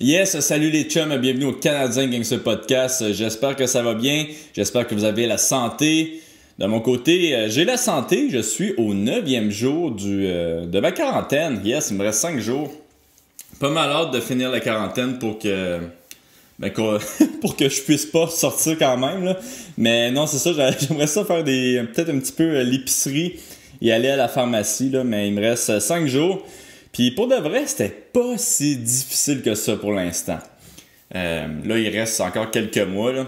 Yes, salut les chums, bienvenue au Canadien Gangster Podcast. J'espère que ça va bien, j'espère que vous avez la santé. De mon côté, j'ai la santé, je suis au 9e jour de ma quarantaine. Yes, il me reste 5 jours. Pas mal hâte de finir la quarantaine pour que pour que je puisse pas sortir quand même, là. Mais non, c'est ça, j'aimerais ça faire peut-être un petit peu l'épicerie et aller à la pharmacie, là, mais il me reste 5 jours. Puis pour de vrai, c'était pas si difficile que ça pour l'instant. Là, il reste encore quelques mois, là.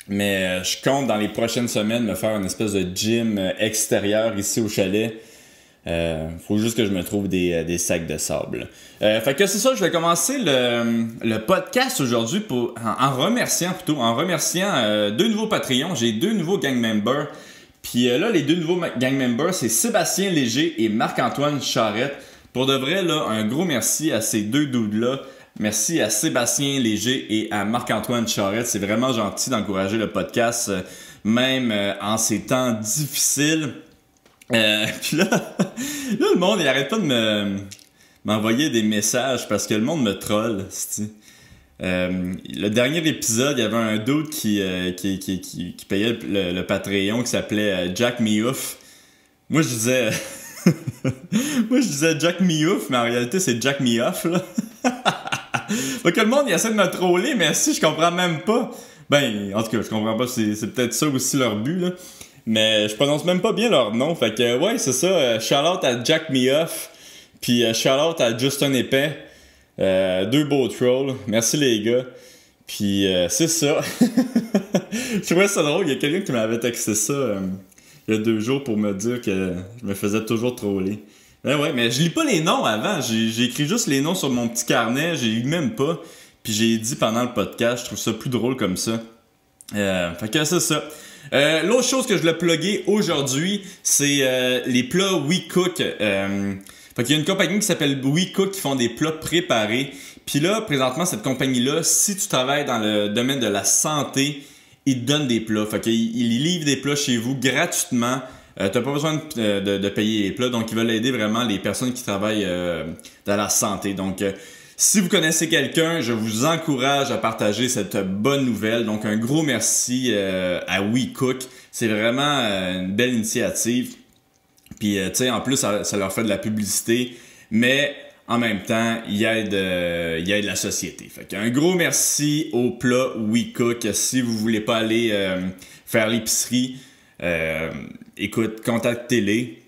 Mais je compte dans les prochaines semaines me faire une espèce de gym extérieur ici au chalet. Faut juste que je me trouve des sacs de sable. Fait que c'est ça, je vais commencer le podcast aujourd'hui en remerciant deux nouveaux Patreons. J'ai 2 nouveaux gang members. Puis là, les 2 nouveaux gang members, c'est Sébastien Léger et Marc-Antoine Charrette. Pour de vrai, là, un gros merci à ces 2 dudes-là. Merci à Sébastien Léger et à Marc-Antoine Charrette. C'est vraiment gentil d'encourager le podcast, même en ces temps difficiles. Puis là, le monde, il arrête pas de m'envoyer des messages parce que le monde me troll. Le dernier épisode, il y avait un dude qui payait le Patreon qui s'appelait Jack Miouf. Moi, je disais... Moi, je disais Jack Miouf, mais en réalité, c'est Jack Mioff, là. Fait que le monde, il essaie de me troller, mais si, je comprends même pas. Ben, en tout cas, je comprends pas, c'est peut-être ça aussi leur but, là. Mais je prononce même pas bien leur nom. Fait que, ouais, c'est ça. Shout-out à Jack Mioff, puis shout-out à Justin Épais. 2 beaux trolls. Merci, les gars. Puis, c'est ça. Je trouvais ça drôle. Il y a quelqu'un qui m'avait texté ça il y a 2 jours pour me dire que je me faisais toujours troller. Ben ouais, mais je lis pas les noms avant. J'ai écrit juste les noms sur mon petit carnet. J'ai lu même pas. Puis j'ai dit pendant le podcast, je trouve ça plus drôle comme ça. Fait que c'est ça. L'autre chose que je voulais plugger aujourd'hui, c'est les plats WeCook. Fait qu'il y a une compagnie qui s'appelle WeCook qui font des plats préparés. Puis là, présentement, cette compagnie-là, si tu travailles dans le domaine de la santé, ils te donnent des plats. Fait qu'ils livrent des plats chez vous gratuitement. T'as pas besoin de payer les plats. Donc, ils veulent aider vraiment les personnes qui travaillent dans la santé. Donc, si vous connaissez quelqu'un, je vous encourage à partager cette bonne nouvelle. Donc, un gros merci à WeCook. C'est vraiment une belle initiative. Puis, tu sais, en plus, ça leur fait de la publicité. Mais... en même temps, il aide la société. Fait qu'un gros merci au plat WeCook. Si vous voulez pas aller faire l'épicerie, écoute, contactez-les.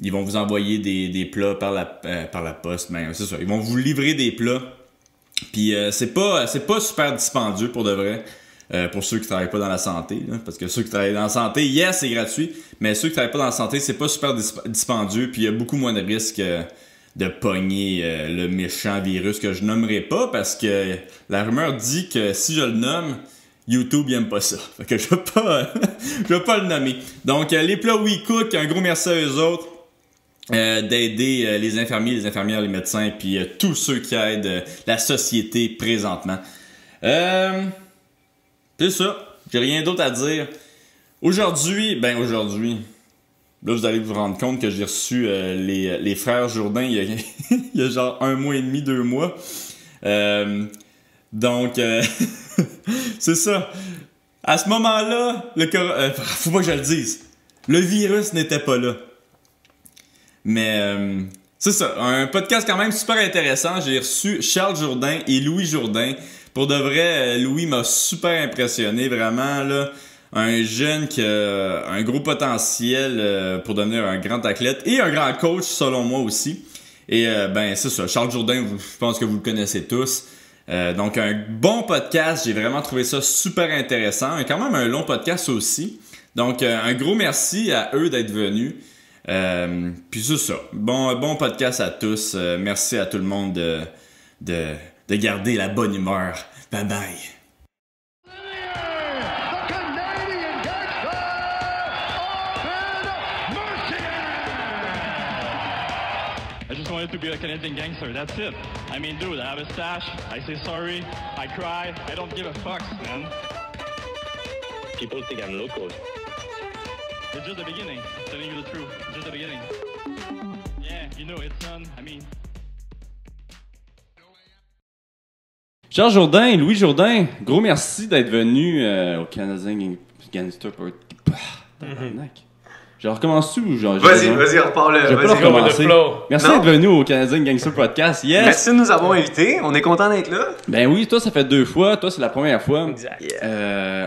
Ils vont vous envoyer des plats par la poste. Ben, c'est ça. Ils vont vous livrer des plats. Puis c'est pas super dispendieux pour de vrai. Pour ceux qui travaillent pas dans la santé. Là, parce que ceux qui travaillent dans la santé, yes, c'est gratuit. Mais ceux qui travaillent pas dans la santé, c'est pas super dispendieux. Puis il y a beaucoup moins de risques de pogner le méchant virus que je nommerai pas parce que la rumeur dit que si je le nomme, YouTube n'aime pas ça. Fait que je vais pas le nommer. Donc les plats WeCook, un gros merci à eux autres d'aider les infirmiers, les infirmières, les médecins puis tous ceux qui aident la société présentement. C'est ça. J'ai rien d'autre à dire. Aujourd'hui, là, vous allez vous rendre compte que j'ai reçu les frères Jourdain il y a genre 1 mois et demi, 2 mois. Donc, c'est ça. À ce moment-là, faut pas que je le dise. Le virus n'était pas là. Mais, c'est ça. Un podcast quand même super intéressant. J'ai reçu Charles Jourdain et Louis Jourdain. Pour de vrai, Louis m'a super impressionné, vraiment, là. Un jeune qui a un gros potentiel pour devenir un grand athlète et un grand coach, selon moi aussi. Et ben c'est ça, Charles Jourdain, je pense que vous le connaissez tous. Donc un bon podcast, j'ai vraiment trouvé ça super intéressant. Quand même un long podcast aussi. Donc un gros merci à eux d'être venus. Puis c'est ça, bon podcast à tous. Merci à tout le monde de garder la bonne humeur. Bye bye. I just wanted to be a Canadian gangster, that's it. I mean, dude, I have a stash, I say sorry, I cry, I don't give a fuck, man. People think I'm local. It's just the beginning, telling you the truth, just the beginning. Yeah, you know, it's I mean... Charles Jourdain, Louis Jourdain, gros merci d'être venu au Canadien Gangster Party. Genre, recommence-tu ou genre... Vas-y, repars-le. Je vais pas recommencer. Merci d'être venu au Canadien Gangster Podcast. Yes! Merci de nous avoir invités. On est content d'être là. Ben oui, toi, ça fait 2 fois. Toi, c'est la première fois. Exact.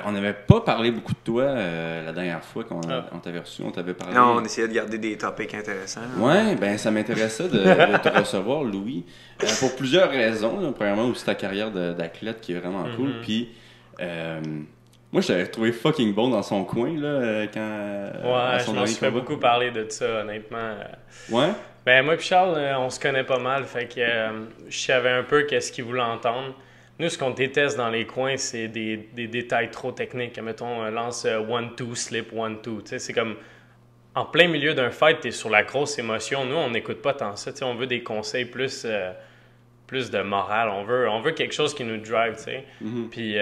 On n'avait pas parlé beaucoup de toi la dernière fois qu'on t'avait reçu. On t'avait parlé... Non, on essayait de garder des topics intéressants. Ouais, ben ça m'intéressait de te recevoir, Louis. Pour plusieurs raisons. Là. Premièrement, aussi ta carrière d'athlète qui est vraiment cool. Puis... moi, je t'avais trouvé fucking bon dans son coin, là, quand... je m'en suis fait beaucoup parler de ça, honnêtement. Ouais? Ben, moi et Charles, on se connaît pas mal, fait que je savais un peu qu'est-ce qu'il voulait entendre. Nous, ce qu'on déteste dans les coins, c'est des détails trop techniques. Mettons, lance 1-2, slip 1-2. Tu sais, c'est comme... En plein milieu d'un fight, t'es sur la grosse émotion. Nous, on n'écoute pas tant ça. Tu sais, on veut des conseils plus de morale. On veut quelque chose qui nous drive, tu sais. Puis...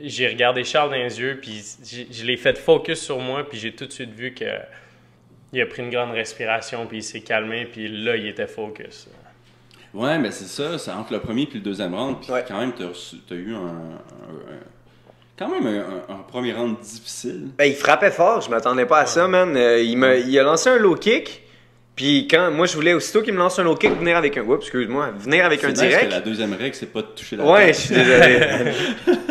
j'ai regardé Charles dans les yeux, puis je l'ai fait focus sur moi, puis j'ai tout de suite vu qu'il a pris une grande respiration, puis il s'est calmé, puis là, il était focus. Ouais, mais c'est ça, c'est entre le premier puis le deuxième round, puis quand même, t'as eu un premier round difficile. Ben, il frappait fort, je m'attendais pas à ça, man. Il a lancé un low kick. Puis moi, je voulais aussitôt qu'il me lance un low kick, venir avec un direct. Que la deuxième règle, c'est pas de toucher la tête. Ouais, je suis désolé.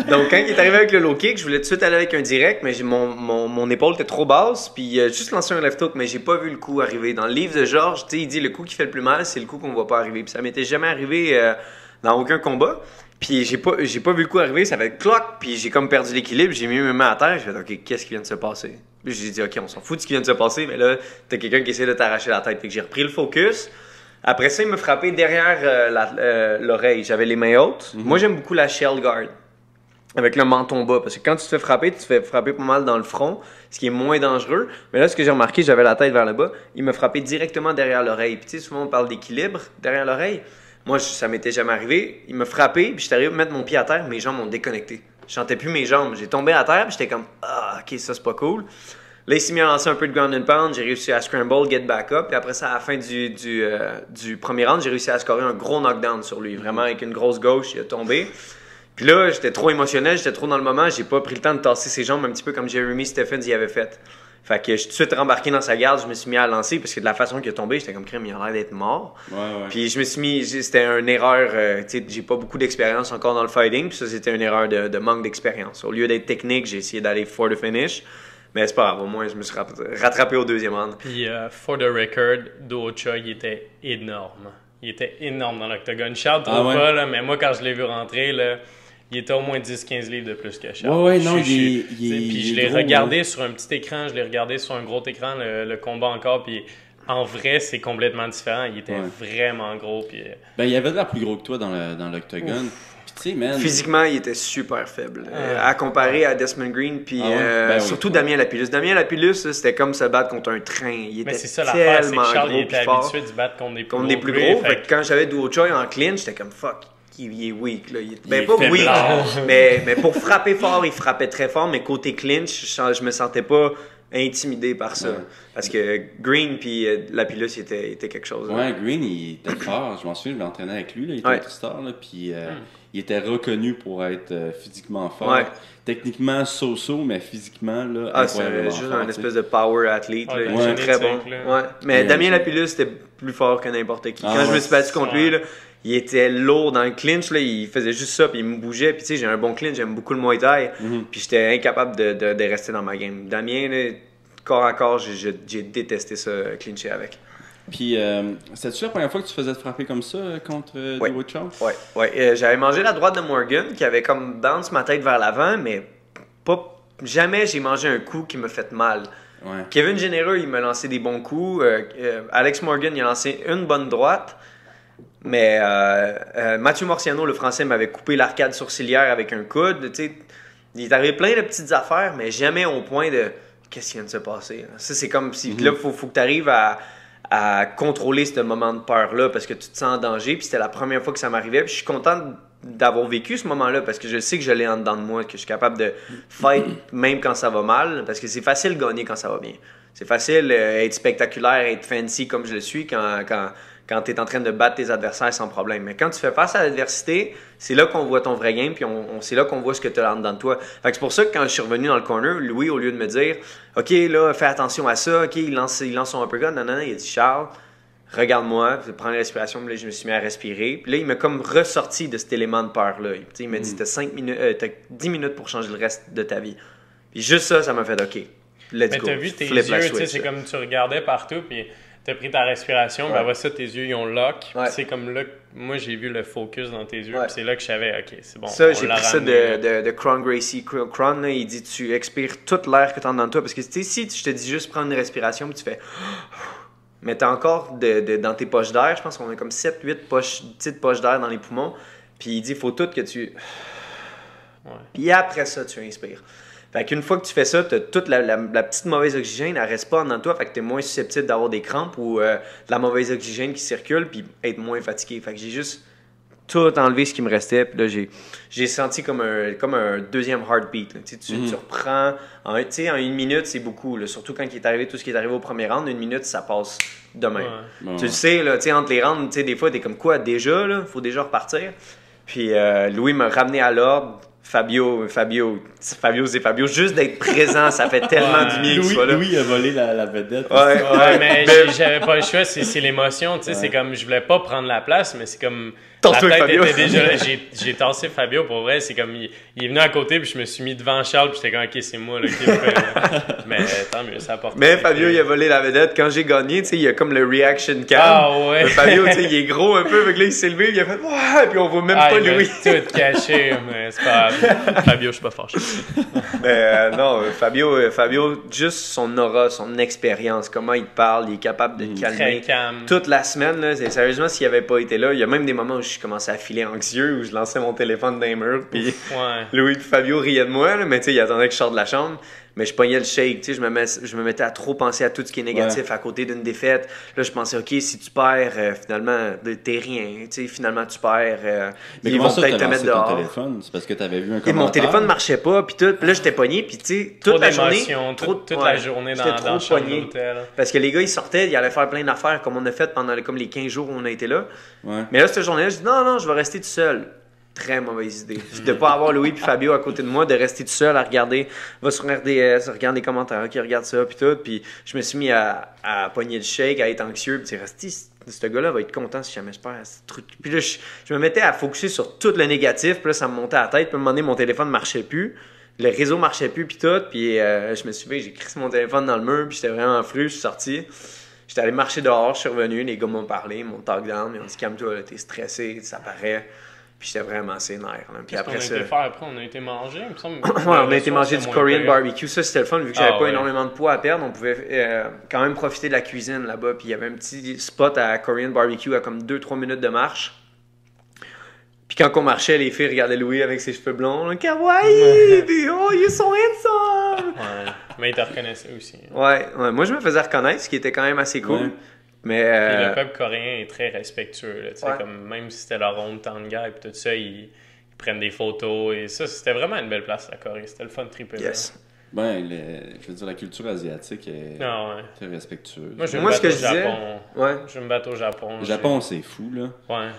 Donc, quand il est arrivé avec le low kick, je voulais tout de suite aller avec un direct, mais mon épaule était trop basse, puis il a juste lancé un left hook, mais j'ai pas vu le coup arriver. Dans le livre de Georges, tu sais, il dit le coup qui fait le plus mal, c'est le coup qu'on voit pas arriver. Puis ça m'était jamais arrivé dans aucun combat. Puis j'ai pas vu le coup arriver, ça fait cloc, puis j'ai comme perdu l'équilibre, j'ai mis mes mains à terre, j'ai fait OK, qu'est-ce qui vient de se passer? Puis j'ai dit OK, on s'en fout de ce qui vient de se passer, mais là, t'as quelqu'un qui essaie de t'arracher la tête. Fait que j'ai repris le focus. Après ça, il me frappait derrière l'oreille. J'avais les mains hautes. Moi, j'aime beaucoup la shell guard avec le menton bas, parce que quand tu te fais frapper pas mal dans le front, ce qui est moins dangereux. Mais là, ce que j'ai remarqué, j'avais la tête vers le bas, il me frappait directement derrière l'oreille. Puis tu sais, souvent on parle d'équilibre derrière l'oreille. Moi, ça m'était jamais arrivé. Il m'a frappé, puis j'étais arrivé à mettre mon pied à terre, mes jambes ont déconnecté. Je sentais plus mes jambes. J'ai tombé à terre, puis j'étais comme « Ah, OK, ça, c'est pas cool. » Là, il s'est mis à lancer un peu de ground and pound. J'ai réussi à scramble, get back up. Puis après ça, à la fin du premier round, j'ai réussi à scorer un gros knockdown sur lui. Vraiment, avec une grosse gauche, il a tombé. Puis là, j'étais trop émotionnel, j'étais trop dans le moment. J'ai pas pris le temps de tasser ses jambes un petit peu comme Jeremy Stephens y avait fait. Fait que je suis tout de suite rembarqué dans sa garde, je me suis mis à lancer parce que de la façon qu'il a tombé, j'étais comme crème, il a l'air d'être mort. Ouais. Puis je me suis mis, c'était une erreur, tu sais, j'ai pas beaucoup d'expérience encore dans le fighting, puis ça c'était une erreur de manque d'expérience. Au lieu d'être technique, j'ai essayé d'aller for the finish, mais c'est pas grave, au moins je me suis rattrapé au deuxième round. Puis for the record, Do Cha, il était énorme. Il était énorme dans l'octogone. Charles trouve pas, là, mais moi quand je l'ai vu rentrer, là, il était au moins 10-15 livres de plus que Charles. Ouais, non, puis je l'ai regardé sur un petit écran, je l'ai regardé sur un gros écran, le combat encore, puis en vrai, c'est complètement différent. Il était vraiment gros. Puis... Ben, il avait de l'air plus gros que toi dans l'octogone. Puis tu sais, man... Physiquement, il était super faible. À comparer à Desmond Green, puis surtout Damien Lapillus. Damien Lapillus, c'était comme se battre contre un train. Il était c'est ça l'affaire, c'est que Charles gros, il était habitué de se battre contre des plus gros. Fait que quand j'avais Do Choi en clinch, j'étais comme fuck. Il est weak, là. Ben, pas weak, mais pour frapper fort, il frappait très fort, mais côté clinch, je me sentais pas intimidé par ça. Parce que Green puis Lapillus, il était quelque chose. Ouais, Green, il était fort. Je m'en souviens, je m'entraînais avec lui, là. Il était star, là. Puis il était reconnu pour être physiquement fort. Ouais. Techniquement, so-so, mais physiquement, là, c'est juste un espèce de power athlete, là. Il est très bon. Ouais. Mais Damien Lapillus, c'était plus fort que n'importe qui. Quand je me suis battu contre lui, là, il était lourd dans le clinch, là, il faisait juste ça, puis il me bougeait. Puis tu sais, j'ai un bon clinch, j'aime beaucoup le Muay Thai, puis j'étais incapable de rester dans ma game. Damien, là, corps à corps, j'ai détesté ça, clincher avec. Puis, c'était-tu la première fois que tu faisais te frapper comme ça contre Do Cha? Ouais. J'avais mangé la droite de Morgan, qui avait comme bounce ma tête vers l'avant, mais jamais j'ai mangé un coup qui me fait mal. Ouais. Kevin Généreux, il m'a lancé des bons coups. Alex Morgan, il a lancé une bonne droite. Mais Mathieu Morciano, le français, m'avait coupé l'arcade sourcilière avec un coude. Tu sais, il est arrivé plein de petites affaires, mais jamais au point de qu'est-ce qui vient de se passer. Ça, c'est comme si là, faut que tu arrives à contrôler ce moment de peur-là parce que tu te sens en danger. Puis c'était la première fois que ça m'arrivait. Puis je suis content d'avoir vécu ce moment-là parce que je sais que je l'ai en dedans de moi, que je suis capable de fight même quand ça va mal. Parce que c'est facile de gagner quand ça va bien. C'est facile être spectaculaire, être fancy comme je le suis quand tu es en train de battre tes adversaires sans problème. Mais quand tu fais face à l'adversité, c'est là qu'on voit ton vrai game, puis c'est là qu'on voit ce que tu as en dedans de toi. Fait que c'est pour ça que quand je suis revenu dans le corner, Louis, au lieu de me dire « OK, là, fais attention à ça. OK, il lance son uppercut. » Non, il a dit « Charles, regarde-moi. » Puis prends la respiration. Puis là, je me suis mis à respirer. Puis là, il m'a comme ressorti de cet élément de peur-là. Il m'a dit « T'as 10 minutes pour changer le reste de ta vie. » Puis juste ça m'a fait « OK, let's mais go. » t'as vu tes yeux, c'est comme tu regardais partout, puis t'as pris ta respiration, puis après ça, tes yeux, ils ont lock. C'est comme là, moi, j'ai vu le focus dans tes yeux, puis c'est là que je savais, OK, c'est bon. Ça, j'ai pris ça de Cron Gracie. Cron, là, il dit, tu expires toute l'air que tu as dans toi, parce que, tu sais, si je te dis juste prendre une respiration, puis tu fais... Mais tu as encore dans tes poches d'air, je pense qu'on a comme 7-8 petites poches d'air dans les poumons, puis il dit, il faut tout que tu... Puis après ça, tu inspires. Fait qu'une fois que tu fais ça, t'as toute la petite mauvaise oxygène, elle reste pas en toi, fait que t'es moins susceptible d'avoir des crampes ou de la mauvaise oxygène qui circule, puis être moins fatigué. Fait que j'ai juste tout enlevé ce qui me restait, puis là j'ai senti comme un deuxième heartbeat. Tu reprends, en 1 minute, c'est beaucoup, là, surtout quand il est arrivé tout ce qui est arrivé au premier round, 1 minute, ça passe demain. Tu le sais, là, entre les rounds, des fois, t'es comme quoi, déjà, là, faut déjà repartir. Puis Louis m'a ramené à l'ordre. Fabio, c'est Fabio. Juste d'être présent, ça fait tellement du bien que tu sois là. Louis a volé la vedette. Mais j'avais pas le choix, c'est l'émotion. C'est comme, je voulais pas prendre la place, mais c'est comme... La tête était déjà là. J'ai tassé Fabio, pour vrai. C'est comme, il est venu à côté, puis je me suis mis devant Charles, puis j'étais comme, OK, c'est moi là, qui le fait. Mais tant mieux, ça apporte. Mais Fabio, il a volé la vedette. Quand j'ai gagné, il y a comme le reaction cam. Ah ouais. Fabio, il est gros un peu, donc là, il s'est levé, il a fait, ouais, puis on voit même pas Louis. Tout caché, mais c'est pas grave. Fabio, je suis pas fâché. Mais non, Fabio, juste son aura, son expérience, comment il parle, il est capable de calmer. Très calme. Toute la semaine, là, sérieusement, s'il avait pas été là, il y a même des moments où je commençais à filer anxieux, où je lançais mon téléphone dans les murs, puis Louis et Fabio riaient de moi, là, mais ils attendaient que je sorte de la chambre. Mais je pognais le shake, je me mettais à trop penser à tout ce qui est négatif à côté d'une défaite. Là, je pensais, OK, si tu perds, finalement, t'es rien. Finalement, tu perds. Mais ils vont peut-être te mettre dehors. Téléphone? C'est parce que t'avais vu un commentaire? Et mon téléphone marchait pas, puis tout. Puis là, j'étais pogné, puis tu sais, toute la journée. Toute la journée dans le chambre d'hôtel. Parce que les gars, ils sortaient, ils allaient faire plein d'affaires comme on a fait pendant comme les 15 jours où on a été là. Ouais. Mais là, cette journée-là, je dis, non, je vais rester tout seul. Très mauvaise idée. De pas avoir Louis et Fabio à côté de moi, de rester tout seul à regarder, va sur RDS, regarde les commentaires, OK, regarde ça, puis tout. Puis je me suis mis à pogner le shake, à être anxieux, puis resté, ce gars-là va être content si jamais je perds ce truc. Puis là, je me mettais à focusser sur tout le négatif, puis là, ça me montait à la tête, puis à un moment donné, mon téléphone marchait plus. Le réseau marchait plus, puis tout. Puis je me suis dit, j'ai crissé mon téléphone dans le mur, puis j'étais vraiment fru, je suis sorti. J'étais allé marcher dehors, je suis revenu, les gars m'ont parlé, m'ont talk down, ils m'ont dit, calme-toi, t'es stressé, ça paraît. Puis j'étais vraiment sénère. Puis après ça. Après, on a été manger, il me semble. On a été manger du Korean barbecue. Ça, c'était le fun, vu que j'avais pas énormément de poids à perdre. On pouvait quand même profiter de la cuisine là-bas. Puis il y avait un petit spot à Korean barbecue à comme 2-3 minutes de marche. Puis quand on marchait, les filles regardaient Louis avec ses cheveux blonds. Kawaii! Puis oh, you're so handsome! Ouais. Mais ils te reconnaissaient aussi. Ouais. Moi, je me faisais reconnaître, ce qui était quand même assez cool. Ouais. Mais le peuple coréen est très respectueux. Là, comme, même si c'était leur hometown guy et tout ça, ils prennent des photos. Et ça, c'était vraiment une belle place, la Corée. C'était le fun de triper. Yes. Ben, je veux dire, la culture asiatique est très respectueuse. Moi, je vais me battre au Japon. Je vais me battre au Japon. Le Japon, c'est fou, là. Ouais.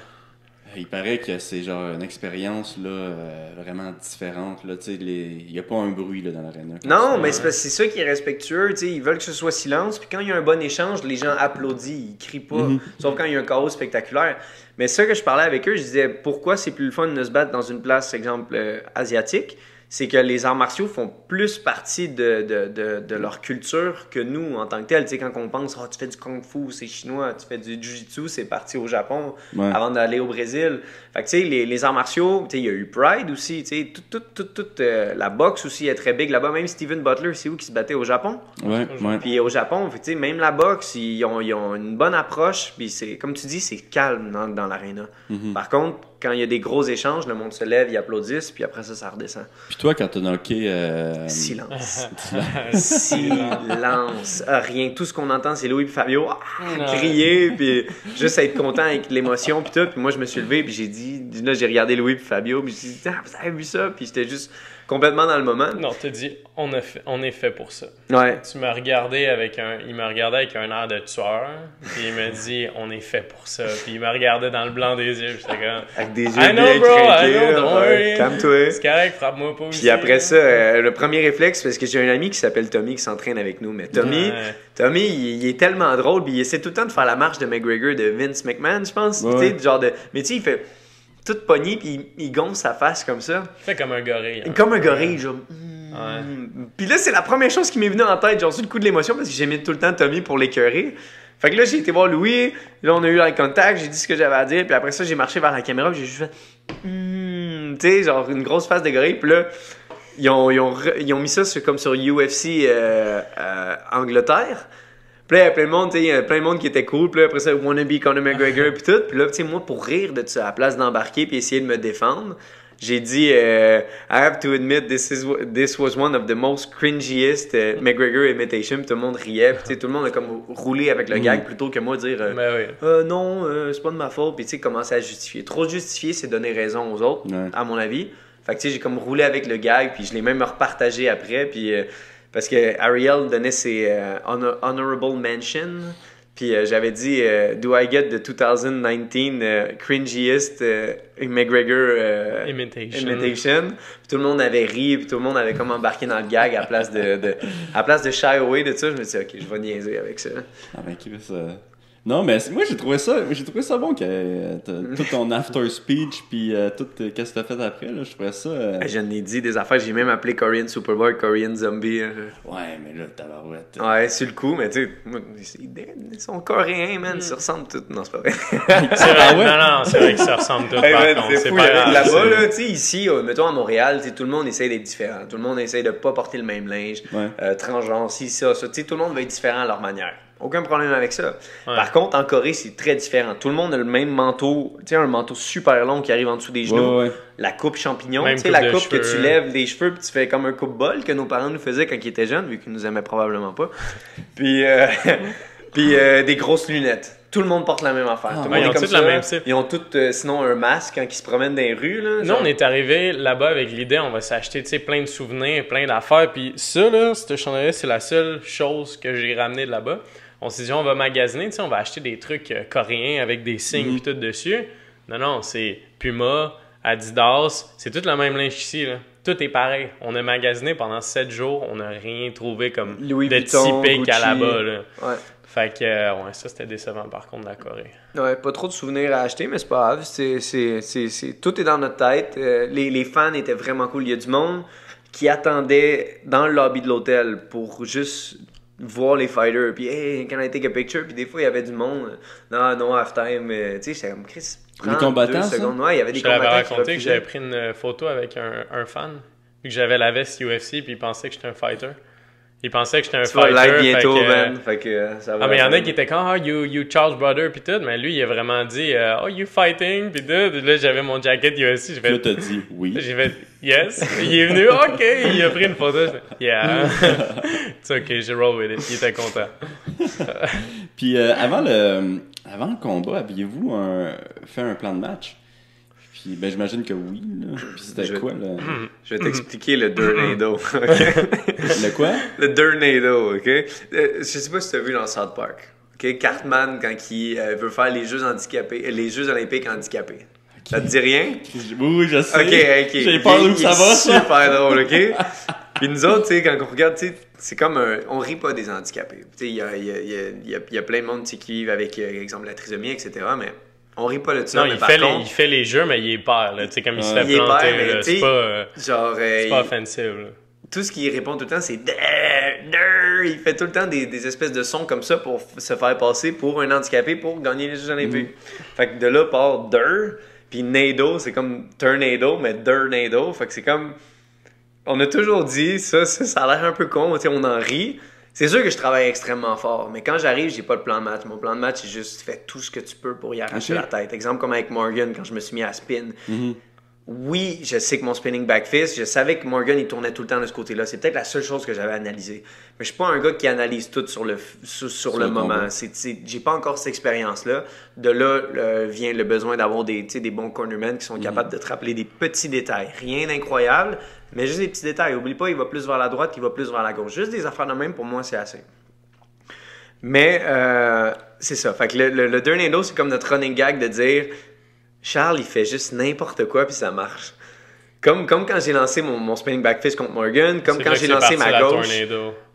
Il paraît que c'est genre une expérience là, vraiment différente. Il n'y a pas un bruit là, dans l'aréna. Non, mais c'est ça qui est respectueux. Ils veulent que ce soit silence. Puis quand il y a un bon échange, les gens applaudissent, ils crient pas. Sauf quand il y a un chaos spectaculaire. Mais ça que je parlais avec eux, je disais pourquoi c'est plus le fun de se battre dans une place, exemple, asiatique. C'est que les arts martiaux font plus partie de leur culture que nous en tant que tel. Tu sais, quand on pense, tu fais du kung-fu, c'est chinois, tu fais du jiu-jitsu, c'est parti au Japon avant d'aller au Brésil. Fait que tu sais, les arts martiaux, tu sais, il y a eu Pride aussi, tu sais, toute la boxe aussi est très big là-bas. Même Steven Butler, c'est où qui se battait au Japon? Ouais. Puis au Japon, tu sais, même la boxe, ils ont une bonne approche. Puis c'est, comme tu dis, c'est calme dans l'aréna. Par contre, quand il y a des gros échanges, le monde se lève, ils applaudissent, puis après ça redescend. Puis toi, quand t'as knocké... Silence. Silence. Rien. Tout ce qu'on entend, c'est Louis et Fabio crier, puis juste être content avec l'émotion, puis tout. Puis moi, je me suis levé, puis j'ai regardé Louis et Fabio, puis j'ai dit, vous avez vu ça? Puis j'étais juste complètement dans le moment. Non, t'as dit, on est fait pour ça. Ouais. Il me regardait avec un air de tueur, puis il me dit, on est fait pour ça. Puis il me regardait dans le blanc des yeux, j'étais comme, Avec des yeux I know, bien bro, craqués, I know, don't worry. calme-toi. C'est correct, frappe-moi pas aussi. Puis après ça, le premier réflexe, parce que j'ai un ami qui s'appelle Tommy qui s'entraîne avec nous, mais Tommy, il est tellement drôle, puis il essaie tout le temps de faire la marche de McGregor de Vince McMahon, je pense. Ouais. Tu sais, genre de... Mais tu sais, il fait tout pogné, puis il gonfle sa face comme ça. Il fait comme un gorille. Hein. Comme un gorille, genre... Ouais. Puis là, c'est la première chose qui m'est venue en tête, genre sur le coup de l'émotion, parce que j'aimais tout le temps Tommy pour l'écœurer. Fait que là, j'ai été voir Louis, là, on a eu le contact, j'ai dit ce que j'avais à dire, puis après ça, j'ai marché vers la caméra, puis j'ai juste fait... tu sais, genre une grosse face de gorille, puis là, ils ont mis ça comme sur UFC Angleterre. Puis là, il y a plein de monde, tu sais, il y a plein de monde qui était cool. Puis là, après ça, wannabe Conor McGregor, puis tout. Puis là, tu sais, moi, pour rire de ça, à la place d'embarquer puis essayer de me défendre, j'ai dit, I have to admit, this was one of the most cringiest McGregor imitation. Puis tout le monde riait. Puis tu sais, tout le monde a comme roulé avec le gag plutôt que moi dire, Ben oui. non, c'est pas de ma faute. Puis tu sais, commencer à justifier. Trop justifier, c'est donner raison aux autres, à mon avis. Fait que tu sais, j'ai comme roulé avec le gag. Puis je l'ai même repartagé après. Puis... parce que Ariel donnait ses honorable mention, puis j'avais dit Do I get the 2019 cringiest McGregor imitation? Puis tout le monde avait ri, puis tout le monde avait comme embarqué dans le gag à place de shy away de ça. Je me suis dit ok, je vais niaiser avec ça. Ah ben Chris, non, mais moi j'ai trouvé ça bon que tout ton after speech puis tout qu'est-ce que t'as fait après là, je trouvais ça. Je n'ai dit des affaires, j'ai même appelé Korean Superboy, Korean Zombie. Ouais, mais là tabarouette. Ouais, sur le coup, mais tu sais, ils sont coréens, man, ils se ressemblent tous. Non, c'est pas vrai. C'est vrai, non, c'est vrai que ça ressemble tout. Hey, par man, contre, c'est c'est fou, pas grave. là-bas, là, tu sais, ici, mettons à Montréal, tout le monde essaye d'être différent. Tout le monde essaye de pas porter le même linge, transgenre, ci, ça. Tu sais, tout le monde va être différent à leur manière. Aucun problème avec ça. Ouais. Par contre, en Corée, c'est très différent. Tout le monde a le même manteau, tu sais, un manteau super long qui arrive en dessous des genoux. Ouais. La coupe champignon, Même tu sais, coupe la de coupe que cheveux. tu lèves les cheveux puis tu fais comme un coupe-bol que nos parents nous faisaient quand ils étaient jeunes, vu qu'ils nous aimaient probablement pas. Puis, des grosses lunettes. Tout le monde porte la même affaire. Tout le monde ils est ont comme tous ça. la même type. Ils ont tous, sinon, un masque quand ils se promènent dans les rues. Là, Nous, genre. on est arrivé là-bas avec l'idée, on va s'acheter, tu sais, plein de souvenirs, plein d'affaires. Puis ça, là, cette chandail-là, c'est la seule chose que j'ai ramené de là-bas. On s'est dit, on va magasiner, tu sais, on va acheter des trucs coréens avec des signes et tout dessus. Non, c'est Puma, Adidas, c'est tout le même linge ici, là. Tout est pareil. On a magasiné pendant 7 jours, on n'a rien trouvé comme Louis de Vuitton, typique à Gucci. là-bas, là. Ouais. Fait que, ouais, ça, c'était décevant, par contre, de la Corée. Ouais, pas trop de souvenirs à acheter, mais c'est pas grave. Tout est dans notre tête. Les fans étaient vraiment cool. Il y a du monde qui attendait dans le lobby de l'hôtel pour juste voir les fighters. Puis, hey, can I take a picture? Puis des fois, il y avait du monde. Non, halftime. Tu sais, j'étais comme Chris. Les combattants, 2 ça? secondes. Ouais, il y avait des Je t'avais combattants qui raconté que j'avais refusaient. pris une photo avec un fan, vu que j'avais la veste UFC, puis il pensait que j'étais un fighter. Il pensait que j'étais un Tu vas fighter. live bientôt, fait que, man. Fait que ça va. Ah, mais il y en a qui étaient comme, you Charles Brother, puis tout, mais lui, il a vraiment dit, you fighting, puis tout. Là, j'avais mon jacket UFC, j'ai Puis là fait, t'as dit oui. j'ai fait, yes. Il est venu, ok, il a pris une photo. J'ai fait, yeah. C'est ok, j'ai roll with it. Il était content. Puis avant le combat, aviez-vous fait un plan de match? Puis ben j'imagine que oui. Là. Puis c'était quoi le Je vais t'expliquer le Tornado. OK? le quoi? Le Tornado, OK? Je sais pas si tu as vu dans South Park. OK? Cartman, quand il veut faire les Jeux olympiques handicapés. Ça te dit rien? Oui, je sais. OK. J'ai peur d'où ça va, ça. Super drôle, OK? Puis nous autres, tu sais, quand on regarde, tu sais, c'est comme on rit pas des handicapés. Tu sais, il y a plein de monde qui vivent avec, exemple, la trisomie, etc., mais on rit pas de ça. Non, mais il par fait, contre, il fait les jeux, mais il est peur, là. Tu sais, comme il se fait il est planter, peur, mais là. tu sais, genre, C'est pas offensif, là. tout ce qu'il répond tout le temps, c'est il fait tout le temps des espèces de sons comme ça pour se faire passer pour un handicapé pour gagner les Jeux olympiques. Fait que de là part puis Nado, c'est comme Tornado, mais Nado. Fait que c'est comme... On a toujours dit, ça a l'air un peu con, tu sais, on en rit. C'est sûr que je travaille extrêmement fort, mais quand j'arrive, j'ai pas de plan de match. Mon plan de match, c'est juste fais tout ce que tu peux pour y arracher la tête. Exemple comme avec Morgan, quand je me suis mis à spin. Oui, je sais que mon spinning back fist, je savais que Morgan, il tournait tout le temps de ce côté-là. C'est peut-être la seule chose que j'avais analysée. Mais je suis pas un gars qui analyse tout sur le moment. J'ai pas encore cette expérience-là. De là vient le besoin d'avoir des bons cornermen qui sont capables de te rappeler des petits détails. Rien d'incroyable, Mais juste des petits détails. Oublie pas, il va plus vers la droite, il va plus vers la gauche. Juste des affaires de même, pour moi, c'est assez. Mais c'est ça. Fait que le Tornado, c'est comme notre running gag de dire Charles, il fait juste n'importe quoi puis ça marche. Comme quand j'ai lancé mon spinning back fist contre Morgan, comme quand j'ai lancé ma gauche.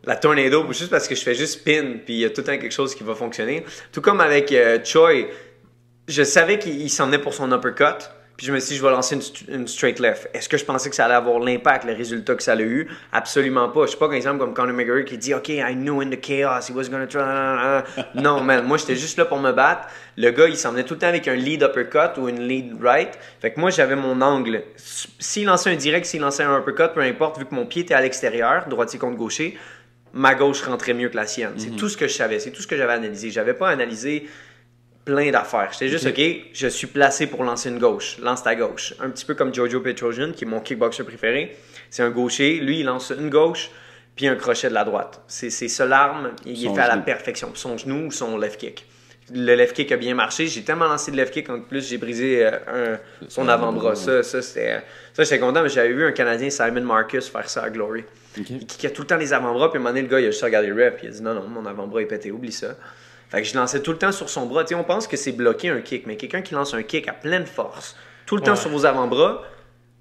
La Tornado, juste parce que je fais juste spin puis il y a tout le temps quelque chose qui va fonctionner. Tout comme avec Choi, je savais qu'il s'en venait pour son uppercut. Puis je me suis dit, je vais lancer une straight left. Est-ce que je pensais que ça allait avoir l'impact, le résultat que ça a eu? Absolument pas. Je suis pas un exemple comme Conor McGregor qui dit, OK, I knew in the chaos, he was gonna try. Non, man, moi, j'étais juste là pour me battre. Le gars, il s'en venait tout le temps avec un lead uppercut ou une lead right. Fait que moi, j'avais mon angle. S'il lançait un direct, s'il lançait un uppercut, peu importe, vu que mon pied était à l'extérieur, droitier contre gaucher, ma gauche rentrait mieux que la sienne. C'est tout ce que je savais. C'est tout ce que j'avais analysé. J'avais pas analysé plein d'affaires. J'étais juste, OK, je suis placé pour lancer une gauche. Lance ta gauche. Un petit peu comme Giorgio Petrosian, qui est mon kickboxer préféré. C'est un gaucher. Lui, il lance une gauche puis un crochet de la droite. C'est ça l'arme. Il est fait à la perfection. Puis son genou ou son left kick. Le left kick a bien marché. J'ai tellement lancé de left kick qu'en plus, j'ai brisé son avant-bras. Ça, j'étais content. Mais j'avais vu un Canadien, Simon Marcus, faire ça à Glory. Il kickait tout le temps les avant-bras. Puis à un moment donné, le gars, il a juste regardé le rep. Il a dit, non, mon avant-bras est pété. Oublie ça. Fait que je lançais tout le temps sur son bras. Tu sais, on pense que c'est bloquer un kick, mais quelqu'un qui lance un kick à pleine force, tout le temps sur vos avant-bras,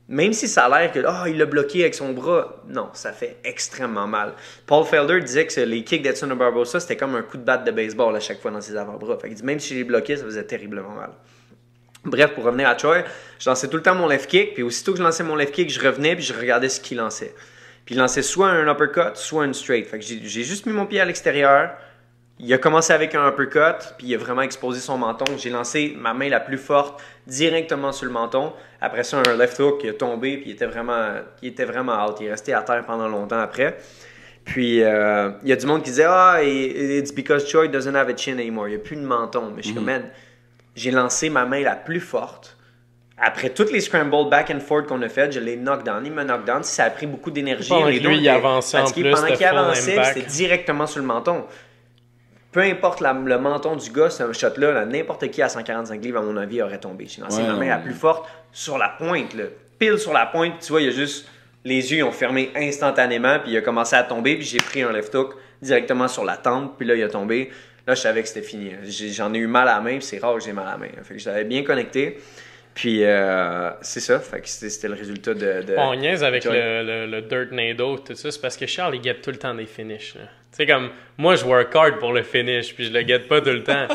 même si ça a l'air que il l'a bloqué avec son bras, non, ça fait extrêmement mal. Paul Felder disait que les kicks d'Edson Barbosa, c'était comme un coup de batte de baseball à chaque fois dans ses avant-bras. Fait qu'il dit, même si je les bloquais, ça faisait terriblement mal. Bref, pour revenir à Choi, je lançais tout le temps mon left kick, puis aussitôt que je lançais mon left kick, je revenais puis je regardais ce qu'il lançait. Puis il lançait soit un uppercut, soit un straight. Fait que j'ai juste mis mon pied à l'extérieur. Il a commencé avec un uppercut, puis il a vraiment exposé son menton. J'ai lancé ma main la plus forte directement sur le menton. Après ça, un left hook qui a tombé, puis il était vraiment out. Il est resté à terre pendant longtemps après. Puis, il y a du monde qui disait « it's because Choi doesn't have a chin anymore. » Il n'y a plus de menton. Mais je suis comme, man, j'ai lancé ma main la plus forte. Après toutes les scrambles back and forth qu'on a fait, je l'ai knockdown. Il m'a knockdown. Ça a pris beaucoup d'énergie. Pendant que lui, il avançait en plus. Pendant qu'il avançait, c'était directement sur le menton. Peu importe le menton du gars, ce shot-là, n'importe qui à 145 livres, à mon avis, aurait tombé. J'ai lancé ma main la plus forte sur la pointe, là, pile sur la pointe. Tu vois, il y a juste les yeux ont fermé instantanément, puis il a commencé à tomber, puis j'ai pris un left hook directement sur la tempe, puis là, il a tombé. Là, je savais que c'était fini. J'en ai eu mal à la main, puis c'est rare que j'ai mal à la main. Fait que je l'avais bien connecté. Puis c'est ça, fait que c'était le résultat de on niaise avec le Dirt Nado, tout ça, c'est parce que Charles, il guette tout le temps des finishes. Tu sais, comme, moi, je work hard pour le finish, puis je le guette pas tout le temps.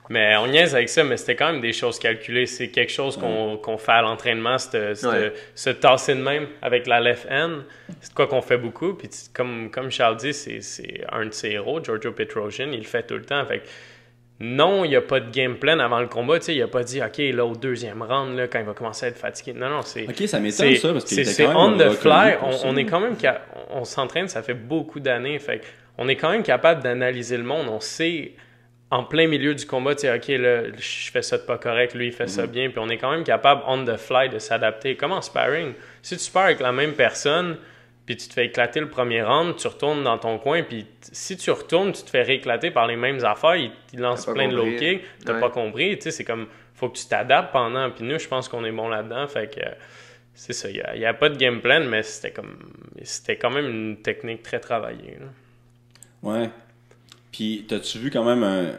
Mais on niaise avec ça, mais c'était quand même des choses calculées. C'est quelque chose qu'on fait à l'entraînement, se tasser de même avec la left hand. C'est quoi qu'on fait beaucoup. Puis comme Charles dit, c'est un de ses héros, Giorgio Petrosian, il le fait tout le temps. Fait que, non, il n'y a pas de game plan avant le combat. Il n'a pas dit, OK, là, au deuxième round, là, quand il va commencer à être fatigué. Non, c'est... OK, ça m'étonne ça, parce que c'est on the fly. On est quand même... On s'entraîne, ça fait beaucoup d'années. Fait on est quand même capable d'analyser le monde. On sait, en plein milieu du combat, OK, là, je fais ça de pas correct, lui, il fait ça bien. Puis on est quand même capable, on the fly, de s'adapter. Comme en sparring. Si tu spares avec la même personne... puis tu te fais éclater le premier round, tu retournes dans ton coin, puis si tu retournes, tu te fais rééclater par les mêmes affaires, il lance plein de low kicks, t'as pas compris, tu sais, c'est comme, faut que tu t'adaptes pendant, puis nous, je pense qu'on est bon là-dedans, fait que c'est ça, il y a pas de game plan, mais c'était quand même une technique très travaillée, là. Ouais. Puis, t'as-tu vu quand même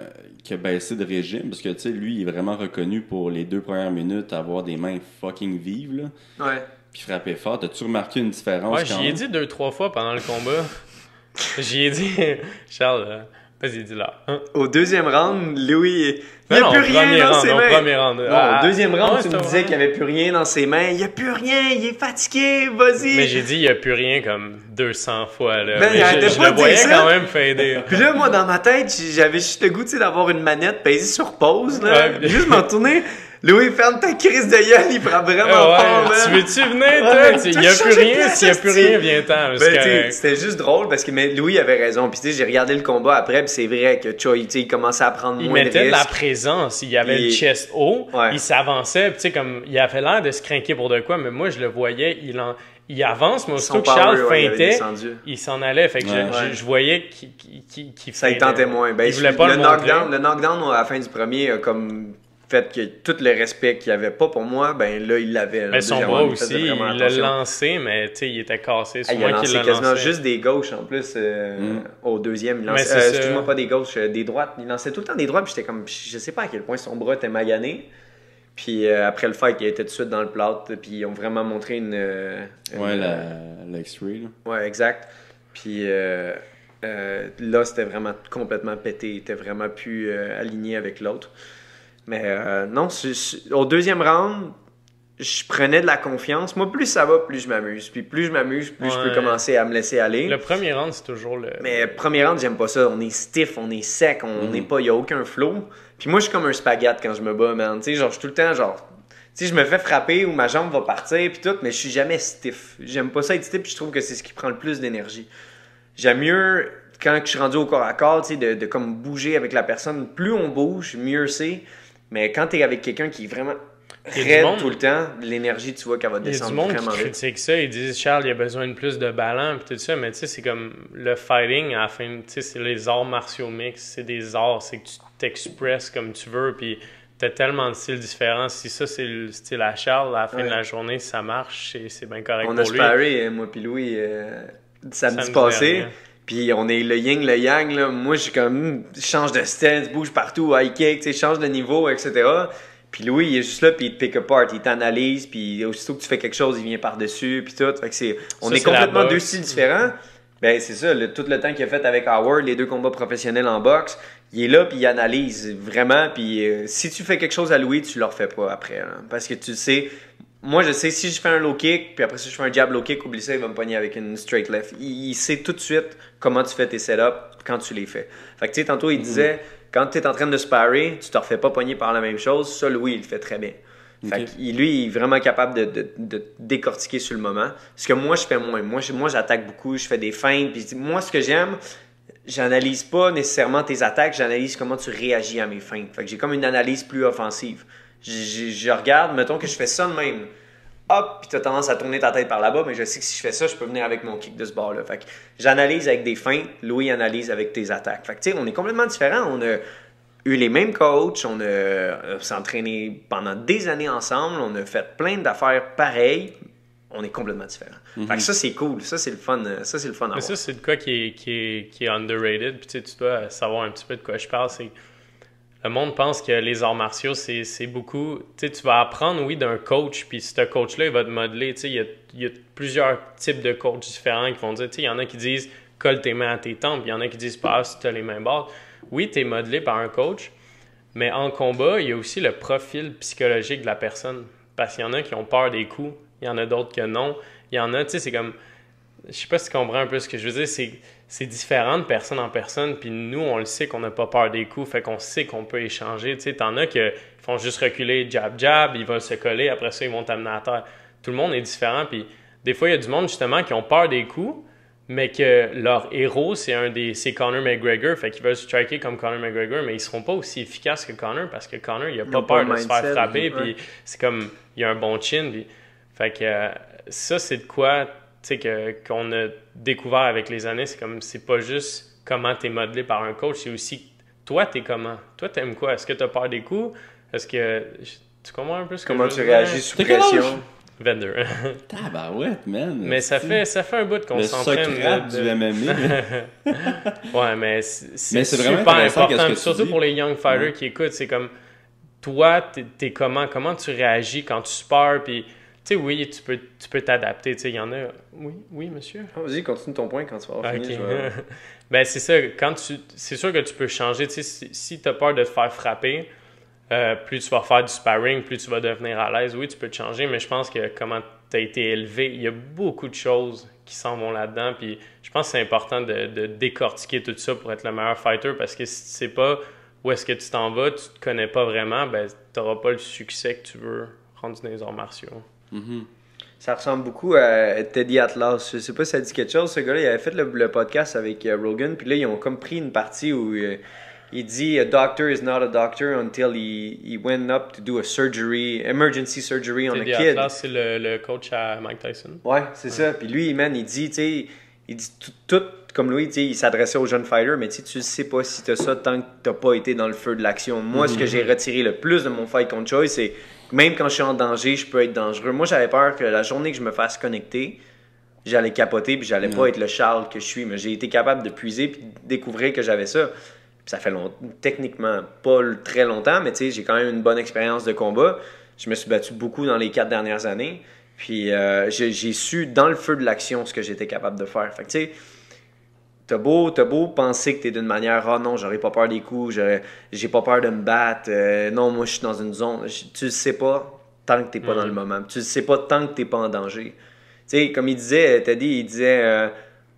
qu'il a baissé de régime? Parce que, tu sais, lui, il est vraiment reconnu pour les 2 premières minutes avoir des mains fucking vives, là. Ouais. Puis frapper fort. T'as-tu remarqué une différence? Ouais, j'y ai dit 2-3 fois pendant le combat. J'y ai dit, Charles, vas-y, dis-là. Hein? Au deuxième round, Louis, il n'y a plus rien dans ses mains. Premier round. Au deuxième round, tu me disais qu'il n'y avait plus rien dans ses mains. Il n'y a plus rien, il est fatigué, vas-y. Mais j'ai dit, il n'y a plus rien comme 200 fois. Là. Ben, mais je le voyais quand même fader. Puis là, moi, dans ma tête, j'avais juste le goût d'avoir une manette pesée sur pause. Là. Ouais, juste m'en tourner. Louis, ferme ta crise de gueule, il prend vraiment fort, tu veux-tu venir, toi? Il n'y a plus rien, s'il n'y a plus rien, viens-t'en. C'était juste drôle parce que Louis avait raison. Puis tu sais, j'ai regardé le combat après, puis c'est vrai que Choi, il commençait à prendre moins de risques. Il mettait de la présence, il y avait le chest haut, il s'avançait, puis tu sais, comme, il avait l'air de se craquer pour de quoi, mais moi, je le voyais, il avance, mais aussitôt que Charles feintait, il s'en allait. Fait que je voyais qu'il ça il tentait moins. Ben, il voulait pas le knockdown à la fin du premier a comme fait que tout le respect qu'il avait pas pour moi, ben là, il l'avait. Mais son bras aussi, il l'a lancé, mais tu sais, il était cassé. Il a lancé quasiment juste des gauches en plus au deuxième. Il lançait, excuse-moi, pas des gauches, des droites. Il lançait tout le temps des droites, puis j'étais comme, je sais pas à quel point son bras était magané. Puis après le fight, il était tout de suite dans le plâtre, puis ils ont vraiment montré une l'ex-ray. Ouais, exact. Puis là, c'était vraiment complètement pété. Il était vraiment plus aligné avec l'autre. Mais non, au deuxième round, je prenais de la confiance. Moi, plus ça va, plus je m'amuse. Puis plus je m'amuse, plus je peux commencer à me laisser aller. Le premier round, c'est toujours le... Mais premier round, j'aime pas ça. On est stiff, on est sec, on n'est pas... Il n'y a aucun flow. Puis moi, je suis comme un spaghette quand je me bats, man. Tu sais, genre, je suis tout le temps, genre... Tu sais, je me fais frapper ou ma jambe va partir, puis tout, mais je suis jamais stiff. J'aime pas ça être stiff, puis je trouve que c'est ce qui prend le plus d'énergie. J'aime mieux, quand je suis rendu au corps à corps, tu sais, de comme bouger avec la personne. Plus on bouge, mieux c'est. Mais quand t'es avec quelqu'un qui est vraiment raide tout le temps, l'énergie, tu vois qu'elle va descendre vraiment vite. Il y a du monde qui critique ça, ils disent « Charles, il y a besoin de plus de ballon » puis tout ça, mais tu sais, c'est comme le fighting, à la fin, tu sais, c'est les arts martiaux mix, c'est des arts, c'est que tu t'expresses comme tu veux, puis t'as tellement de styles différents. Si ça, c'est le style à Charles, à la fin de la journée, si ça marche, c'est bien correct pour lui. On a sparé, moi puis Louis, samedi passé. Puis on est le yin, le yang, là. Moi, je suis comme, change de stance, bouge partout, high kick, tu sais, change de niveau, etc. Puis Louis, il est juste là, puis il te pick apart, il t'analyse, puis aussitôt que tu fais quelque chose, il vient par-dessus, puis tout. Fait que on est complètement deux styles différents. Ben, c'est ça, tout le temps qu'il a fait avec Howard, les 2 combats professionnels en boxe, il est là, puis il analyse vraiment. Puis si tu fais quelque chose à Louis, tu le refais pas après. Hein, parce que tu sais... Moi, je sais, si je fais un low kick, puis après ça, je fais un jab low kick, oublie ça, il va me pogner avec une straight left. Il sait tout de suite comment tu fais tes setups quand tu les fais. Fait que, tu sais, tantôt, il disait, quand tu es en train de sparrer, tu te refais pas pogner par la même chose. Ça, Louis, il le fait très bien. Fait que lui, il est vraiment capable de décortiquer sur le moment. Ce que moi, je fais moins. Moi, j'attaque beaucoup, je fais des feintes. Puis moi, ce que j'aime, j'analyse pas nécessairement tes attaques, j'analyse comment tu réagis à mes feintes. Fait que j'ai comme une analyse plus offensive. Je regarde, mettons que je fais ça de même. Hop, puis tu as tendance à tourner ta tête par là-bas, mais je sais que si je fais ça, je peux venir avec mon kick de ce bord-là. Fait que j'analyse avec des feintes, Louis analyse avec tes attaques. Fait que tu sais, on est complètement différents. On a eu les mêmes coachs, on s'est entraîné pendant des années ensemble, on a fait plein d'affaires pareilles. On est complètement différents. Fait que ça, c'est cool. Ça, c'est le fun. Ça, c'est le fun à voir. Ça, c'est de quoi qui est underrated. Puis tu dois savoir un petit peu de quoi je parle. C'est le monde pense que les arts martiaux, c'est beaucoup... Tu sais, tu vas apprendre, oui, d'un coach, puis ce coach-là, il va te modeler. Tu sais, il y a plusieurs types de coachs différents qui vont dire... Tu sais, il y en a qui disent « colle tes mains à tes tempes », il y en a qui disent « pas si tu as les mains basses ». Oui, tu es modelé par un coach, mais en combat, il y a aussi le profil psychologique de la personne. Parce qu'il y en a qui ont peur des coups, il y en a d'autres que non. Il y en a, tu sais, c'est comme... Je sais pas si tu comprends un peu ce que je veux dire, c'est différent de personne en personne, puis nous, on le sait qu'on n'a pas peur des coups, fait qu'on sait qu'on peut échanger. Tu sais, t'en as qui font juste reculer, jab, jab, ils vont se coller, après ça, ils vont t'amener à terre. Tout le monde est différent, puis des fois, il y a du monde, justement, qui ont peur des coups, mais que leur héros, c'est Conor McGregor, fait qu'ils veulent striker comme Conor McGregor, mais ils seront pas aussi efficaces que Conor, parce que Conor, il a pas peur de se faire frapper, puis c'est comme, il a un bon chin, puis fait que ça, c'est de quoi... Tu sais, qu'on a découvert avec les années, c'est comme, c'est pas juste comment t'es modelé par un coach, c'est aussi, toi, t'es comment? Toi, t'aimes quoi? Est-ce que t'as peur des coups? Est-ce que, tu comprends un peu ce que comment tu réagis sous pression? 22. Tabarouette, man. Mais ça fait un bout qu'on s'entraîne. Le secret du MMA. Ouais, mais c'est vraiment super important, surtout pour les young fighters qui écoutent, c'est comme, toi, t'es comment? Comment tu réagis quand tu spares, puis... Tu sais, oui, tu peux t'adapter. Tu sais, il y en a... Oui, monsieur? Oh, vas-y, continue ton point quand tu vas avoir fini. Ben, c'est ça. C'est sûr que tu peux changer. Tu sais, si tu as peur de te faire frapper, plus tu vas faire du sparring, plus tu vas devenir à l'aise. Oui, tu peux te changer, mais je pense que comment tu as été élevé, il y a beaucoup de choses qui s'en vont là-dedans. Puis je pense que c'est important de décortiquer tout ça pour être le meilleur fighter, parce que si tu sais pas où est-ce que tu t'en vas, tu te connais pas vraiment, ben, tu n'auras pas le succès que tu veux rendu dans les arts martiaux. Ça ressemble beaucoup à Teddy Atlas. Je sais pas si ça dit quelque chose. Ce gars-là, il avait fait le podcast avec Rogan, puis là, ils ont comme pris une partie où il dit « A doctor is not a doctor until he went up to do a surgery, emergency surgery on a kid. » Teddy Atlas, c'est le coach à Mike Tyson. Ouais, c'est ça. Puis lui, man, il dit, tu sais, Il dit tout comme Louis, il s'adressait aux jeunes fighters, mais tu ne sais pas si tu as ça tant que tu n'as pas été dans le feu de l'action. Moi, ce que j'ai retiré le plus de mon fight contre Choi, c'est même quand je suis en danger, je peux être dangereux. Moi, j'avais peur que la journée que je me fasse connecter, j'allais capoter puis j'allais pas être le Charles que je suis. Mais j'ai été capable de puiser puis de découvrir que j'avais ça. Puis ça fait techniquement pas très longtemps, mais j'ai quand même une bonne expérience de combat. Je me suis battu beaucoup dans les 4 dernières années. Puis j'ai su, dans le feu de l'action, ce que j'étais capable de faire. Fait que tu sais, t'as beau penser que t'es d'une manière « Ah non, j'aurais pas peur des coups, j'ai pas peur de me battre, non, moi je suis dans une zone. » Tu le sais pas tant que t'es pas dans le moment. Tu le sais pas tant que t'es pas en danger. Tu sais, comme il disait, Teddy,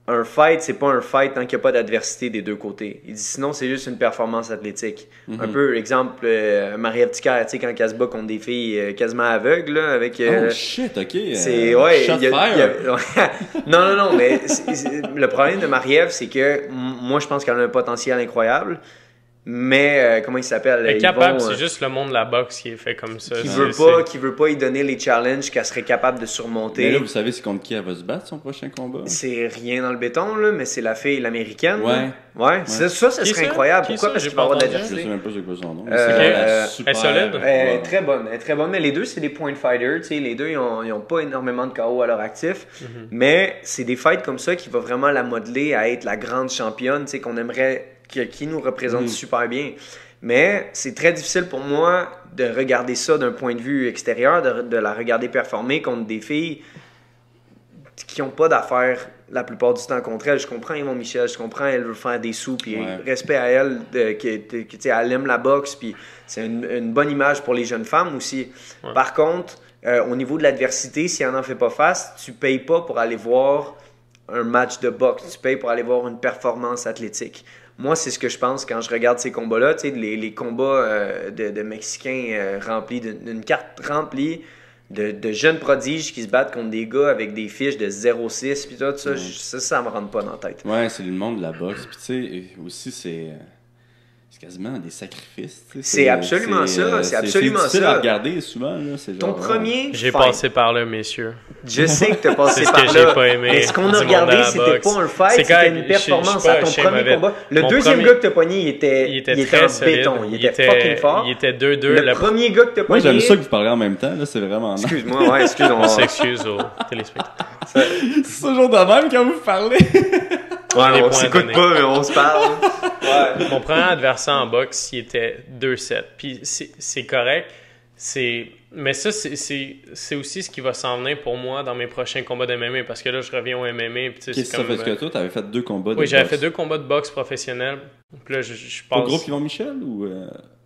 un fight, c'est pas un fight tant qu'il n'y a pas d'adversité des deux côtés. Il dit sinon, c'est juste une performance athlétique. Un peu, exemple, Marie-Ève Ticaire, tu sais, quand elle se bat contre des filles quasiment aveugles, là, avec... oh shit, ok. C'est, ouais, shot fire. non, mais le problème de Marie-Ève, c'est que moi, je pense qu'elle a un potentiel incroyable. Mais, comment il s'appelle? Elle est capable, c'est juste le monde de la boxe qui est fait comme ça. Qui veut pas y donner les challenges qu'elle serait capable de surmonter. Mais là, vous savez, c'est contre qui elle va se battre, son prochain combat? C'est rien dans le béton, là, mais c'est la fille, l'américaine. Ouais. Ça serait incroyable. Pourquoi? Parce qu'il va avoir Je d'adversité. sais même pas c'est quoi son nom. Elle est solide. Elle est très bonne. Mais les deux, c'est des point fighters. Les deux, ils ont pas énormément de KO à leur actif. Mais c'est des fights comme ça qui va vraiment la modeler à être la grande championne qu'on aimerait... qui nous représente super bien. Mais c'est très difficile pour moi de regarder ça d'un point de vue extérieur, de la regarder performer contre des filles qui n'ont pas d'affaires la plupart du temps contre elle. Je comprends Yvon Michel, je comprends elle veut faire des sous, puis respect à elle, elle aime la boxe, puis c'est une bonne image pour les jeunes femmes aussi. Ouais. Par contre, au niveau de l'adversité, si elle n'en fait pas face, tu payes pas pour aller voir un match de boxe, tu payes pour aller voir une performance athlétique. Moi, c'est ce que je pense quand je regarde ces combats-là, les combats de Mexicains remplis, d'une carte remplie de jeunes prodiges qui se battent contre des gars avec des fiches de 0,6 puis tout ça, ça me rentre pas dans la tête. Ouais, c'est le monde de la boxe. Puis tu sais, aussi, c'est quasiment des sacrifices. C'est absolument ça. C'est absolument ça. C'est difficile à regarder souvent. Là, c'est ton genre, premier J'ai fight. passé par là, messieurs. Je sais que t'as passé par là. C'est ce que j'ai pas aimé. Mais ce qu'on a regardé, c'était pas un fight, c'était une performance à ton premier combat. Le deuxième gars que t'as pogné, il était très en béton. Il était fucking fort. Il était 2-2. Le premier gars que t'as moi, pogné... j'aime ça que vous parlez en même temps. Là, c'est vraiment... Excuse-moi, On s'excuse aux téléspectateurs. C'est toujours de même quand vous parlez. Ouais, on s'écoute pas, mais on se parle. Ouais. Mon premier adversaire en boxe, il était 2-7. Puis c'est correct. Mais ça, c'est aussi ce qui va s'en venir pour moi dans mes prochains combats de MMA. Parce que là, je reviens au MMA. Qu'est-ce que ça fait que toi, t'avais fait 2 combats de boxe? Oui, j'avais fait 2 combats de boxe professionnels. Puis là, je passe... Au groupe Yvon Michel ou...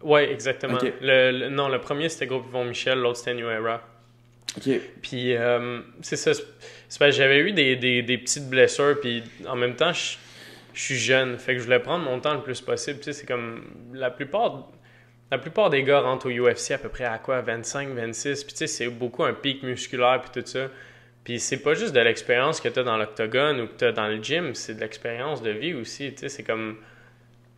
Oui, exactement. Okay. Non, le premier, c'était groupe Yvon Michel. L'autre, c'était New Era. OK. Puis, c'est ça. C'est parce que j'avais eu des petites blessures. Puis, en même temps, je suis jeune. Fait que je voulais prendre mon temps le plus possible. Tu sais, c'est comme... La plupart des gars rentrent au UFC à peu près à quoi? 25, 26. Puis, tu sais, c'est beaucoup un pic musculaire puis tout ça. Puis, c'est pas juste de l'expérience que tu as dans l'octogone ou que tu as dans le gym. C'est de l'expérience de vie aussi. Tu sais, c'est comme...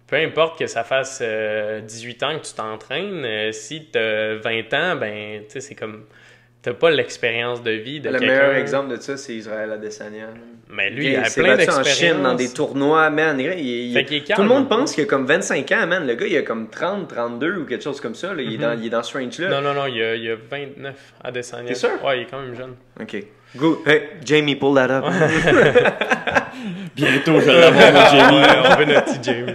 Peu importe que ça fasse 18 ans que tu t'entraînes, si tu as 20 ans, ben, tu sais, c'est comme... T'as pas l'expérience de vie de quelqu'un. Le meilleur exemple de ça, c'est Israël Adesanya. Mais lui, il a plein d'expérience. En Chine, dans des tournois, man. Tout le monde pense qu'il a comme 25 ans, man. Le gars, il a comme 30, 32 ou quelque chose comme ça. Là. Il est dans ce range-là. Non, il a 29 Adesanya. T'es sûr? Ouais, il est quand même jeune. OK. Good. Hey, Jamie, pull that up. Bientôt, je vais l'avoir, mon Jamie. On veut notre petit Jamie.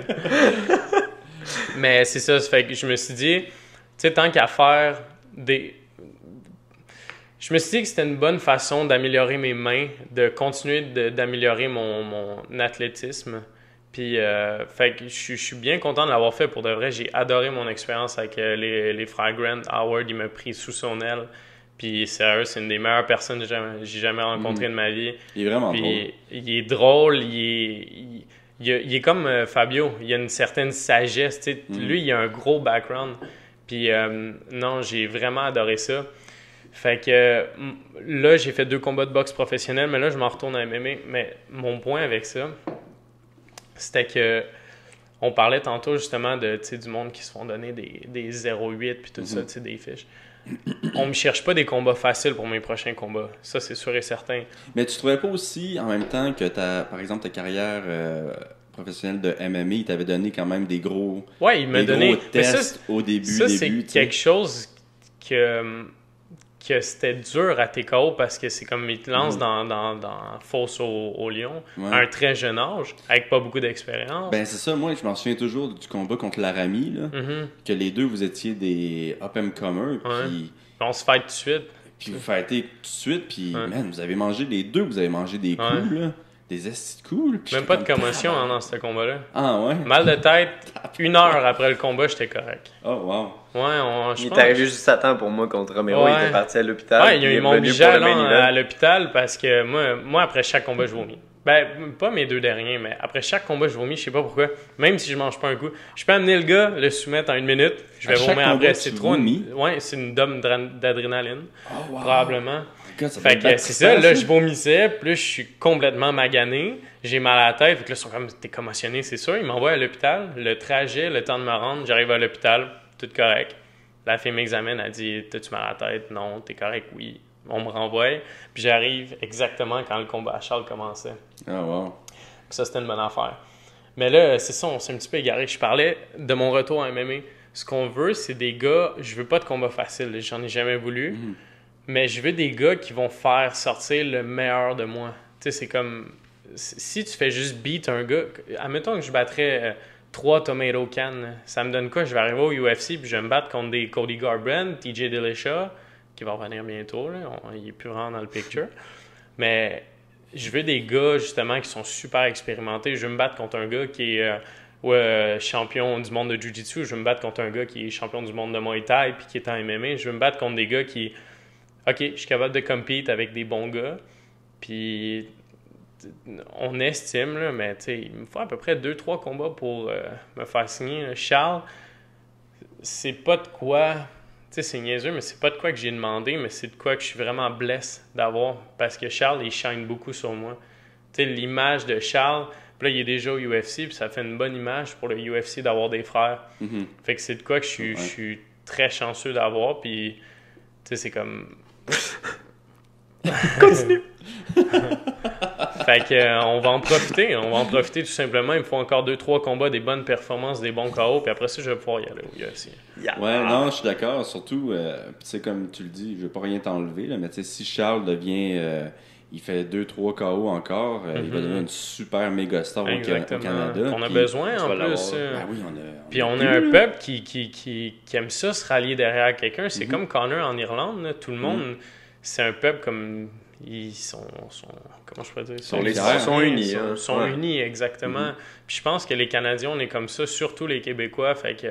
Mais c'est ça fait que je me suis dit, tu sais, tant qu'à faire des... Je me suis dit que c'était une bonne façon d'améliorer mes mains, de continuer d'améliorer mon athlétisme. Puis, fait que je suis bien content de l'avoir fait pour de vrai. J'ai adoré mon expérience avec les frères Grant. Howard, il m'a pris sous son aile. Puis, sérieux, c'est une des meilleures personnes que j'ai jamais rencontrées de ma vie. Il est vraiment drôle. Il est drôle, il est comme Fabio. Il a une certaine sagesse. Tu sais. Lui, il a un gros background. Puis, non, j'ai vraiment adoré ça. Fait que là, j'ai fait 2 combats de boxe professionnels, mais là, je m'en retourne à MMA. Mais mon point avec ça, c'était que on parlait tantôt justement de du monde qui se font donner des 0,8 puis tout ça, des fiches. on me cherche pas des combats faciles pour mes prochains combats. Ça, c'est sûr et certain. Mais tu trouvais pas aussi, en même temps, que par exemple, ta carrière professionnelle de MMA, il t'avait donné quand même des gros, Ouais, il m'a donné. gros tests au début. Ça, c'est tu sais. quelque chose que c'était dur à TKO parce que c'est comme il te lance dans fosse au lion à un très jeune âge, avec pas beaucoup d'expérience. Ben c'est ça, moi je m'en souviens toujours du combat contre Laramie, là, que les deux vous étiez des up-and-comers, puis On se fight tout de suite. puis vous fightez tout de suite, puis man, vous avez mangé les deux, vous avez mangé des coups, là, des estis de coups. Puis Même j'étais pas de comme, commotion dans ce combat-là. Ah ouais? Mal de tête, 1 heure après le combat, j'étais correct. Oh wow. Ouais, Il est arrivé juste à temps pour moi contre Romero. Ouais. Il était parti à l'hôpital. Ouais, puis ils est m'ont revenu obligé pour le main à event. l'hôpital parce que moi, après chaque combat, je vomis. Ben, pas mes 2 derniers, mais après chaque combat, je vomis, je sais pas pourquoi. Même si je mange pas un coup. Je peux amener le gars, le soumettre en 1 minute, je vais À chaque vomir combat, après. tu C'est trop. vomis? Ouais, c'est une dome d'adrénaline. Oh wow. Probablement. God, ça Fait doit que être c'est ça, là, ça. je vomissais, puis là, je suis complètement magané, j'ai mal à la tête, fait que là, ils sont comme, t'es commotionné, c'est sûr, ils m'envoient à l'hôpital, le trajet, le temps de me rendre, j'arrive à l'hôpital, tout correct. La fille m'examine, elle dit, t'as-tu mal à la tête? Non, t'es correct, oui. On me renvoie, puis j'arrive exactement quand le combat à Charles commençait. Ah wow. Ça, c'était une bonne affaire. Mais là, c'est ça, on s'est un petit peu égaré. Je parlais de mon retour à MMA. Ce qu'on veut, c'est des gars, je veux pas de combat facile, j'en ai jamais voulu. Mais je veux des gars qui vont faire sortir le meilleur de moi. Tu sais, c'est comme... Si tu fais juste beat un gars... Admettons que je battrais 3 tomato cans. Ça me donne quoi? Je vais arriver au UFC puis je vais me battre contre des Cody Garbrandt, TJ Dillashaw, qui va revenir bientôt. Là. Il est plus vraiment dans le picture. Mais je veux des gars, justement, qui sont super expérimentés. Je veux me battre contre un gars qui est... champion du monde de Jiu-Jitsu. Je veux me battre contre un gars qui est champion du monde de Muay Thai puis qui est en MMA. Je veux me battre contre des gars qui... OK, je suis capable de compete avec des bons gars. Puis on estime, là, mais il me faut à peu près 2-3 combats pour me faire signer. Là. Charles, c'est pas de quoi... Tu sais, c'est niaiseux, mais c'est pas de quoi que j'ai demandé, mais c'est de quoi que je suis vraiment blessé d'avoir. Parce que Charles, il shine beaucoup sur moi. Tu sais, l'image de Charles... Puis là, il est déjà au UFC, puis ça fait une bonne image pour le UFC d'avoir des frères. Fait que c'est de quoi que je suis très chanceux d'avoir, puis... Tu sais, c'est comme... Continue. Fait que on va en profiter tout simplement. Il me faut encore 2-3 combats, des bonnes performances, des bons KO, puis après ça, je vais pouvoir y aller au UFC. Ouais, non, je suis d'accord. Surtout, tu sais, comme tu le dis, je veux pas rien t'enlever, là, mais tu sais, si Charles devient... il fait 2-3 KO encore, il va devenir une super méga star au Canada. On a puis- besoin en plus. Ben oui, Puis on est un peuple qui aime ça se rallier derrière quelqu'un. C'est comme Connor en Irlande. Là. Tout le monde, c'est un peuple comme... Ils sont comment je pourrais dire? Solidaires. Sont unis. Ils sont unis, exactement. Puis je pense que les Canadiens, on est comme ça, surtout les Québécois. Fait que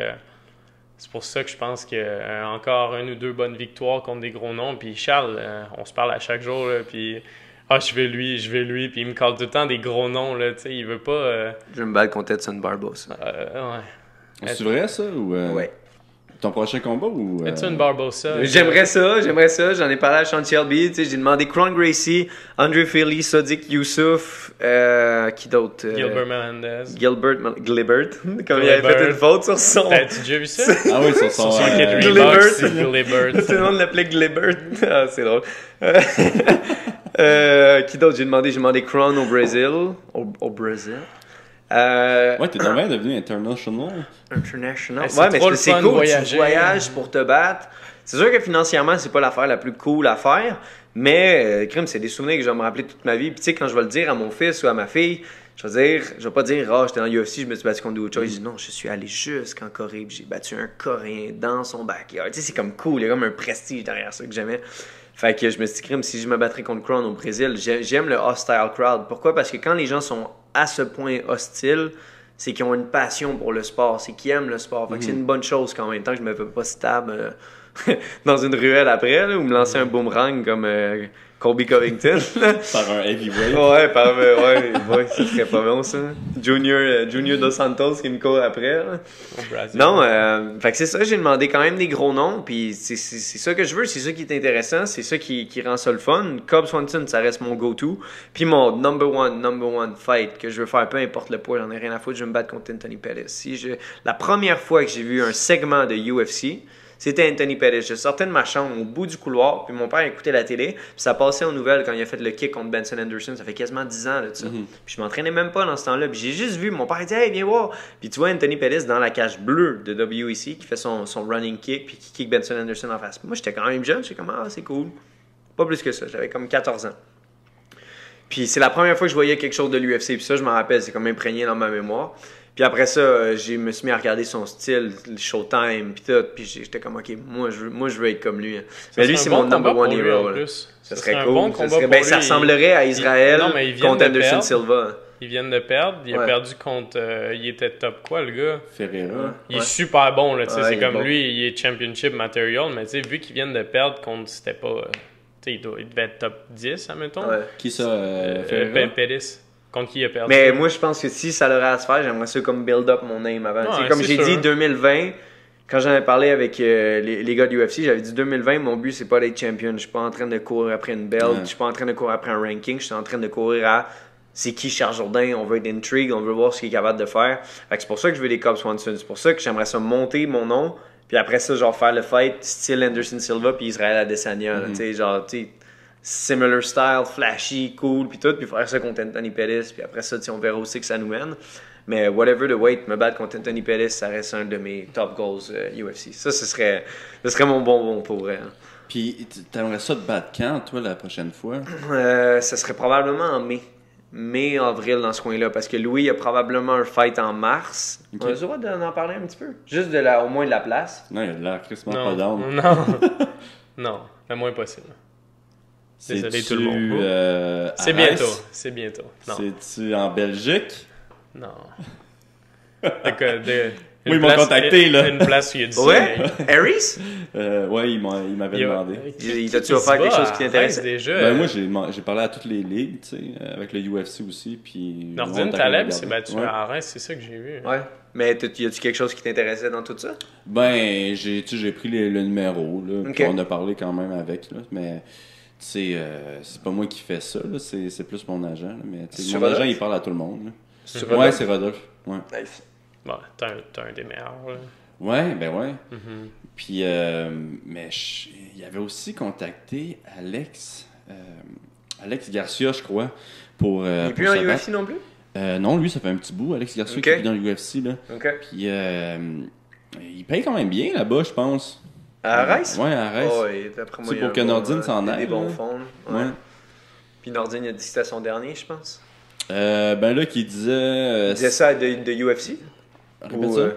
c'est pour ça que je pense qu'il y a encore 1 ou 2 bonnes victoires contre des gros noms. Puis Charles, on se parle à chaque jour. Là, puis je vais lui. Puis il me colle tout le temps des gros noms. Là, il veut pas... Je vais me battre contre Edson Barbosa. ouais. C'est vrai, ça? Ou, Ouais. Ton prochain combat? Ou, Edson Barbosa. J'aimerais ça. J'en ai parlé à Sean Shelby. J'ai demandé Kron Gracie, Andre Philly, Sodiq Youssouf, qui d'autre? Gilbert Melendez. Glibert. Comme il avait fait une faute sur son... T'as-tu déjà vu ça? Ah oui, sur son... Son kit Glibert. Reebok, c'est Glibert. Tout le monde l'appelait Glibert. Ah, c'est drôle. Qui d'autre? J'ai demandé Kron au Brésil. Au Brésil. Ouais, t'es vraiment devenu international. International. C'est Ouais, mais trop le c'est fun de cool, voyager. tu voyages pour te battre. C'est sûr que financièrement, c'est pas l'affaire la plus cool à faire, mais crime, c'est des souvenirs que je vais me rappeler toute ma vie. Puis tu sais, quand je vais le dire à mon fils ou à ma fille, je vais pas dire, j'étais dans l'UFC, je me suis battu contre d'autres choses. Je dis non, je suis allé jusqu'en Corée, puis j'ai battu un Coréen dans son backyard. Tu sais, c'est comme cool, il y a comme un prestige derrière ça que j'aimais. Fait que je me suis dit, crime, si je me battrais contre Kron au Brésil, j'aime le hostile crowd. Pourquoi? Parce que quand les gens sont à ce point hostiles, c'est qu'ils ont une passion pour le sport, c'est qu'ils aiment le sport. Fait que c'est une bonne chose quand même, tant que je me fais pas stab dans une ruelle après, là, ou me lancer un boomerang comme Colby Covington. Là. Par un heavyweight. Ouais, ça serait pas bon ça. Junior Dos Santos qui me court après. Là. Non, fait que c'est ça, j'ai demandé quand même des gros noms, puis c'est ça que je veux, c'est ça qui est intéressant, c'est ça qui rend ça le fun. Cobb Swanson, ça reste mon go-to. Puis mon number one fight que je veux faire, peu importe le poids, j'en ai rien à foutre, je vais me battre contre Anthony Pettis. La première fois que j'ai vu un segment de UFC, C'était Anthony Pettis. Je sortais de ma chambre au bout du couloir, puis mon père écoutait la télé, puis ça passait aux nouvelles quand il a fait le kick contre Benson Anderson. Ça fait quasiment 10 ans, là, ça. Puis je m'entraînais même pas dans ce temps-là. Puis j'ai juste vu, mon père dit « Hey, viens voir! » Puis tu vois Anthony Pettis dans la cage bleue de WEC qui fait son running kick, puis qui kick Benson Anderson en face. Puis moi, j'étais quand même jeune, j'étais comme « Ah, c'est cool. » Pas plus que ça, j'avais comme 14 ans. Puis c'est la première fois que je voyais quelque chose de l'UFC, puis ça, je m'en rappelle, c'est comme imprégné dans ma mémoire. Puis après ça, je me suis mis à regarder son style, le Showtime, puis tout, puis j'étais comme, OK, moi, je veux être comme lui. Mais lui, c'est mon number one hero. Ça serait cool. Bon ça ressemblerait à Israël contre Anderson Silva. Ils viennent de perdre. Il a perdu contre... il était top quoi, le gars? Ferreira. Il est super bon, là. C'est comme bon. lui, il est championship material, mais tu sais, vu qu'ils viennent de perdre contre... C'était pas... il devait être top 10, admettons. Ouais. Qui ça? Ferreira? Pettis. Contre qui il a perdu. Mais moi, je pense que si ça l'aurait à se faire, j'aimerais ça comme build up mon name avant. Ouais, comme j'ai sûr. dit, 2020, quand j'en ai parlé avec les gars de UFC, j'avais dit 2020, mon but, c'est pas d'être champion. Je suis pas en train de courir après une belt. Je suis pas en train de courir après un ranking. Je suis en train de courir à c'est qui Charles Jourdain. On veut être intrigue. On veut voir ce qu'il est capable de faire. Fait que c'est pour ça que je veux les Cub Swanson. C'est pour ça que j'aimerais ça monter mon nom. Puis après ça, genre faire le fight style Anderson Silva puis Israel Adesanya. Tu sais, genre, tu sais, similar style, flashy, cool, puis tout. Puis faire ça contre Anthony Pettis. Puis après ça, on verra aussi que ça nous mène. Mais whatever the weight, me battre contre Anthony Pettis, ça reste un de mes top goals UFC. Ça, ce serait mon bonbon pour vrai. Hein. Puis, t'aimerais ça te battre quand, toi, la prochaine fois? Ça serait probablement en mai. Mai-avril dans ce coin-là. Parce que Louis a probablement un fight en mars. Okay. On a le droit d'en parler un petit peu? Juste au moins de la place. Non, il a de l'air crissement Non, pas down. non. Non, le moins possible. Désolé tout le monde. C'est bientôt. C'est bientôt. Non. C'est-tu en Belgique? Non. Oui, ils m'ont contacté, là. Une place où il y a du Ouais? soleil. Harris? Ouais, il m'avait demandé. Il t'a-tu offert quelque chose qui t'intéressait? Déjà, Ben, moi, j'ai parlé à toutes les ligues, tu sais, avec le UFC aussi, puis... Nordine Taleb s'est battu à Arès, c'est ça que j'ai vu. Ouais. Mais y a-tu quelque chose qui t'intéressait dans tout ça? Ben, j'ai pris le numéro, là, puis on a parlé quand même avec, là, mais... C'est pas moi qui fais ça, là, c'est plus mon agent. Là, mais mon Rodolphe? agent, il parle à tout le monde. C'est Ouais, c'est Rodolphe. Ouais. Nice. Bon, t'as un des meilleurs. Là. Ouais, ben ouais. Mm-hmm. Puis, mais il avait aussi contacté Alex Garcia, je crois, pour. Il n'est plus en UFC non plus? Non, lui, ça fait un petit bout. Alex Garcia qui est dans l'UFC, là. OK. Puis, il paye quand même bien là-bas, je pense. À Arès? Ouais, à Arès. Oh, ouais, d'après moi, c'est pour que Nordine s'en aille. des bons là. fonds. Ouais. Puis Nordine, il a dit que c'était son dernier, je pense. Ben là, qui disait. Il disait ça de UFC? Répète Ou, ça.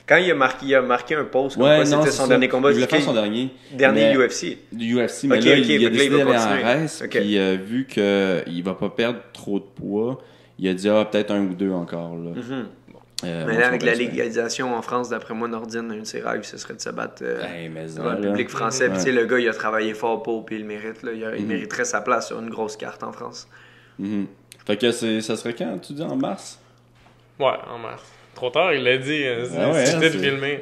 Quand il a marqué un post, comme Ouais, quoi non, c'était son dernier combat. Il voulait faire son dernier. Dernier Mais- UFC. Du UFC, mais Ok, là, ok, il a fait que là, décidé il va d'aller en continuer. Arès, Ok. puis vu qu'il va pas perdre trop de poids, il a dit peut-être 1 ou 2 encore. Là. Mais là, avec la légalisation en France, d'après moi, Nordine, un de ses rêves, ce serait de se battre dans le public français. Puis tu sais, le gars, il a travaillé fort pour, puis il le mérite. Là. Il mériterait sa place sur une grosse carte en France. Fait que ça serait quand, tu dis, en mars? Ouais, en mars. Trop tard, il l'a dit. C'était de filmer.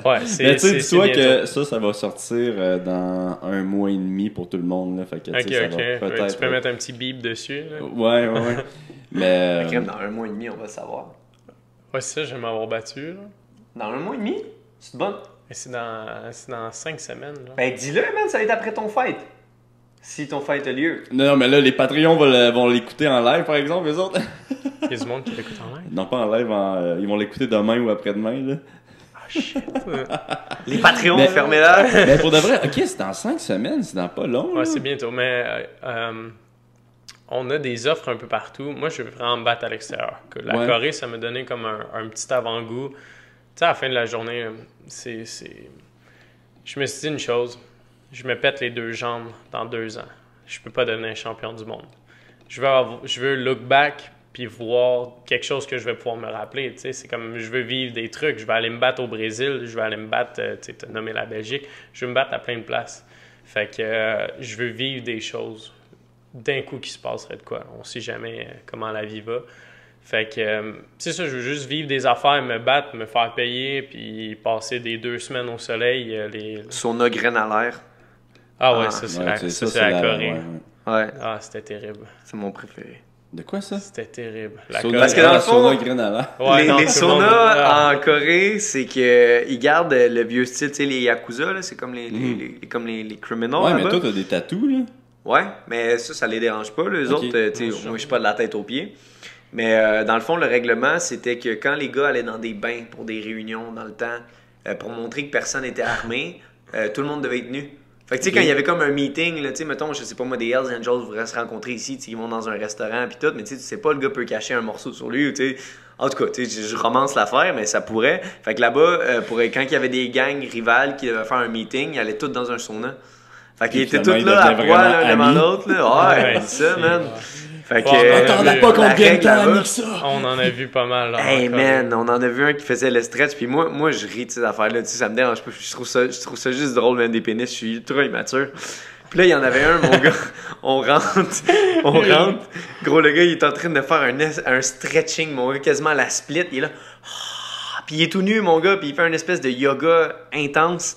Ouais, c'est. Mais tu sais, dis-toi bientôt. que ça va sortir dans 1 mois et demi pour tout le monde. Là. Fait que, tu sais, ça va peut-être... Tu peux mettre un petit bip dessus. Là. Ouais. Mais... Crème, dans 1 mois et demi, on va le savoir. Ouais, c'est ça, j'aime m'avoir battu. Là. Dans 1 mois et demi? C'est bon. Mais c'est dans 5 semaines. Là. Ben, dis-le, man, ça va être après ton fight. Si ton fight a lieu. Non, mais là, les Patreons vont l'écouter en live, par exemple, les autres. Il y a du monde qui l'écoute en live. Non, pas en live, ils vont l'écouter demain ou après-demain, là. Ah, shit. Les Patreons, Mais- fermez-la. Mais pour de vrai, ok, c'est dans 5 semaines, c'est dans pas long, là. Ouais, c'est bientôt. Mais on a des offres un peu partout. Moi, je veux vraiment me battre à l'extérieur. La Ouais. Corée, ça m'a donné comme un petit avant-goût. Tu sais, à la fin de la journée, je me suis dit une chose. Je me pète les 2 jambes dans 2 ans. Je peux pas devenir champion du monde. Je veux look back puis voir quelque chose que je vais pouvoir me rappeler. Tu sais, c'est comme, je veux vivre des trucs. Je vais aller me battre au Brésil. Je vais aller me battre, tu sais, t'as nommé la Belgique. Je veux me battre à plein de places. Fait que je veux vivre des choses. D'un coup, qui se passerait de quoi. On sait jamais comment la vie va. Fait que, c'est ça, je veux juste vivre des affaires, me battre, me faire payer, puis passer des 2 semaines au soleil. Son graine à l'air. Ah ouais, Ah, ça, c'est Ouais, la Corée. ouais. Ouais, Ah, c'était terrible. c'est mon préféré. De quoi ça? C'était terrible. Parce que dans le fond, Ouais, les saunas en Corée, c'est qu'ils gardent le vieux style, tu sais, les Yakuza, là, c'est comme les criminals. Ouais, là-bas. mais toi, t'as des tatous, là. Ouais, mais ça les dérange pas. Les autres, tu sais, moi, je suis pas de la tête aux pieds. Mais dans le fond, le règlement, c'était que quand les gars allaient dans des bains pour des réunions dans le temps, pour montrer que personne n'était armé, tout le monde devait être nu. Fait que tu sais, quand il y avait comme un meeting, là, tu sais, mettons, je sais pas moi, des Hells Angels voudraient se rencontrer ici, ils vont dans un restaurant pis tout, mais tu sais pas, le gars peut cacher un morceau sur lui, tu sais. En tout cas, tu sais, je romance l'affaire, mais ça pourrait. Fait que là-bas, quand il y avait des gangs rivales qui devaient faire un meeting, ils allaient tous dans un sauna. Fait qu'ils étaient tous là à poil, l'un devant l'autre, là. Ouais, c'est ça, man. Fait que, on attendait pas qu'on vienne tant que ça. On en a vu pas mal. Là, hey man, on en a vu un qui faisait le stretch, puis moi je ris de ces affaires-là, tu sais, ça me dérange pas, je trouve ça juste drôle, même des pénis, je suis ultra immature. Puis là, il y en avait un, mon gars, on rentre, gros, le gars, il est en train de faire un stretching, mon gars, quasiment à la split, il est là, puis il est tout nu, mon gars, puis il fait une espèce de yoga intense.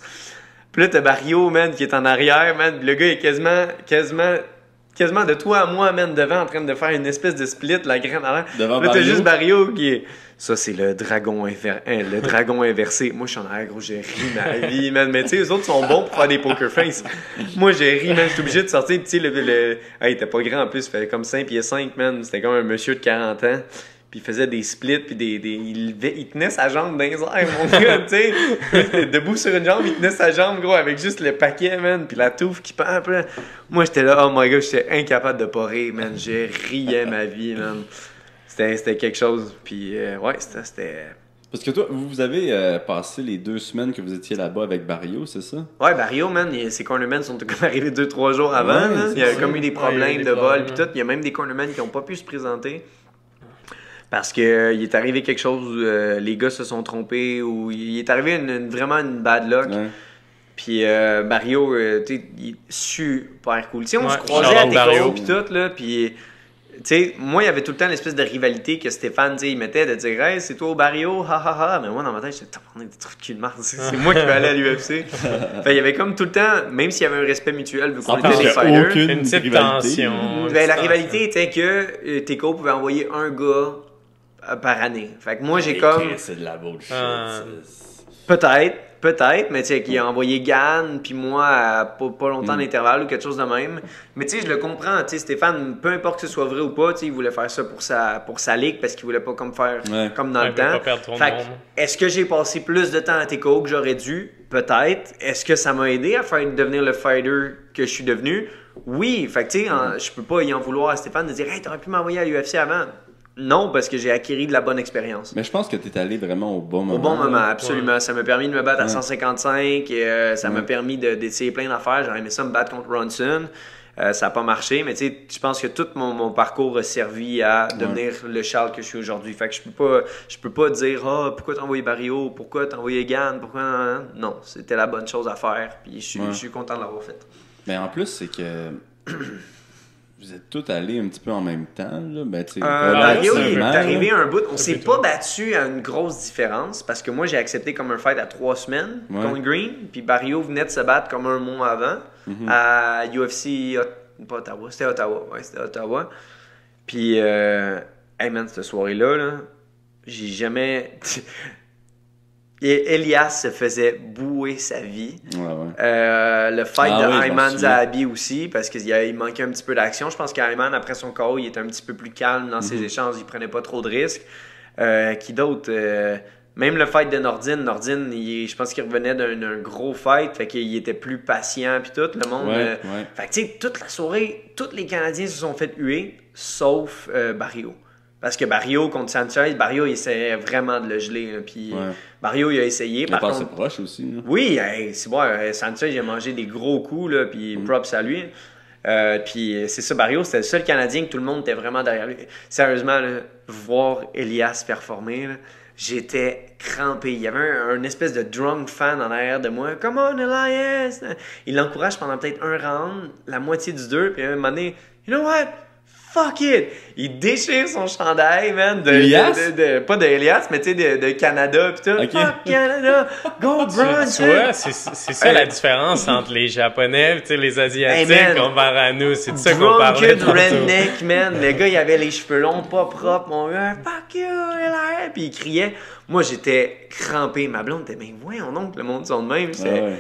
Puis là, t'as Barrio, man, qui est en arrière, man, le gars est quasiment de toi à moi, man, devant, en train de faire une espèce de split, la graine à l'air. Devant là, t'as Barrio. juste Barrio qui est... Ça, c'est le dragon inversé. Moi, je suis en arrière, gros, j'ai ri ma vie, man. Mais tu sais, eux autres sont bons pour faire des poker face. Moi, j'ai ri, man. J'étais obligé de sortir. Puis tu sais, Hey, il était pas grand en plus. Il fait comme 5 pieds 5, man. C'était comme un monsieur de 40 ans. Puis il faisait des splits, puis il tenait sa jambe dans les airs, mon gars, tu sais. Debout sur une jambe, il tenait sa jambe, gros, avec juste le paquet, man, puis la touffe qui pend. Moi, j'étais là, oh my god, j'étais incapable de pas rire, man. J'ai riais ma vie, man. C'était quelque chose, puis ouais, c'était... Parce que toi, vous avez passé les 2 semaines que vous étiez là-bas avec Barrio, c'est ça? Ouais, Barrio, man, ses cornermen sont comme arrivés 2-3 jours avant, Ouais, là. Il y a comme eu des problèmes de vol, puis tout. Il y a même des cornermen qui ont pas pu se présenter. Parce que il est arrivé quelque chose où les gars se sont trompés, ou il est arrivé vraiment une bad luck. Ouais. Puis Barrio, tu sais, il est super cool. Tu sais, on se croisait à Teco puis tout, là, puis... Tu sais, moi, il y avait tout le temps l'espèce de rivalité que Stéphane, tu sais, il mettait de dire « Hey, c'est toi au Barrio, ha ha ha ». Mais moi, dans ma tête, j'étais « On est des trucs de cul de marde, c'est moi qui vais aller à l'UFC ». Fait il y avait comme tout le temps, même s'il y avait un respect mutuel, vu qu'on était des fighters. Une petite tension. Ben, la rivalité était que Teco pouvait envoyer un gars par année. Fait que moi, j'ai comme... C'est de la bullshit. Peut-être, mais tu sais, qu'il a envoyé Gann, puis moi, à pas longtemps d'intervalle ou quelque chose de même. Mais tu sais, je le comprends, tu sais, Stéphane, peu importe que ce soit vrai ou pas, tu sais, il voulait faire ça pour sa ligue, parce qu'il voulait pas comme faire comme dans le temps. Fait que, est-ce que j'ai passé plus de temps à TKO que j'aurais dû? Peut-être. Est-ce que ça m'a aidé à devenir le fighter que je suis devenu? Oui. Fait que tu sais, je peux pas y en vouloir à Stéphane de dire « Hey, t'aurais pu m'envoyer à l'UFC avant ». Non, parce que j'ai acquis de la bonne expérience. Mais je pense que tu es allé vraiment au bon moment. Au bon moment, absolument. Ouais. Ça m'a permis de me battre à 155. Et, ça m'a permis d'essayer plein d'affaires. J'aurais aimé ça me battre contre Ronson. Ça n'a pas marché. Mais tu sais, je pense que tout mon parcours a servi à devenir le Charles que je suis aujourd'hui. Fait que je peux pas dire pourquoi t'as envoyé Barrio, pourquoi t'as envoyé Gann, pourquoi... Non, c'était la bonne chose à faire. Puis je suis content de l'avoir fait. Mais en plus, c'est que... Vous êtes tous allés un petit peu en même temps, là. Ben, Barrio, il est arrivé un bout. On s'est pas battu à une grosse différence parce que moi, j'ai accepté comme un fight à 3 semaines contre Green. Puis Barrio venait de se battre comme un mois avant à UFC, pas Ottawa, c'était Ottawa. Ouais, c'était Ottawa. Puis, hey man, cette soirée-là, là, j'ai jamais... Et Elias se faisait bouer sa vie. Le fight de Ayman Zahabi aussi, parce qu'il manquait un petit peu d'action. Je pense qu'Ayman, après son KO, il était un petit peu plus calme dans ses échanges. Il prenait pas trop de risques. Qui d'autre? Même le fight de Nordine, je pense qu'il revenait d'un gros fight, fait qu'il était plus patient, puis tout, le monde... Fait que tu sais, toute la soirée, tous les Canadiens se sont fait huer, sauf Barrio. Parce que Barrio contre Sanchez, Barrio il essayait vraiment de le geler. Puis Barrio il a essayé. Il est passé proche aussi. Là. Oui, c'est bon. Sanchez il a mangé des gros coups, là, puis props à lui. Puis c'est ça, Barrio, c'était le seul Canadien que tout le monde était vraiment derrière lui. Sérieusement, là, voir Elias performer, là, j'étais crampé. Il y avait un espèce de drunk fan en arrière de moi. Come on, Elias! Il l'encourage pendant peut-être un round, la moitié du 2, puis à un moment donné, you know what? fuck it! Il déchire son chandail, man. Elias? Pas de Elias, mais tu sais, de Canada, pis tout. Ok. Fuck Canada! Go Bronson! Tu vois, c'est ça la différence entre les Japonais et les Asiatiques Hey, man. comparé à nous. C'est de ça qu'on parlait. Drunken redneck, man. Le gars, il avait les cheveux longs, pas propres, mon gars. Fuck you, Elias! Puis il criait. Moi, j'étais crampé. Ma blonde était, mais voyons donc, le monde sont de même. C'est... Ouais.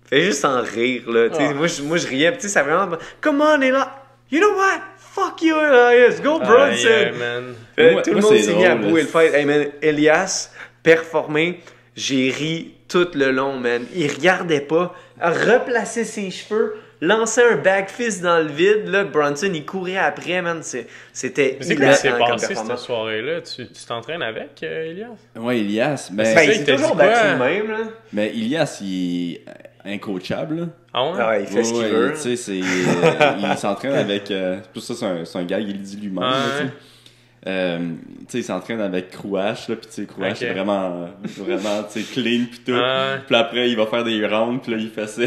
Fait juste en rire, là. Tu sais, moi, je riais. Puis tu sais, ça vraiment... Come on, Elias! You know what? Fuck you, Elias! Go Bronson! Yeah, man. Tout le moi, monde c'est s'est mis à drôle, bouer là. le fight. Hey, man, Elias, performé, j'ai ri tout le long, man. Il regardait pas, replaçait ses cheveux, lançait un back fist dans le vide, là. Bronson, il courait après, man. C'était C'est quoi qui s'est hilarant comme passé cette performance. soirée-là? Tu t'entraînes avec, Elias? Ouais, Elias. Ben, ça, il il s'est t'a toujours dit quoi? battu de même, là. Mais Elias, il est incoachable, là. Ah ouais? Ah, il fait ce qu'il Ouais, veut. tu sais, c'est, il s'entraîne avec. C'est pour ça, c'est un gars, il le dit lui-même. Ah, là, tu sais. ouais. Tu sais, il s'entraîne avec Crouache, là, pis tu sais, Crouache, Ok. c'est vraiment, tu sais, clean pis tout. Ah, ouais. Puis après, il va faire des rounds, pis là, il fait ça.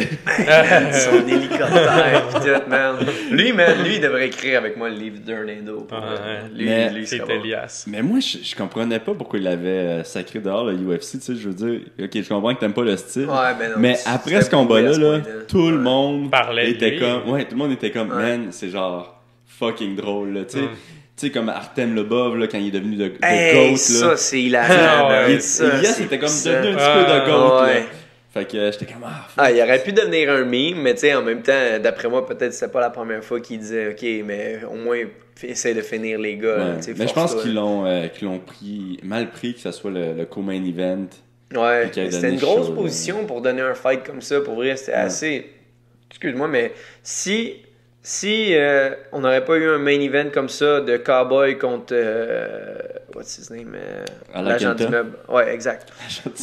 Son hélicoptère, pis tout, man. Lui, il devrait écrire avec moi le livre d'Orlando. Ah, ouais. Mais lui, C'est ça va. Elias. Mais moi, je comprenais pas pourquoi il avait sacré dehors le UFC, tu sais, je veux dire, ok, je comprends que t'aimes pas le style. Ouais, ben non, mais c'était après ce pas combat-là, à ce là, point-là. tout le Ouais. monde Parlait de était lui. comme, ouais, tout le monde était comme, Ouais. man, c'est genre fucking drôle, là, tu sais. Mm. Tu sais, comme Artem Lobov, là, quand il est devenu de Hey, GOAT, ça, là. c'est hilarant. Ah, man. ouais. Ça, Elias c'est était comme ça. devenu un petit peu de GOAT, ouais. là. Fait que j'étais comme, ah, Ah, il aurait pu devenir un meme, mais tu sais, en même temps, d'après moi, peut-être c'était pas la première fois qu'il disait, OK, mais au moins, essaie de finir les gars. ouais. là, tu sais, Mais je pense force-toi. qu'ils l'ont mal pris que ça soit le co-main event. Ouais, qu'il ait c'était donné une grosse chaud, là. position pour donner un fight comme ça. Pour vrai, c'était assez... Excuse-moi, mais si on n'aurait pas eu un main event comme ça de Cowboy contre... what's his name? L'agent Kenta. d'immeuble. Ouais, exact.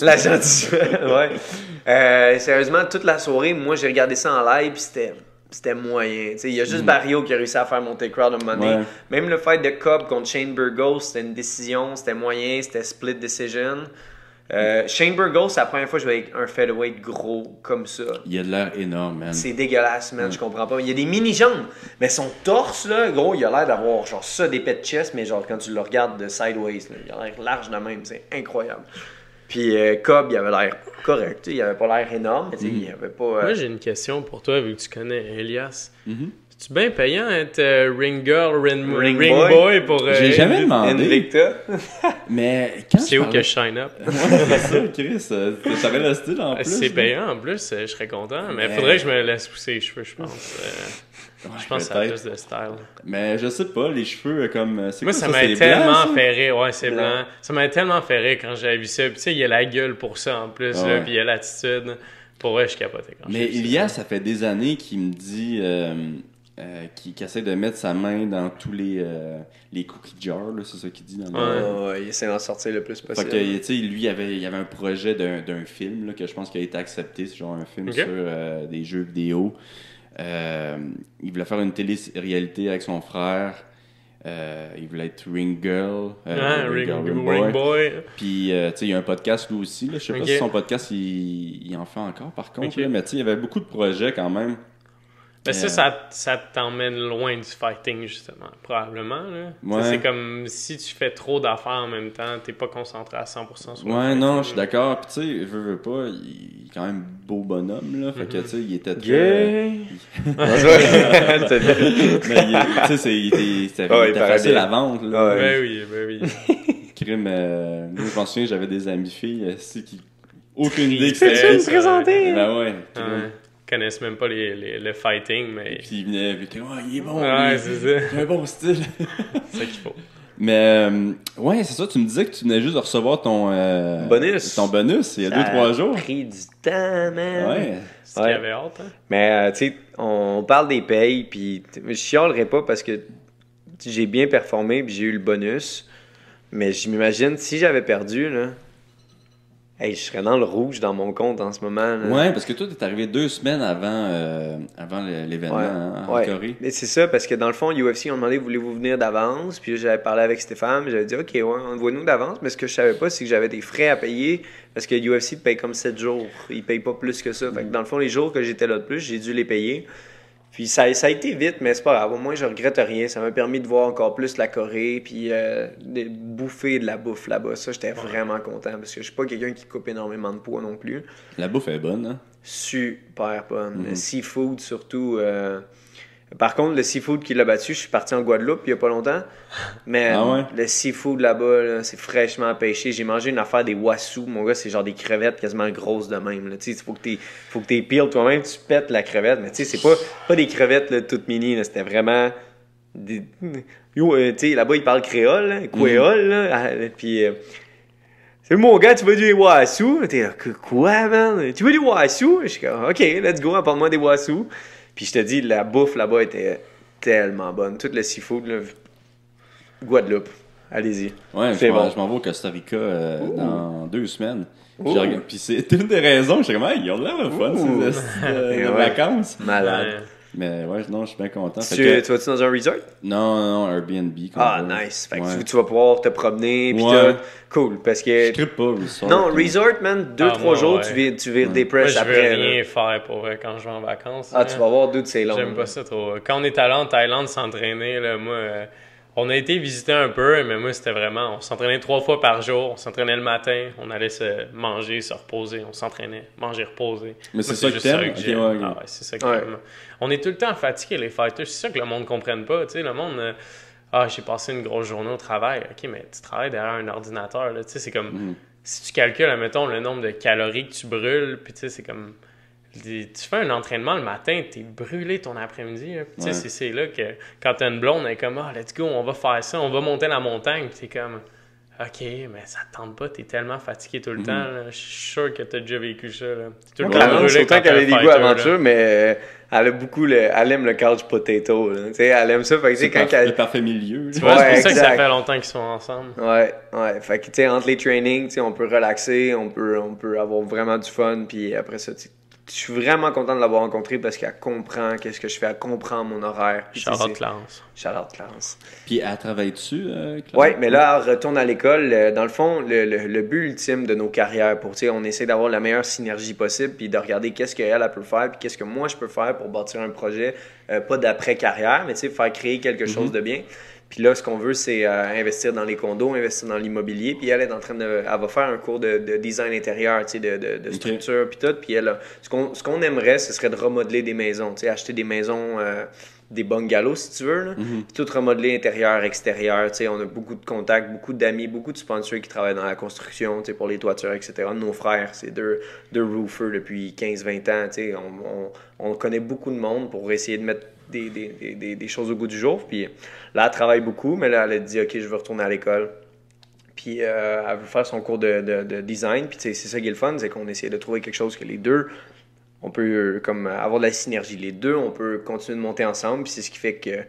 L'agent d'immeuble, ouais. Sérieusement, toute la soirée, moi, j'ai regardé ça en live, puis c'était moyen. Tu sais, il y a juste Barrio qui a réussi à faire monter le crowd à un moment donné. Ouais. Même le fight de Cobb contre Shane Burgos, c'était une décision, c'était moyen, c'était split decision. Shane Burgos, c'est la première fois que je vois un featherweight gros comme ça. Il a de l'air énorme, man. C'est dégueulasse, man, je comprends pas. Il y a des mini-jambes, mais son torse, là, gros, il a l'air d'avoir genre ça, des pets de chest, mais genre quand tu le regardes de sideways, là, il a l'air large de même, c'est incroyable. Puis Cobb, il avait l'air correct, tu sais, il avait pas l'air énorme, mais tu sais, il avait pas... Moi, j'ai une question pour toi, vu que tu connais Elias. Mhm. C'est-tu bien payant être ring girl, ring Ring boy pour... J'ai jamais demandé. Invicta. Mais quand C'est je où parlais- que je shine up? Ouais, c'est ça, Chris. T'aurais le style en plus. C'est là. payant en plus, je serais content. Mais Mais- faudrait que je me laisse pousser les cheveux, je pense. Ouais, Je pense que ça a peut-être. plus de style. Mais je sais pas, les cheveux comme. C'est Moi, quoi, ça c'est m'a blanc, tellement ça? fait rire. Ouais, c'est Blanc. blanc. Ça m'a tellement fait rire quand j'avais vu ça. Puis tu sais, il y a la gueule pour ça en plus, Ah là, ouais. puis il y a l'attitude. Pour vrai, je capotais quand Mais j'ai vu ça. Elias, ça fait des années qu'il me dit. Qu'il essaie de mettre sa main dans tous les cookie jars, là, c'est ça qu'il dit dans le. Ouais, il essaie d'en sortir le plus Fait possible. que, tu sais, lui, il y avait un projet d'un film là, que je pense qu'il a été accepté. C'est genre un film Ok. sur des jeux vidéo. Il voulait faire une télé-réalité avec son frère. Il voulait être Ring Girl. Ring boy. Puis, tu sais, il y a un podcast lui aussi. Là. Je sais Ok. pas si son podcast, il en fait encore par contre. Ok. Là, mais tu sais, il y avait beaucoup de projets quand même. Mais ça t'emmène loin du fighting, justement, probablement. Là. Ouais. C'est comme si tu fais trop d'affaires en même temps, t'es pas concentré à 100% sur le Ouais, fighting. non, je suis d'accord. Puis, tu sais, veux pas, il est quand même beau bonhomme. Là. Fait que, tu sais, il était très. Gay! Mais tu sais, il était Ah, il paraît facile bien. à vendre. Là. Ouais. Ben oui. Crime, moi, je m'en souviens, j'avais des amis filles qui aucune idée que Peux-tu c'était. me présenter? Ben ouais. Ouais. Ils connaissent même pas le fighting, mais Puis il venait, puis il était, oh, il est bon. ouais, lui. c'est ça. Il a un bon style. C'est ça qu'il faut. Mais, ouais, c'est ça, tu me disais que tu venais juste de recevoir ton Bonus. Ton bonus il y a 2-3 jours. Ça a pris du temps, man. Ouais. C'est qu'il y avait hâte, hein? Mais, tu sais, on parle des payes, puis je chialerai pas parce que j'ai bien performé, puis j'ai eu le bonus. Mais je m'imagine, si j'avais perdu, là, hey, je serais dans le rouge dans mon compte en ce moment. Là. Ouais, parce que toi, t'es arrivé 2 semaines avant l'événement hein, en ouais. Corée. Mais c'est ça, parce que dans le fond, UFC ont demandé voulez-vous venir d'avance. Puis là, j'avais parlé avec Stéphane, j'avais dit ok, ouais, envoie-nous d'avance. Mais ce que je savais pas, c'est que j'avais des frais à payer parce que UFC paye comme 7 jours. Ils payent pas plus que ça. Fait que dans le fond, les jours que j'étais là de plus, j'ai dû les payer. Puis ça a été vite, mais c'est pas grave. Au moins, je regrette rien. Ça m'a permis de voir encore plus la Corée, puis de bouffer de la bouffe là-bas. Ça, j'étais vraiment content, parce que je suis pas quelqu'un qui coupe énormément de poids non plus. La bouffe est bonne, hein? Super bonne. Le seafood, surtout. Par contre, le seafood qui l'a battu, je suis parti en Guadeloupe il y a pas longtemps. Mais le seafood là-bas, là, c'est fraîchement pêché. J'ai mangé une affaire des wassous. Mon gars, c'est genre des crevettes quasiment grosses de même. Il faut que tu peels toi-même, tu pètes la crevette. Mais tu sais, c'est pas des crevettes là, toutes mini. Là. C'était vraiment... tu sais, là-bas, ils parlent créole, là, créole. Là. Puis... c'est mon gars, tu veux du wassous? T'es là, quoi, man? Tu veux du wassous? Je suis comme, OK, let's go, apporte-moi des wassous. Puis je te dis, la bouffe là-bas était tellement bonne. Tout le seafood, là, Guadeloupe. Allez-y. Ouais, je m'en vais au Costa Rica dans 2 semaines. Puis c'est une des raisons, je suis comme, ils ont l'air de fun, ces vacances. Malade. Ouais. Mais ouais, non, je suis bien content. Tu vas-tu dans un resort? Non, Airbnb. Nice. Fait que tu vas pouvoir te promener, pis tout. Cool, parce que... Je trippe pas resort. Non, resort, man, 2-3 jours, tu vires dépressé après. Moi, je veux rien faire pour vrai quand je vais en vacances. Tu vas voir d'où c'est long. J'aime pas ça trop. Quand on est allé en Thaïlande s'entraîner, là, moi... on a été visiter un peu, mais moi, c'était vraiment... On s'entraînait 3 fois par jour. On s'entraînait le matin. On allait se manger, se reposer. On s'entraînait, manger, reposer. Mais c'est ça que t'aimes? C'est ça que j'aime. On est tout le temps fatigués, les fighters. C'est ça que le monde ne comprenne pas. Tu sais, le monde... j'ai passé une grosse journée au travail. OK, mais tu travailles derrière un ordinateur. Là. Tu sais, c'est comme... Si tu calcules, admettons, le nombre de calories que tu brûles, puis tu sais, c'est comme... Tu fais un entraînement le matin, t'es brûlé ton après-midi. Tu sais, c'est là que quand t'as une blonde, elle est comme let's go, on va faire ça, on va monter la montagne. Puis t'es comme OK, mais ça te tente pas, t'es tellement fatigué tout le temps. Je suis sûr que t'as déjà vécu ça. Là. T'es tout le temps brûlé. Autant qu'elle a des goûts aventure, mais elle a beaucoup elle aime le couch potato. Tu sais, elle aime ça. Fait que, c'est le parfait milieu. Tu vois, c'est pour ça que ça fait longtemps qu'ils sont ensemble. Ouais. Fait que tu sais, entre les trainings, on peut relaxer, on peut avoir vraiment du fun, puis après ça, je suis vraiment content de l'avoir rencontrée parce qu'elle comprend qu'est-ce que je fais, elle comprend mon horaire. Charlotte Classe. Charlotte Classe. Puis elle travaille dessus, Oui, mais là, elle retourne à l'école. Dans le fond, le but ultime de nos carrières, on essaie d'avoir la meilleure synergie possible, puis de regarder qu'est-ce qu'elle peut faire, puis qu'est-ce que moi je peux faire pour bâtir un projet, pas d'après-carrière, mais faire créer quelque chose de bien. Puis là, ce qu'on veut, c'est investir dans les condos, investir dans l'immobilier. Puis elle est en train elle va faire un cours de design intérieur, de structure, puis tout. Puis elle, ce qu'on aimerait, ce serait de remodeler des maisons, acheter des maisons, des bungalows, si tu veux, là. Puis tout remodeler intérieur, extérieur. On a beaucoup de contacts, beaucoup d'amis, beaucoup de sponsors qui travaillent dans la construction, pour les toitures, etc. Nos frères, c'est deux roofers depuis 15-20 ans. On connaît beaucoup de monde pour essayer de mettre des choses au goût du jour. Puis là, elle travaille beaucoup, mais là, elle a dit « OK, je veux retourner à l'école. » Puis elle veut faire son cours de design. Puis c'est ça qui est le fun, c'est qu'on essaie de trouver quelque chose que les deux, on peut comme avoir de la synergie. Les deux, on peut continuer de monter ensemble. Puis c'est ce qui fait que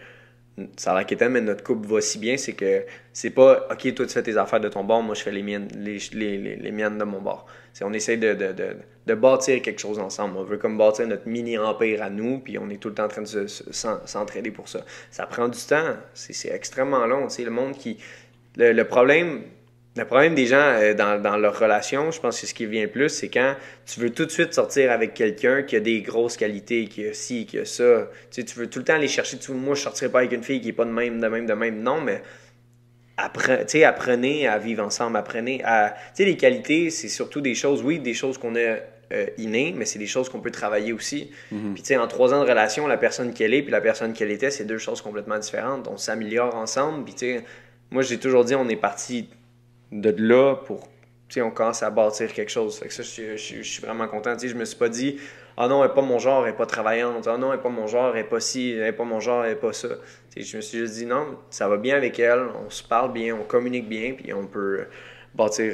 ça a l'air qu'étant, mais notre couple va si bien, c'est que c'est pas « OK, toi, tu fais tes affaires de ton bord, moi, je fais les miennes de mon bord. » On essaie de bâtir quelque chose ensemble. On veut comme bâtir notre mini-empire à nous, puis on est tout le temps en train de s'entraider pour ça. Ça prend du temps. C'est extrêmement long. Le monde qui... Le problème des gens dans leur relation, je pense que c'est ce qui vient le plus, c'est quand tu veux tout de suite sortir avec quelqu'un qui a des grosses qualités, qui a ci, qui a ça. Tu veux tout le temps aller chercher. Moi, je ne sortirai pas avec une fille qui n'est pas de même. Non, mais... apprenez à vivre ensemble, apprenez à... les qualités, c'est surtout des choses qu'on a innées, mais c'est des choses qu'on peut travailler aussi. Puis en 3 ans de relation, la personne qu'elle est puis la personne qu'elle était, c'est 2 choses complètement différentes. On s'améliore ensemble, puis moi, j'ai toujours dit, on est parti de là pour... on commence à bâtir quelque chose. Fait que ça, je suis vraiment content. Je me suis pas dit... Ah non, elle n'est pas mon genre, elle n'est pas travaillante. Ah non, elle n'est pas mon genre, elle n'est pas ci, elle n'est pas mon genre, elle n'est pas ça. Je me suis juste dit non, ça va bien avec elle, on se parle bien, on communique bien, puis on peut bâtir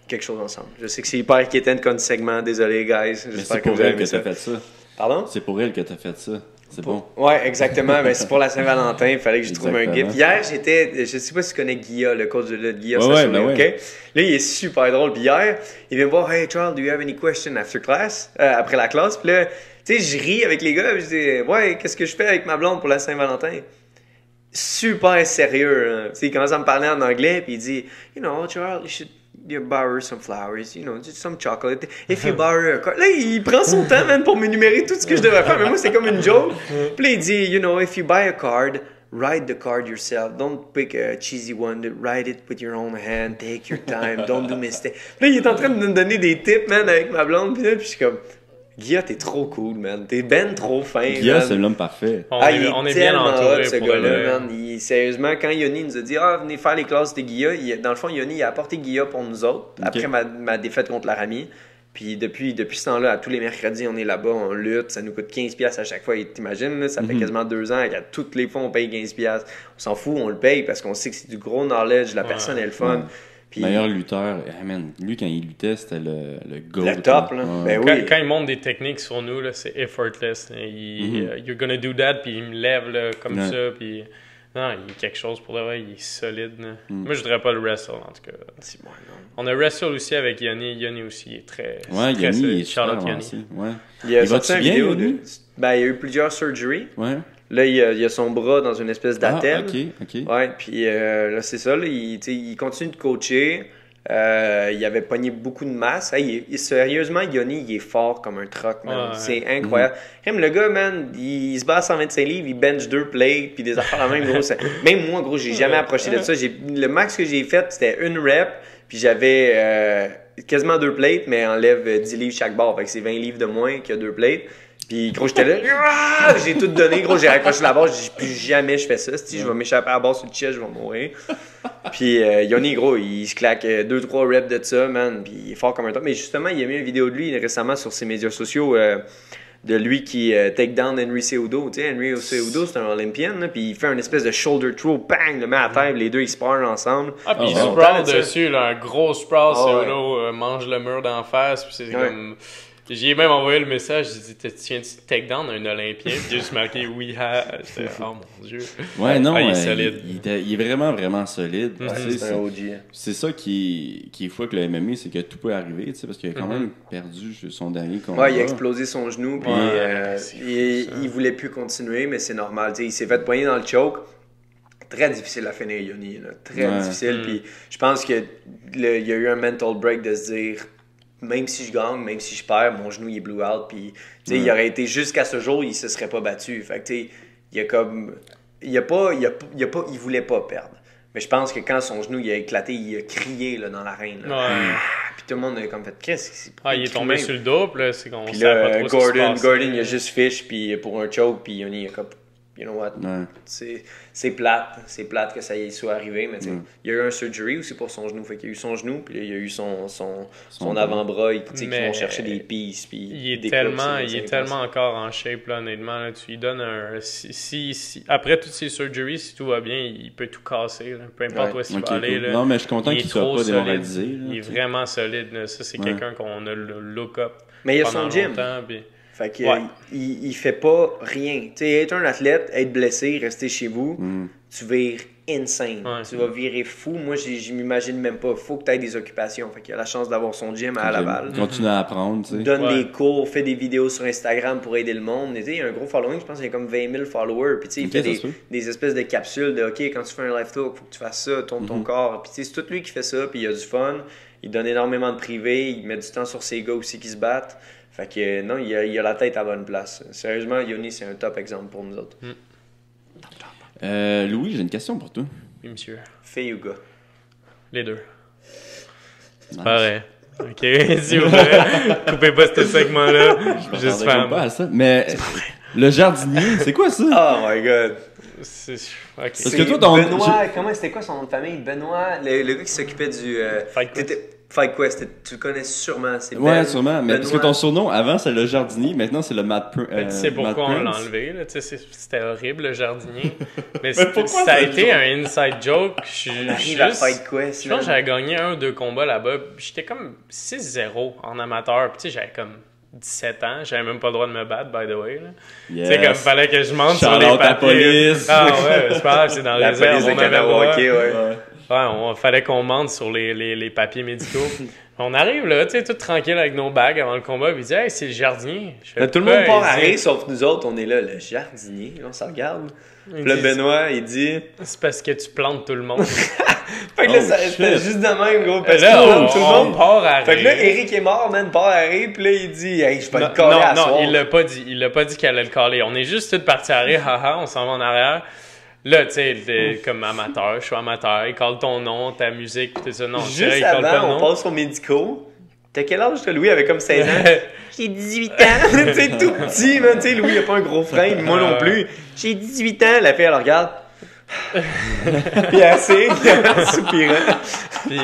quelque chose ensemble. Je sais que c'est hyper inquiétant comme segment, désolé, guys. Mais c'est pour elle que tu as fait ça. Pardon? C'est pour elle que tu as fait ça. C'est bon. Ouais, exactement. Ben, c'est pour la Saint-Valentin. Il fallait que je trouve un gift. Hier, je sais pas si tu connais Guilla, le coach de lutte. Guilla, ouais. Là, il est super drôle. Puis hier, il vient me voir, Hey Charles, do you have any questions after class? Après la classe. Puis là, tu sais, je ris avec les gars. Puis je dis, ouais, qu'est-ce que je fais avec ma blonde pour la Saint-Valentin? Super sérieux. Tu sais, il commence à me parler en anglais. Puis il dit, you know, Charles, you borrow some flowers, you know, just some chocolate. If you borrow a card. Là, il prend son temps, man, pour m'énumérer tout ce que je devrais faire. Mais moi, c'est comme une joke. Puis là, il dit, you know, if you buy a card, write the card yourself. Don't pick a cheesy one. Write it with your own hand. Take your time. Don't do mistake. Là, il est en train de me donner des tips, man, avec ma blonde. Puis là, puis je suis comme, Guilla, t'es trop cool, man. T'es ben trop fin. Guilla, c'est l'homme parfait. On est bien entouré, ce gars-là, man. Sérieusement, quand Yoni nous a dit, venez faire les classes de Guilla, dans le fond, Yoni, il a apporté Guilla pour nous autres, après ma défaite contre Laramie. Puis depuis ce temps-là, à tous les mercredis, on est là-bas, on lutte, ça nous coûte 15$ à chaque fois. Et t'imagines, là, ça fait quasiment 2 ans, et à toutes les fois, on paye 15$. On s'en fout, on le paye parce qu'on sait que c'est du gros knowledge, la personne est le fun. Puis, meilleur lutteur, man, lui quand il luttait, c'était le GOAT. Le top, là. Ben oui. Quand il montre des techniques sur nous, là, c'est effortless. You're gonna do that, puis il me lève là, comme ça, puis... Non, il y a quelque chose pour le vrai, il est solide. Moi, je voudrais pas le wrestle, en tout cas. On a wrestle aussi avec Yoni. Yoni aussi, il est très Yoni, solide. il est super aussi. Ouais. Il a sorti une vidéo de... Ben, il y a eu plusieurs surgeries. Ouais. Là, il y a son bras dans une espèce d'attelle. OK. Ouais, puis là, c'est ça. Là, il continue de coacher. Il avait pogné beaucoup de masse. Sérieusement, Yoni, il est fort comme un truck, man. C'est incroyable. Même le gars, man, il se bat à 125 livres, il bench 2 plates, puis des affaires la même, gros. Même moi, gros, j'ai jamais approché de ça. Le max que j'ai fait, c'était 1 rep, puis j'avais quasiment 2 plates, mais enlève 10 livres chaque barre. Fait que c'est 20 livres de moins que 2 plates. Puis gros, j'étais là, j'ai tout donné, gros, j'ai raccroché la barre, j'ai dit plus jamais je fais ça, si je vais m'échapper à la barre sur le chest, je vais mourir. Puis Yoni, gros, il se claque 2-3 reps de ça, man, puis il est fort comme un top. Mais justement, il a mis une vidéo de lui récemment sur ses médias sociaux de lui qui take down Henry Cejudo. Tu sais, Henry Cejudo, c'est un Olympien, là, puis il fait une espèce de shoulder throw, bang, le met à terre, les deux, ils sparent ensemble. Puis il sprawl dessus, là, un gros sprawl, Cejudo mange le mur d'en face, puis c'est comme... J'ai même envoyé le message, j'ai dit, tu viens de take down un Olympien? Puis j'ai juste marqué oui, oh mon Dieu. Ouais, non, il est solide. Il est vraiment, vraiment solide. C'est un OG. C'est ça qui est fou avec le MMA, c'est que tout peut arriver, tu sais, parce qu'il a quand même perdu son dernier combat. Ouais, il a explosé son genou, puis il voulait plus continuer, mais c'est normal. Tu sais, il s'est fait poigner dans le choke. Très difficile à finir, Yoni. Là. Très difficile. Puis je pense qu'il y a eu un mental break de se dire... Même si je gagne, même si je perds, mon genou il est blue out. Puis, il aurait été jusqu'à ce jour, il se serait pas battu. Fait que, il voulait pas perdre. Mais je pense que quand son genou il a éclaté, il a crié là, dans l'arène. Puis tout le monde a comme fait qu'est-ce que c'est. Il est tombé sur le dos, là, c'est qu'on puis savait là, pas trop Gordon, il a juste fish puis pour un choke, puis Yoni a comme. You know what? C'est plate que ça y soit arrivé, mais il y a eu un surgery aussi pour son genou. Fait qu'il y a eu son genou, puis là, il y a eu son avant-bras, qui vont chercher des pistes. Puis il est tellement encore en shape, là, honnêtement. Là, tu lui donnes un. Après toutes ces surgeries, si tout va bien, il peut tout casser. Là, peu importe où il va aller. Là, non, mais je suis content qu'il soit pas démoralisé. Il est vraiment solide. Là. Ça, c'est quelqu'un qu'on a le look-up. Mais il y a son gym. Fait que, il fait pas rien. Tu sais, être un athlète, être blessé, rester chez vous, tu vires insane. Tu vas virer fou. Moi, je m'imagine même pas. Faut que tu aies des occupations. Fait qu'il a la chance d'avoir son gym à Laval. Continue à apprendre, tu sais. Donne des cours, fait des vidéos sur Instagram pour aider le monde. Il y a un gros following, je pense qu'il y a comme 20 000 followers. Puis tu sais, il fait des espèces de capsules de OK, quand tu fais un live talk, faut que tu fasses ça, tourne ton corps. Puis tu sais, c'est tout lui qui fait ça, puis il a du fun. Il donne énormément de privé, il met du temps sur ses gars aussi qui se battent. Fait que non, il a la tête à bonne place. Sérieusement, Yoni, c'est un top exemple pour nous autres. Louis, j'ai une question pour toi. Oui, monsieur. Fille ou gars? Les deux. C'est pareil. Ok, s'il vous plaît, coupez pas ce segment-là. Juste femme. Pas à ça. Mais le jardinier, c'est quoi ça? Oh my god. Parce que toi, Benoît, c'était quoi son nom de famille? Benoît, le gars qui s'occupait du... Fight Quest, tu le connais sûrement. Ouais, sûrement. Mais parce que ton surnom, avant, c'est le jardinier, maintenant, c'est le Matt Prince. Tu sais pourquoi on l'a enlevé, là. C'était horrible, le jardinier. Mais ça a été un inside joke. La Fight Quest. Je pense que j'avais gagné 1 ou 2 combats là-bas. J'étais comme 6-0 en amateur. Puis tu sais, j'avais comme 17 ans. J'avais même pas le droit de me battre, by the way. Tu sais, comme fallait que je monte sur les papiers. Police. Ah ouais, c'est pas grave, c'est dans les airs. On avait le droit. Ouais, fallait qu'on mente sur les papiers médicaux. On arrive là, tu sais, tout tranquille avec nos bagues avant le combat, puis il dit « Hey, c'est le jardinier. » Là, tout le monde part à rire, sauf nous autres, on est là, le jardinier, on s'en regarde. Puis là, Benoît, il dit... C'est parce que tu plantes tout le monde. Fait que là, c'était juste de même, gros, parce là, que tout le monde part à rire. Fait que là, Eric est mort, man, part à rire, puis là, il dit « Hey, je vais le caler à soir. » Non, il l'a pas dit. Il l'a pas dit qu'elle allait le caler. On est juste tous partis à rire, haha, on s'en va en arrière. Là, tu sais, comme amateur, je suis amateur, il colle ton nom, ta musique, pis tout ça. Non, juste il colle pas le nom. On passe aux médicaux. T'as quel âge, toi, Louis? Il avait comme 16 ans. J'ai 18 ans. Tu sais, tout petit, man. Tu sais, Louis, il a pas un gros frein, moi non plus. J'ai 18 ans. La fille, elle regarde. Puis assez, soupirant. Puis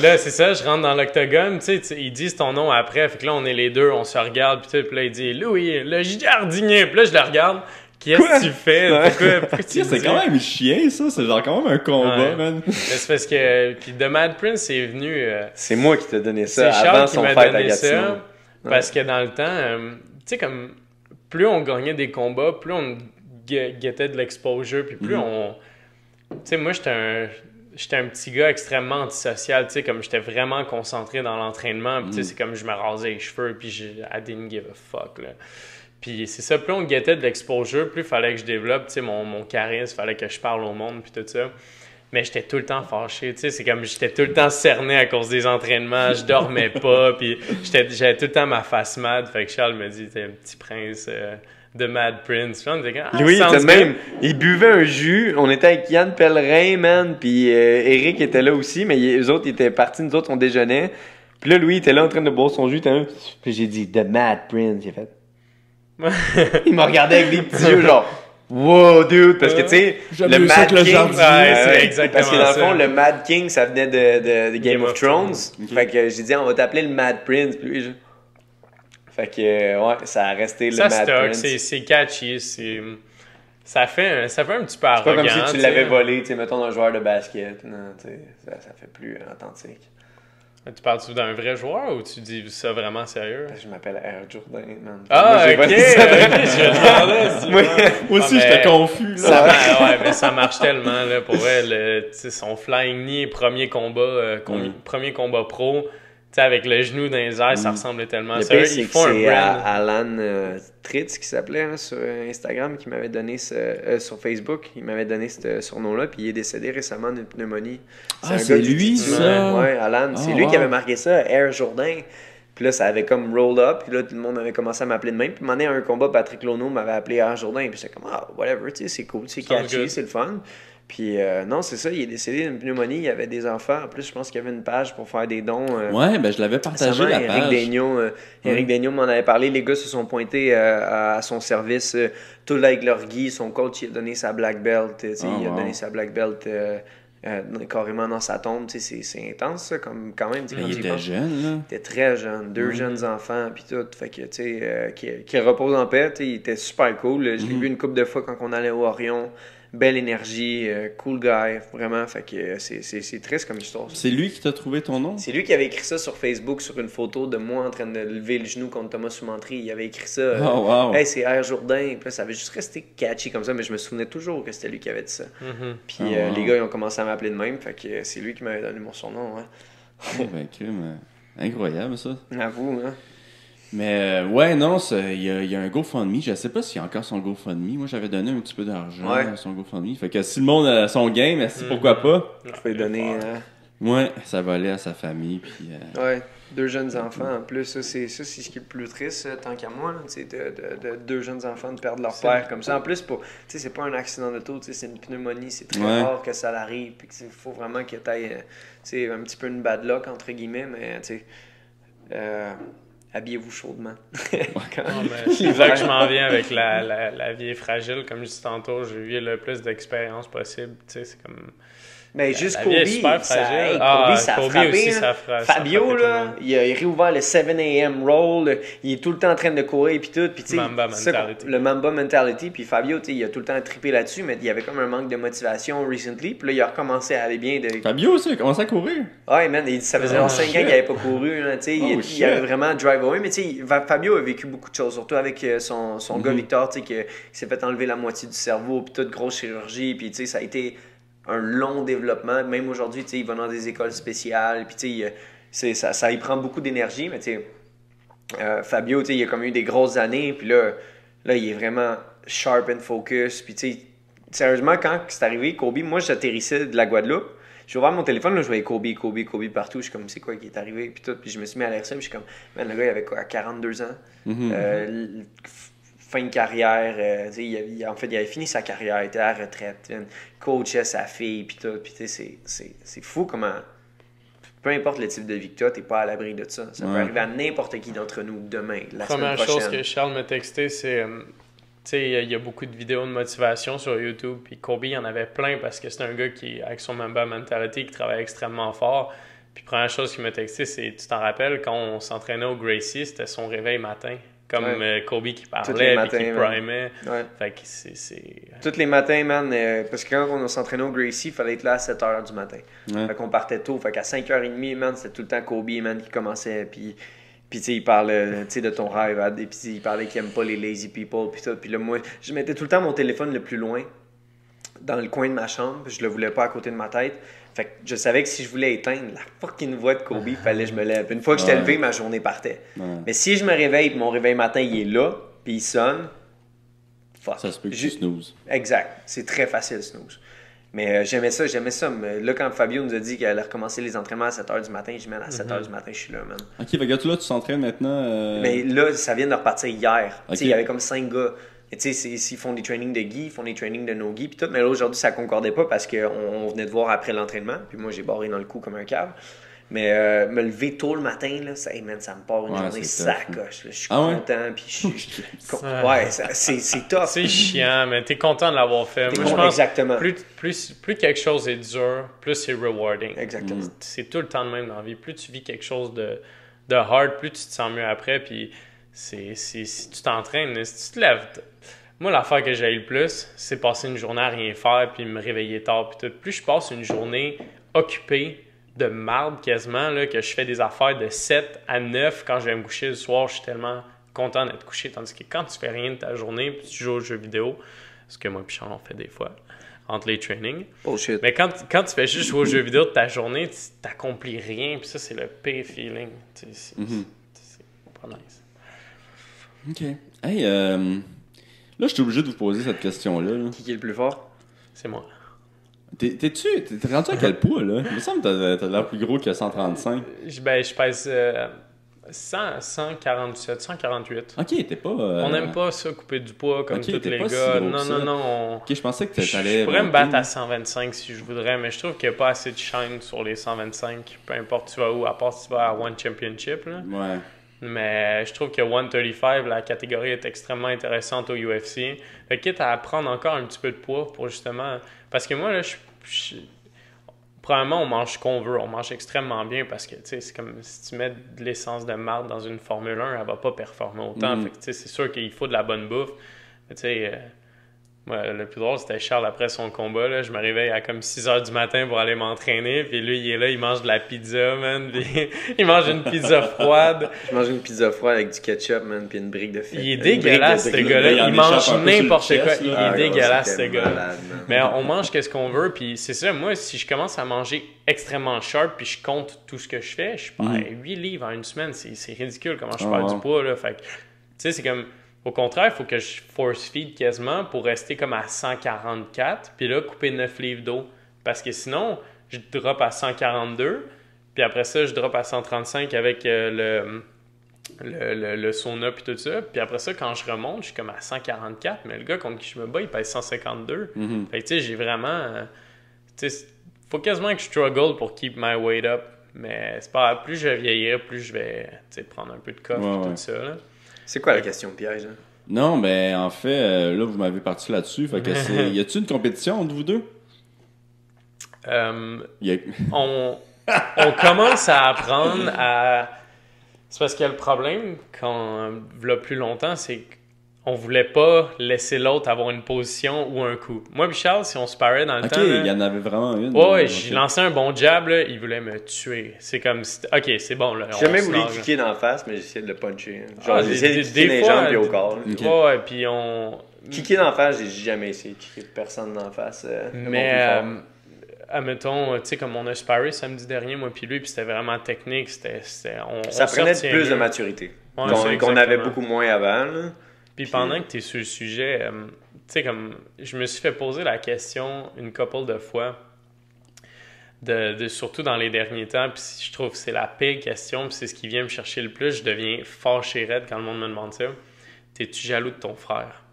là, c'est ça, je rentre dans l'octogone, tu sais, ils disent ton nom après, fait que là, on est les deux, on se regarde, puis là, il dit « Louis, le jardinier », puis là, je le regarde. Qu'est-ce que tu fais? Pourquoi tu c'est quand même chien, ça. C'est genre quand même un combat, man. Mais c'est parce que... Puis The Mad Prince est venu... c'est moi qui t'ai donné ça avant Charles son fête à Gatineau. Parce que dans le temps, tu sais, comme... Plus on gagnait des combats, plus on guettait de l'exposure, puis plus on... Tu sais, moi, j'étais un petit gars extrêmement antisocial, tu sais, comme j'étais vraiment concentré dans l'entraînement, puis tu sais, c'est comme je me rasais les cheveux, puis I didn't give a fuck, là. Puis c'est ça, plus on guettait de l'exposure, plus il fallait que je développe, tu sais, mon charisme, il fallait que je parle au monde, puis tout ça. Mais j'étais tout le temps fâché, tu sais, c'est comme j'étais tout le temps cerné à cause des entraînements, je dormais pas, puis j'avais tout le temps ma face mad, fait que Charles me dit, t'es un petit prince de Mad Prince. Puis on était comme, Louis, il buvait un jus, on était avec Yann Pellerin, man, puis Eric était là aussi, mais eux autres, ils étaient partis, nous autres, on déjeunait. Puis là, Louis était là en train de boire son jus, puis j'ai dit, The Mad Prince, il a fait... Il m'a regardé avec des petits yeux genre wow dude parce que tu sais le Mad King c'est exactement parce que dans le fond le Mad King ça venait de Game of Thrones. Fait que j'ai dit on va t'appeler le Mad Prince puis lui fait que ouais ça a resté le Mad Prince. C'est catchy, ça fait un petit peu arrogant. C'est pas comme si tu l'avais volé, tu sais, mettons un joueur de basket. Non, tu sais, ça fait plus authentique. Tu parles-tu d'un vrai joueur ou tu dis ça vraiment sérieux? Je m'appelle Air Jourdain, man. Ah, ok, je Moi aussi, j'étais confus, là. Ouais, mais ça marche tellement, là, pour vrai, son flying knee, premier combat pro, tu sais, avec le genou dans les airs, ça ressemblait tellement. Le pire, c'est que c'est Alan Tritz qui s'appelait hein, sur Instagram, qui m'avait donné sur Facebook, il m'avait donné ce surnom-là, puis il est décédé récemment d'une pneumonie. C'est lui, ça? Ouais, Alan. C'est lui qui avait marqué ça, Air Jourdain. Puis là, ça avait comme roll up, puis là, tout le monde avait commencé à m'appeler de même. Puis, à un moment donné, à un combat, Patrick Lono m'avait appelé Air Jourdain, puis j'étais comme, whatever, tu sais, c'est cool, c'est catchy, c'est le fun. Puis non, c'est ça, il est décédé d'une pneumonie, il avait des enfants. En plus, je pense qu'il y avait une page pour faire des dons. Ouais, ben je l'avais partagé la page. Eric Daigneault m'en avait parlé, les gars se sont pointés à son service. Tout avec leur Guy, son coach, il a donné sa black belt. Il a donné sa black belt carrément dans sa tombe. C'est intense, ça, comme, quand même. Il était jeune, là. Il était très jeune, deux jeunes enfants, puis tout. Fait que, tu sais, qui repose en paix, il était super cool. Je l'ai vu une couple de fois quand on allait au Orion. Belle énergie, cool guy, vraiment. Fait que c'est triste comme histoire. C'est lui qui t'a trouvé ton nom? C'est lui qui avait écrit ça sur Facebook, sur une photo de moi en train de lever le genou contre Thomas Soumentry. Il avait écrit ça. Wow. Hey, c'est Air Jourdain. Puis là, ça avait juste resté catchy comme ça, mais je me souvenais toujours que c'était lui qui avait dit ça. Puis les gars, ils ont commencé à m'appeler de même. Fait que c'est lui qui m'avait donné mon surnom. Ben, crime. Incroyable, ça. Avoue, hein. Mais ouais, non, il y a un GoFundMe. Je sais pas s'il y a encore son GoFundMe. Moi, j'avais donné un petit peu d'argent à son GoFundMe. Fait que si le monde a son game, pourquoi pas? Je peux donner... Ouais, ça va aller à sa famille. Puis, ouais, deux jeunes enfants en plus. Ça, c'est ce qui est le plus triste, tant qu'à moi. C'est de deux jeunes enfants de perdre leur père comme ça. En plus, c'est pas un accident d'auto, c'est une pneumonie. C'est très rare que ça arrive. Puis il faut vraiment que tu aies un petit peu une bad luck, entre guillemets. Mais tu sais... habillez-vous chaudement. C'est vrai que je m'en viens avec la vie est fragile. Comme je disais tantôt, j'ai eu le plus d'expérience possible. Tu sais, c'est comme... Mais juste Kobe, ça a frappé. Aussi, Fabio, là, il a réouvert le 7 a.m. roll. Il est tout le temps en train de courir puis tout. Puis, Mamba mentality. Le Mamba mentality. Puis Fabio, il a tout le temps trippé là-dessus, mais il y avait comme un manque de motivation recently. Puis là, il a recommencé à aller bien. Fabio aussi, il a commencé à courir. Ouais, man, ça faisait 5 ans qu'il n'avait pas couru. Là, il avait vraiment drive away. Mais Fabio a vécu beaucoup de choses, surtout avec son gars Victor, qui s'est fait enlever la moitié du cerveau. Puis toute grosse chirurgie. Puis ça a été un long développement. Même aujourd'hui, il va dans des écoles spéciales. Puis ça y prend beaucoup d'énergie, mais tu sais, Fabio, tu sais, il a comme eu des grosses années, puis là, il est vraiment sharp and focus, puis tu sais, sérieusement, quand c'est arrivé, Kobe, moi, j'atterrissais de la Guadeloupe, j'ai ouvert mon téléphone, là, je voyais Kobe partout, je suis comme, c'est quoi qui est arrivé, puis tout, puis je me suis mis à l'RSM, je suis comme, man, le gars, il avait quoi, 42 ans, fin de carrière, il avait fini sa carrière, il était à la retraite, coachait sa fille, puis tout, puis c'est fou comment, peu importe le type de vie que tu as, t'es pas à l'abri de ça. Ça peut arriver à n'importe qui d'entre nous demain, la semaine prochaine. Première chose que Charles m'a texté, c'est, tu sais, il y a beaucoup de vidéos de motivation sur YouTube, puis Kobe, il y en avait plein parce que c'est un gars qui, avec son Mamba mentality, qui travaille extrêmement fort. Puis première chose qu'il m'a texté, c'est, tu t'en rappelles, quand on s'entraînait au Gracie, c'était son réveil matin. Comme Kobe qui parlait et qui primait. Ouais. Fait que c'est... Tous les matins, man, parce que quand on s'entraînait au Gracie, il fallait être là à 7h du matin. Ouais. Fait qu'on partait tôt. Fait qu'à 5h30, man, c'était tout le temps Kobe, man, qui commençait. Puis tu sais, il parlait de ton rêve. Et puis il parlait qu'il aime pas les lazy people. Puis tout. Puis là, moi, je mettais tout le temps mon téléphone le plus loin, dans le coin de ma chambre. Je le voulais pas à côté de ma tête. Fait que je savais que si je voulais éteindre la fucking voix de Kobe, il fallait que je me lève. Une fois que j'étais levé, ma journée partait. Ouais. Mais si je me réveille, mon réveil matin, il est là, puis il sonne, fuck. Ça se peut que tu snooze. Exact. C'est très facile, snooze. Mais j'aimais ça. Mais là, quand Fabio nous a dit qu'elle allait recommencer les entraînements à 7h du matin, je dis, à 7h du matin, je suis là, man. Ok, fait que là, tu s'entraînes maintenant. Mais là, ça vient de repartir hier. Okay. Il y avait comme 5 gars. Tu sais, ils font des trainings de Guy, ils font des trainings de no-Guy, puis tout. Mais là, aujourd'hui, ça concordait pas parce qu'on venait de voir après l'entraînement. Puis moi, j'ai barré dans le cou comme un cave. Mais me lever tôt le matin, là, ça me part une journée sacoche. Je suis content, puis je suis... c'est tough. C'est chiant, mais t'es content de l'avoir fait. Moi, je pense exactement. Plus quelque chose est dur, plus c'est rewarding. Exactement. C'est tout le temps de même dans la vie. Plus tu vis quelque chose de hard, plus tu te sens mieux après, puis si tu t'entraînes, si tu te lèves... Moi, l'affaire que j'ai le plus, c'est passer une journée à rien faire puis me réveiller tard puis tout. Plus je passe une journée occupée de marde quasiment, là, que je fais des affaires de 7 à 9 quand je vais me coucher le soir, je suis tellement content d'être couché. Tandis que quand tu fais rien de ta journée puis tu joues aux jeux vidéo, ce que moi et Charles on fait des fois, entre les trainings. Bullshit. Mais quand tu fais juste jouer aux jeux vidéo de ta journée, tu t'accomplis rien puis ça, c'est le pire feeling. C'est pas nice. OK. Hey, là, je suis obligé de vous poser cette question-là. Là. Qui est le plus fort? C'est moi. T'es rendu à quel poids, là? Il me semble que t'as l'air plus gros que 135. Je pèse 147, 148. OK, t'es pas... On n'aime pas ça, couper du poids comme tous les gars. Si non. OK, je pensais que t'allais... Je pourrais me battre à 125 si je voudrais, mais je trouve qu'il n'y a pas assez de shine sur les 125. Peu importe tu vas où, à part si tu vas à One Championship, là. Ouais. Mais je trouve que 135, la catégorie est extrêmement intéressante au UFC. Fait que quitte à prendre encore un petit peu de poids pour justement... Parce que moi, là, premièrement, on mange ce qu'on veut. On mange extrêmement bien parce que, tu sais, c'est comme si tu mets de l'essence de marde dans une Formule 1, elle va pas performer autant. Fait que, tu sais, c'est sûr qu'il faut de la bonne bouffe. Mais, tu sais... Moi, le plus drôle, c'était Charles après son combat. Là. Je me réveille à comme 6h du matin pour aller m'entraîner. Puis lui, il est là, il mange de la pizza, man. Puis il mange une pizza froide. Je mange une pizza froide avec du ketchup, man. Puis une brique de fête. Il est dégueulasse, ce gars-là. Il mange n'importe quoi. Il est dégueulasse, ce gars-là. Mais on mange qu'est-ce qu'on veut. Puis c'est ça, moi, si je commence à manger extrêmement sharp puis je compte tout ce que je fais, je perds 8 livres en une semaine. C'est ridicule comment je perds du poids, là. Fait que, tu sais, c'est comme... Au contraire, il faut que je force-feed quasiment pour rester comme à 144, puis là, couper 9 livres d'eau. Parce que sinon, je drop à 142, puis après ça, je drop à 135 avec le sauna puis tout ça. Puis après ça, quand je remonte, je suis comme à 144, mais le gars contre qui je me bats, il pèse 152. Fait que tu sais, j'ai vraiment... tu sais, faut quasiment que je struggle pour keep my weight up. Mais c'est pas grave, plus je vais vieillir, plus je vais prendre un peu de coffre et tout ça, là. C'est quoi la question piège? Hein? Non, ben en fait, là, vous m'avez parti là-dessus. Fait que y a-t-il une compétition entre vous deux? On commence à apprendre à... C'est parce que le problème, quand là plus longtemps, c'est qu'on voulait pas laisser l'autre avoir une position ou un coup. Moi et Charles, si on se parait dans le temps... OK, il y en avait vraiment une. Ouais, j'ai lancé un bon jab, là, il voulait me tuer. C'est comme... OK, c'est bon, là. J'ai jamais voulu kicker dans la face, mais j'essayais de le puncher. Genre, j'essayais de kicker dans les jambes et au corps. Okay. Ouais, puis on... Kicker dans la face, j'ai jamais essayé de kicker personne dans la face. Mais admettons, tu sais, comme on a sparé samedi dernier, moi puis lui, puis c'était vraiment technique. Ça on prenait se retient plus de mieux. maturité. Ouais, qu'on c'est avait exactement. beaucoup moins avant. Là. Puis pendant que tu es sur le sujet, tu sais, comme je me suis fait poser la question une couple de fois, surtout dans les derniers temps, puis je trouve que c'est la pire question, puis c'est ce qui vient me chercher le plus. Je deviens fâché raide quand le monde me demande ça. T'es-tu jaloux de ton frère?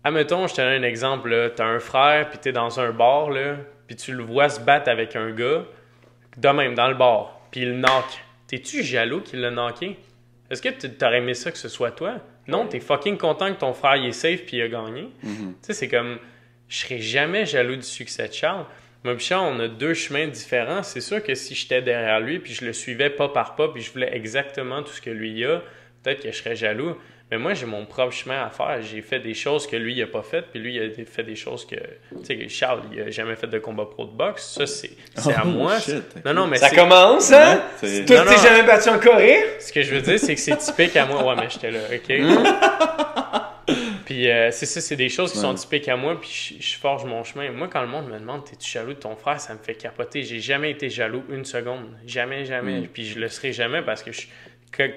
Admettons, je te donne un exemple, là. T'as un frère, puis t'es dans un bar, là, puis tu le vois se battre avec un gars, de même, dans le bar, puis il le knock. T'es-tu jaloux qu'il l'a knocké? Est-ce que t'aurais aimé ça que ce soit toi? Non, t'es fucking content que ton frère il est safe puis il a gagné. Tu sais, c'est comme, je serais jamais jaloux du succès de Charles. Moi et Charles, on a deux chemins différents. C'est sûr que si j'étais derrière lui puis je le suivais pas par pas puis je voulais exactement tout ce que lui a, peut-être que je serais jaloux. Mais moi, j'ai mon propre chemin à faire. J'ai fait des choses que lui, il a pas faites, puis lui, il a fait des choses que... Tu sais, Charles, il a jamais fait de combat pro de boxe. Ça, c'est à moi. Shit, Non, non, mais Ça commence, hein? Ouais, Toi, Non, t'es non. jamais battu en Corée? Ce que je veux dire, c'est que c'est typique à moi. Ouais, mais j'étais là, OK? Puis c'est ça, c'est des choses qui sont typiques à moi, puis je forge mon chemin. Moi, quand le monde me demande « T'es-tu jaloux de ton frère? » Ça me fait capoter. J'ai jamais été jaloux une seconde. Jamais, jamais. Puis je le serai jamais parce que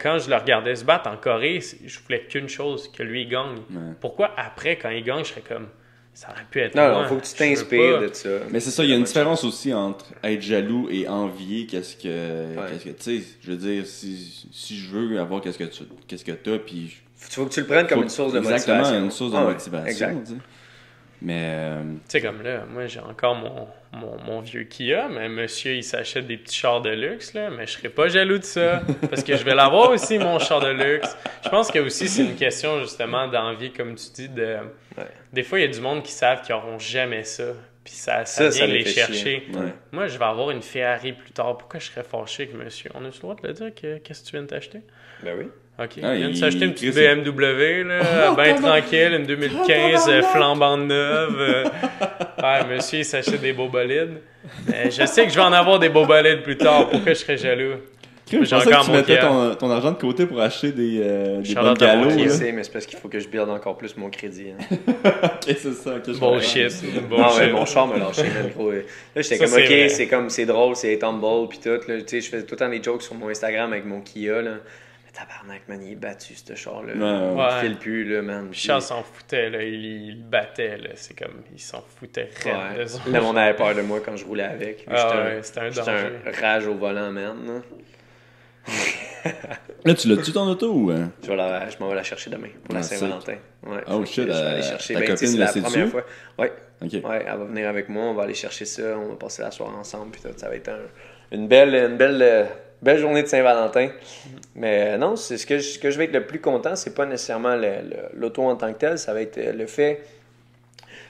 quand je le regardais se battre en Corée, je voulais qu'une chose, que lui il gagne. Pourquoi après, quand il gagne, je serais comme... Ça aurait pu être Non, moi. non, faut que tu Je veux t'inspires pas. de ça. Mais c'est ça, il y a une différence aussi entre être jaloux et envier qu'est-ce que tu sais, je veux dire, si je veux avoir qu'est-ce que t'as, puis... Faut que tu le prennes comme une source de motivation. Exactement, une source de Ah ouais, motivation, exact. tu sais. Mais... Tu sais, comme là, moi, j'ai encore mon vieux Kia, mais monsieur, il s'achète des petits chars de luxe, là, mais je serais pas jaloux de ça, parce que je vais l'avoir aussi, mon char de luxe. Je pense que aussi, c'est une question, justement, d'envie, comme tu dis, de... Ouais. Des fois, il y a du monde qui savent qu'ils n'auront jamais ça, puis ça Ça vient les les fait chercher. chier. Ouais. Moi, je vais avoir une Ferrari plus tard. Pourquoi je serais fâché avec monsieur? On a le droit de le dire? Qu'est-ce que tu viens de t'acheter? Ben oui. OK. Ah, il vient de il- s'acheter une petite Chris, BMW, là, bien tranquille, une 2015, flambante neuve. Ouais, monsieur, il s'achète des beaux bolides. Mais je sais que je vais en avoir des beaux bolides plus tard. Pourquoi je serais jaloux? Je pensais encore que tu mon mettais Kia. ton argent de côté pour acheter des Shout-out bonnes à mon galos. Kia. Je là. sais, mais c'est parce qu'il faut que je build encore plus mon crédit. Hein. Ok, c'est ça. ok, je comprends. Bullshit. Non, mais Bullshit. mon char me lâchait, man, gros. Là, j'étais Ça, comme, c'est ok, vrai. c'est drôle, c'est humble, pis tout. Là, tu sais, je faisais tout le temps des jokes sur mon Instagram avec mon Kia, là. Mais tabarnak, man, il est battu, ce char-là. Ouais. Il file plus, là, man. Puis Charles s'en foutait, là. Il le battait, là. C'est comme, il s'en foutait raide Ouais. de ça. Là, on avait peur de moi quand je roulais avec. C'était un J'étais danger. un rage au volant, man. Là. Là, tu l'as-tu ton auto ou... Je m'en vais la chercher demain pour la Ah, Saint-Valentin. Ouais, Oh, fait que shit, je vais aller ta chercher. copine, tu sais, c'est le la sait-tu? première fois. Ouais. Ok. Ouais, elle va venir avec moi, on va aller chercher ça, on va passer la soirée ensemble, puis tout. Ça va être une belle journée de Saint-Valentin. Mais non, c'est ce que je vais être le plus content, c'est pas nécessairement l'auto en tant que tel, ça va être le fait.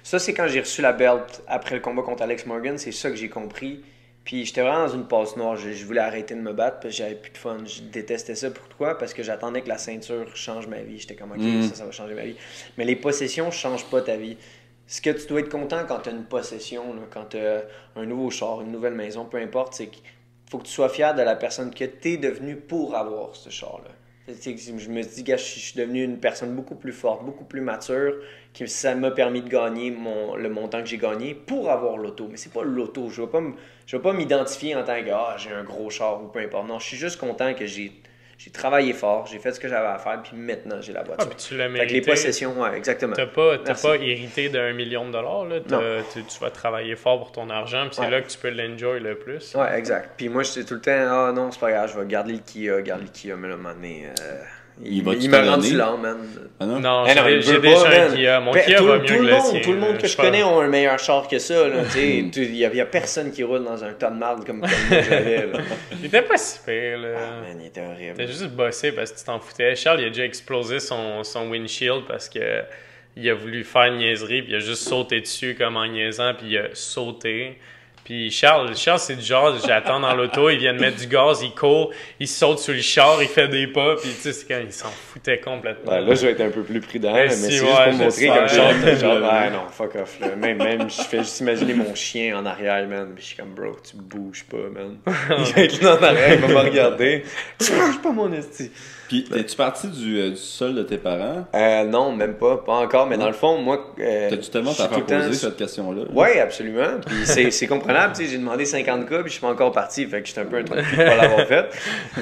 Ça, c'est quand j'ai reçu la belt après le combat contre Alex Morgan, c'est ça que j'ai compris. Puis j'étais vraiment dans une passe noire, je voulais arrêter de me battre, parce que j'avais plus de fun. Je détestais ça. Pourquoi? Parce que j'attendais que la ceinture change ma vie. J'étais comme, ok, ça va changer ma vie. Mais les possessions ne changent pas ta vie. Ce que tu dois être content quand tu as une possession, là, quand tu as un nouveau char, une nouvelle maison, peu importe, c'est qu'il faut que tu sois fier de la personne que tu es devenue pour avoir ce char-là. Je me dis que je suis devenu une personne beaucoup plus forte, beaucoup plus mature, que ça m'a permis de gagner le montant que j'ai gagné pour avoir l'auto. Mais c'est pas l'auto. Je vais pas m'identifier en tant que j'ai un gros char ou peu importe. Non, je suis juste content que j'ai travaillé fort, j'ai fait ce que j'avais à faire, puis maintenant j'ai la voiture. Ah, puis tu l'as Fait que les mérité. possessions, ouais, exactement. T'as pas Merci. hérité d'1 million de dollars, là. Tu vas travailler fort pour ton argent, puis c'est là que tu peux l'enjoy le plus. Ouais, exact. Puis moi, j'étais tout le temps, non, c'est pas grave, je vais garder le Kia, mais là, à un moment donné, Il va-tu il m'a t'en rendu donner? lent, man. Ah non? Non, Eh non, il j'ai veut déjà pas, un man. Kia. Mon Ben, Kia va mieux que le sien. Tout le monde que je sais pas. connais ont un meilleur char que ça. Il y a personne qui roule dans un tas de marde comme moi j'avais. Là. Il était pas si pire, là. Ah, man, il était horrible. T'as juste bossé parce que tu t'en foutais. Charles, il a déjà explosé son windshield parce que il a voulu faire une niaiserie, puis il a juste sauté dessus comme en niaisant, puis il a sauté. Puis Charles, c'est du genre, j'attends dans l'auto, il vient de mettre du gaz, il court, il saute sur le char, il fait des pas, puis tu sais, c'est quand il s'en foutait complètement. Ouais, là, je vais être un peu plus prudent, mais si, c'est juste ouais, pour montrer comme j'espère. genre, ouais, non, fuck off, là. Même, je fais juste imaginer mon chien en arrière, man, puis je suis comme, bro, tu bouges pas, man. Il va être là en arrière, il va me regarder. Tu bouges pas, mon esti. Puis, es-tu parti du sol de tes parents? Non, même pas encore, mais dans le fond, moi... T'as-tu tellement t'as fait poser cette question-là? Oui, absolument. Puis c'est comprenable. Tu sais, j'ai demandé 50 cas, puis je suis pas encore parti. Fait que j'étais un peu un truc de pas l'avoir fait.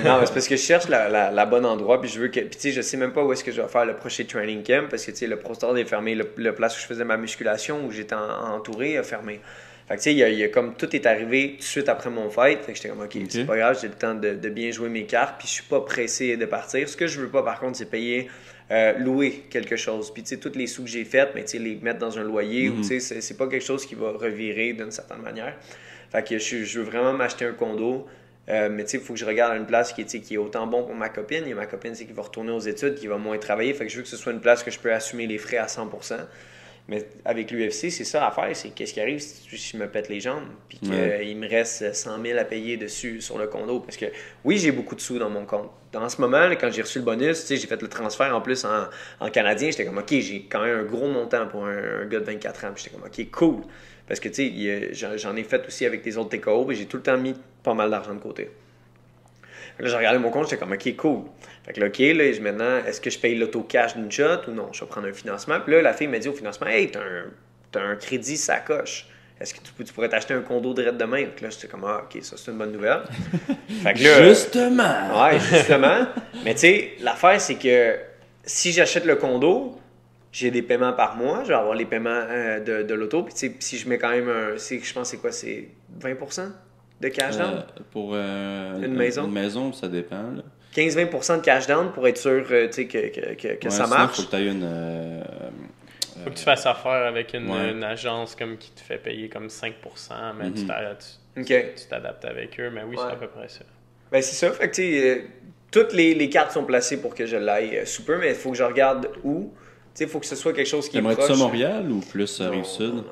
Non, mais c'est parce que je cherche la bonne endroit, puis je veux que... Puis tu sais, je sais même pas où est-ce que je vais faire le prochain training camp, parce que tu sais, le Pro Store est fermé. Le place où je faisais ma musculation, où j'étais entouré, a fermé. Fait que tu sais, il y a comme tout est arrivé tout de suite après mon fight. Fait que j'étais comme, OK, c'est pas grave, j'ai le temps de bien jouer mes cartes, puis je suis pas pressé de partir. Ce que je veux pas, par contre, c'est payer, louer quelque chose. Puis tu sais, tous les sous que j'ai faits, mais tu sais, les mettre dans un loyer, ou tu sais, c'est pas quelque chose qui va revirer d'une certaine manière. Fait que je veux vraiment m'acheter un condo. Mais tu sais, il faut que je regarde une place qui est autant bon pour ma copine. Et ma copine, c'est qui va retourner aux études, qui va moins travailler. Fait que je veux que ce soit une place que je peux assumer les frais à 100%. Mais avec l'UFC, c'est ça à faire, c'est qu'est-ce qui arrive si je me pète les jambes, puis qu'il me reste 100 000 à payer dessus sur le condo. Parce que oui, j'ai beaucoup de sous dans mon compte. Dans ce moment, là, quand j'ai reçu le bonus, j'ai fait le transfert en plus en canadien, j'étais comme, OK, j'ai quand même un gros montant pour un gars de 24 ans. Puis j'étais comme, OK, cool. Parce que tu sais, j'en ai fait aussi avec des autres TKO, et j'ai tout le temps mis pas mal d'argent de côté. Là, j'ai regardé mon compte, j'étais comme, OK, cool. Fait que là, OK, là, maintenant, est-ce que je paye l'auto-cash d'une shot ou non? Je vais prendre un financement. Puis là, la fille m'a dit au financement, hey, t'as un crédit sacoche. Est-ce que tu pourrais t'acheter un condo direct demain? Donc là, j'étais comme, ah, OK, ça, c'est une bonne nouvelle. Fait que là, justement! Ouais, justement. Mais tu sais, l'affaire, c'est que si j'achète le condo, j'ai des paiements par mois, je vais avoir les paiements de l'auto. Puis tu sais, si je mets quand même je pense, c'est quoi? C'est 20% de cash down? Pour une maison? Une maison, ça dépend, là. 15-20% de cash down pour être sûr que ça marche. Faut que tu aies une... Faut que tu fasses affaire avec une agence comme qui te fait payer comme 5%, mais tu t'adaptes avec eux. Mais oui, c'est à peu près ça. Ben c'est ça. Fait que tu sais, toutes les cartes sont placées pour que je l'aille sous peu, mais il faut que je regarde où. Tu sais, il faut que ce soit quelque chose qui est proche. T'aimerais-tu ça Montréal ou plus Rive-Sud? Non.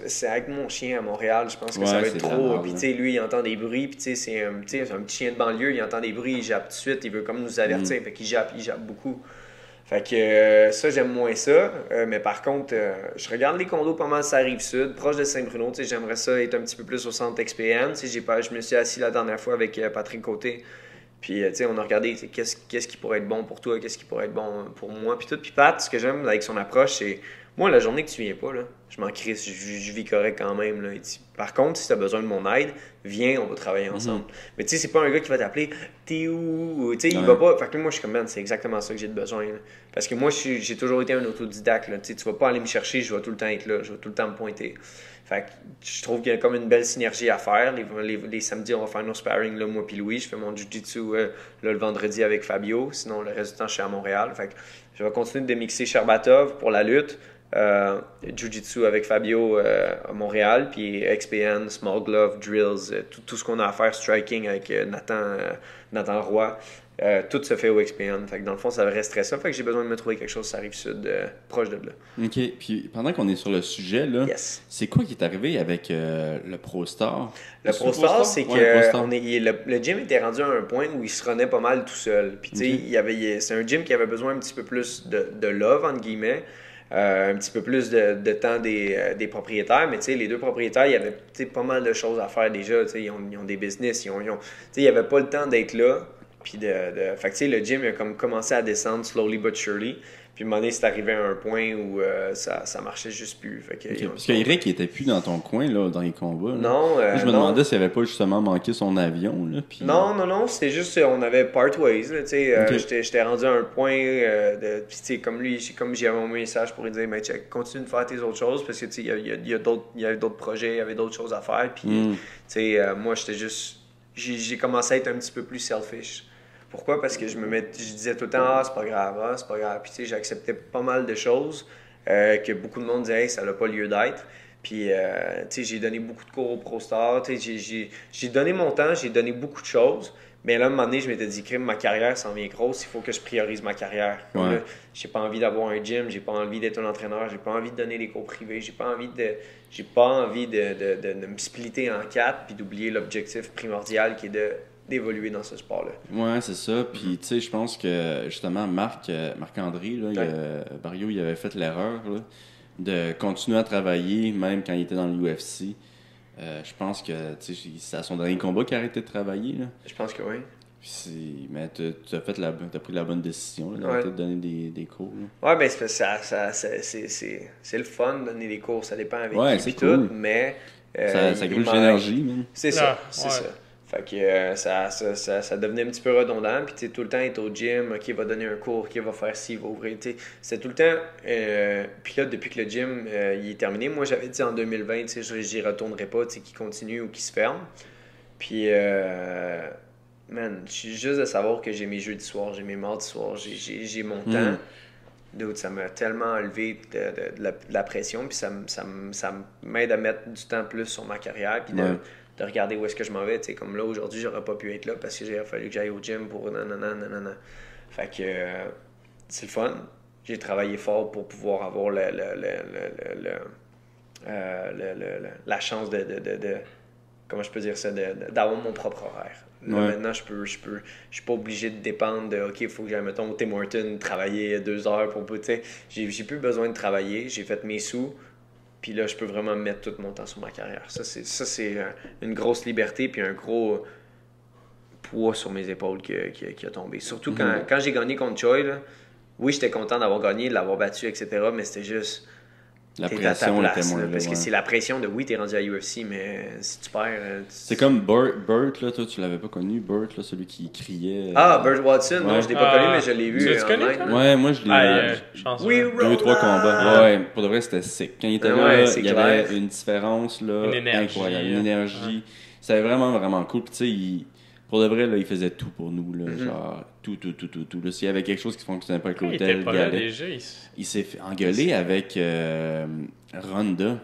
C'est avec mon chien à Montréal, je pense que ça va être trop. Puis tu sais, lui, il entend des bruits, puis tu sais, c'est un petit chien de banlieue, il entend des bruits, il jappe tout de suite, il veut comme nous avertir, fait qu'il jappe beaucoup. Fait que ça, j'aime moins ça. Mais par contre, je regarde les condos pas mal sur la Rive-Sud, proche de Saint-Bruno. Tu sais, j'aimerais ça être un petit peu plus au centre XPN. Tu sais, je me suis assis la dernière fois avec Patrick Côté. Puis, tu sais, on a regardé qu'est-ce qui pourrait être bon pour toi, qu'est-ce qui pourrait être bon pour moi. Puis tout. Puis Pat, ce que j'aime avec son approche, c'est... Moi, la journée que tu viens pas, là, je m'en crisse, je vis correct quand même. Là. Par contre, si tu as besoin de mon aide, viens, on va travailler ensemble. Mais tu sais, c'est pas un gars qui va t'appeler, t'es où? Tu sais, il va pas. Fait que moi, je suis comme, man, c'est exactement ça que j'ai de besoin. Là. Parce que moi, j'ai toujours été un autodidacte. Là. Tu vas pas aller me chercher, je vais tout le temps être là, je vais tout le temps me pointer. Fait que je trouve qu'il y a comme une belle synergie à faire. Les samedis, on va faire nos sparring, là, moi puis Louis. Je fais mon jiu-jitsu le vendredi avec Fabio. Sinon, le reste du temps, je suis à Montréal. Fait que je vais continuer de mixer Sherbatov pour la lutte. Jiu-Jitsu avec Fabio à Montréal, puis XPN, Small Glove, Drills, tout ce qu'on a à faire, striking avec Nathan Roy, tout se fait au XPN. Fait que dans le fond, ça resterait ça. Fait que j'ai besoin de me trouver quelque chose sur la Rive-Sud, proche de là. OK. Puis pendant qu'on est sur le sujet, là, c'est quoi qui est arrivé avec le Pro Star? Le Pro Star, c'est que le gym était rendu à un point où il se renait pas mal tout seul. Puis tu sais, c'est un gym qui avait besoin un petit peu plus de love, entre guillemets. Un petit peu plus de temps des propriétaires, mais tu sais, les deux propriétaires, il y avait pas mal de choses à faire déjà, tu sais, ils ont des business, tu sais, il n'y avait pas le temps d'être là, puis fait que tu sais, le gym a comme commencé à descendre slowly but surely, puis à un moment donné, c'est arrivé à un point où ça marchait juste plus. Fait que, parce qu'Eric, il était plus dans ton coin, là, dans les combats. Là. Non, je me demandais s'il avait pas justement manqué son avion, là, puis... Non, c'était juste, on avait part ways, là, tu sais, j'étais rendu à un point, puis tu sais, comme j'avais mon message pour lui dire, mais check, continue de faire tes autres choses, parce que tu sais, il y avait d'autres projets, il y avait d'autres choses à faire, puis tu sais, moi, j'étais juste, j'ai commencé à être un petit peu plus selfish. Pourquoi? Parce que je disais tout le temps, c'est pas grave, puis tu sais, j'acceptais pas mal de choses que beaucoup de monde disait, hey, ça n'a pas lieu d'être. Puis, tu sais, j'ai donné beaucoup de cours au ProStar. Tu sais, j'ai donné mon temps, j'ai donné beaucoup de choses. Mais là, à un moment donné, je m'étais dit, crime, ma carrière s'en vient grosse, il faut que je priorise ma carrière. Comme là, j'ai pas envie d'avoir un gym, j'ai pas envie d'être un entraîneur, j'ai pas envie de donner des cours privés, j'ai pas envie de me splitter en 4 puis d'oublier l'objectif primordial qui est d'évoluer dans ce sport-là. Ouais, c'est ça. Puis, tu sais, je pense que, justement, Marc-André, là, Barrio, il avait fait l'erreur là, de continuer à travailler, même quand il était dans l'UFC. Je pense que c'est à son dernier combat qu'il a arrêté de travailler. Là. Je pense que oui. Mais t'as pris la bonne décision d'arrêter de donner des cours. Là. Ouais, ben c'est le fun de donner des cours. Ça dépend avec qui c'est cool. tout, mais... ça gruge l'énergie, même. C'est ça, c'est ça. Fait que ça devenait un petit peu redondant. Puis tu sais, tout le temps être au gym, qui va donner un cours, qui va faire ci, va ouvrir. C'est tout le temps. Puis là, depuis que le gym il est terminé, moi j'avais dit en 2020, tu sais, j'y retournerai pas, tu sais, qu'il continue ou qu'il se ferme. Puis, man, je suis juste de savoir que j'ai mes jeudis soirs, j'ai mes mardis soirs, j'ai mon temps. D'autres, ça m'a tellement enlevé de la pression. Puis ça m'aide à mettre du temps plus sur ma carrière. Puis de regarder où est-ce que je m'en vais. T'sais, comme là, aujourd'hui, j'aurais pas pu être là parce qu'il a fallu que j'aille au gym pour nanana. Fait que c'est le fun. J'ai travaillé fort pour pouvoir avoir la chance de comment je peux dire ça, d'avoir mon propre horaire. Là, maintenant, je suis pas obligé de dépendre de OK, il faut que j'aille, mettons, au Tim Hortons travailler 2 heures pour. J'ai plus besoin de travailler. J'ai fait mes sous. Puis là, je peux vraiment mettre tout mon temps sur ma carrière. Ça, c'est une grosse liberté puis un gros poids sur mes épaules qui a tombé. Surtout quand j'ai gagné contre Choi, là, oui, j'étais content d'avoir gagné, de l'avoir battu, etc. Mais c'était juste... La pression était moins là. Parce que c'est la pression de, oui, t'es rendu à UFC, mais si tu perds... C'est comme Burt, là, toi, tu l'avais pas connu, Burt, là, celui qui criait... Burt Watson, non, je l'ai pas connu, mais je l'ai vu en live. Ouais, moi, je l'ai vu 2-3 combats. Ouais, pour de vrai, c'était sick. Quand il était là, il y avait une différence, là, incroyable, une énergie. C'était vraiment, vraiment cool. Puis, tu sais, pour de vrai, là, il faisait tout pour nous, là, genre tout. Là, s'il y avait quelque chose qui fonctionnait pas avec l'hôtel, il s'est fait engueuler avec Ronda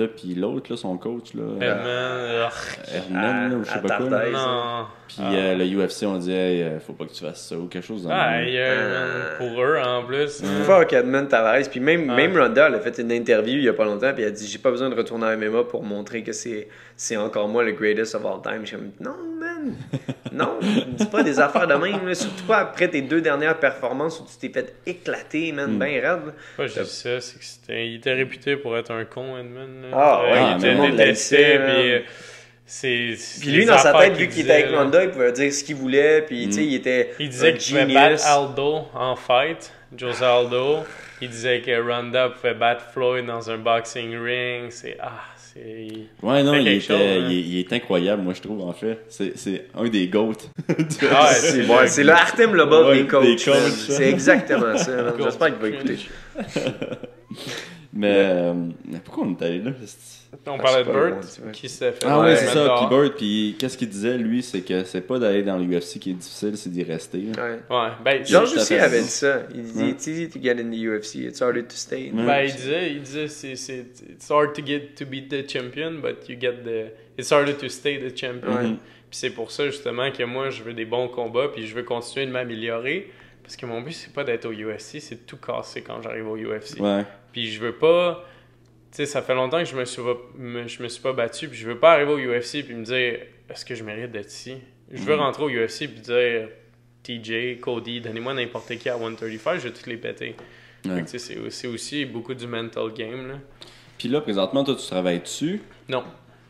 puis l'autre, là, son coach, là, Herman, je sais pas quoi. Non. Puis le UFC, on dit, hey, faut pas que tu fasses ça ou quelque chose. Pour eux, en plus. Fuck Edmond Tavares. Puis même Ronda, elle a fait une interview il y a pas longtemps, puis elle a dit, j'ai pas besoin de retourner à MMA pour montrer que c'est encore moi le greatest of all time. Je suis comme, non, man. Non, dis pas des affaires de même. Là. Surtout pas après tes 2 dernières performances où tu t'es fait éclater, man, ben raide. Pas juste ça, c'est qu'il était réputé pour être un con, Edmond. Il était détesté, puis lui, dans sa tête, vu qu'il était avec Ronda, il pouvait dire ce qu'il voulait, puis tu sais, il disait qu'il pouvait battre Aldo en fight, Jose Aldo. Il disait que Ronda pouvait battre Floyd dans un boxing ring. Ouais, non, il est incroyable, moi, je trouve, en fait. C'est un des GOAT. C'est le Artem Lobov des coachs. C'est exactement ça. J'espère qu'il va écouter. Mais pourquoi on est allé là? On parlait de Burt qui s'est fait. Ah oui, c'est ça. Puis Burt, puis qu'est-ce qu'il disait, lui, c'est que c'est pas d'aller dans l'UFC qui est difficile, c'est d'y rester. Ben, Georges aussi avait dit ça. Il dit it's easy to get in the UFC, it's harder to stay. Ben, il disait it's hard to beat the champion, but it's harder to stay the champion. Puis c'est pour ça justement que moi je veux des bons combats, puis je veux continuer de m'améliorer. Parce que mon but, c'est pas d'être au UFC, c'est de tout casser quand j'arrive au UFC. Puis je veux pas... Tu sais, ça fait longtemps que je me suis pas battu, puis je veux pas arriver au UFC puis me dire « Est-ce que je mérite d'être ici? » Je veux rentrer au UFC puis dire « TJ, Cody, donnez-moi n'importe qui à 135, je vais toutes les péter. » C'est aussi beaucoup du mental game, là. Puis là, présentement, toi, tu travailles dessus? Non.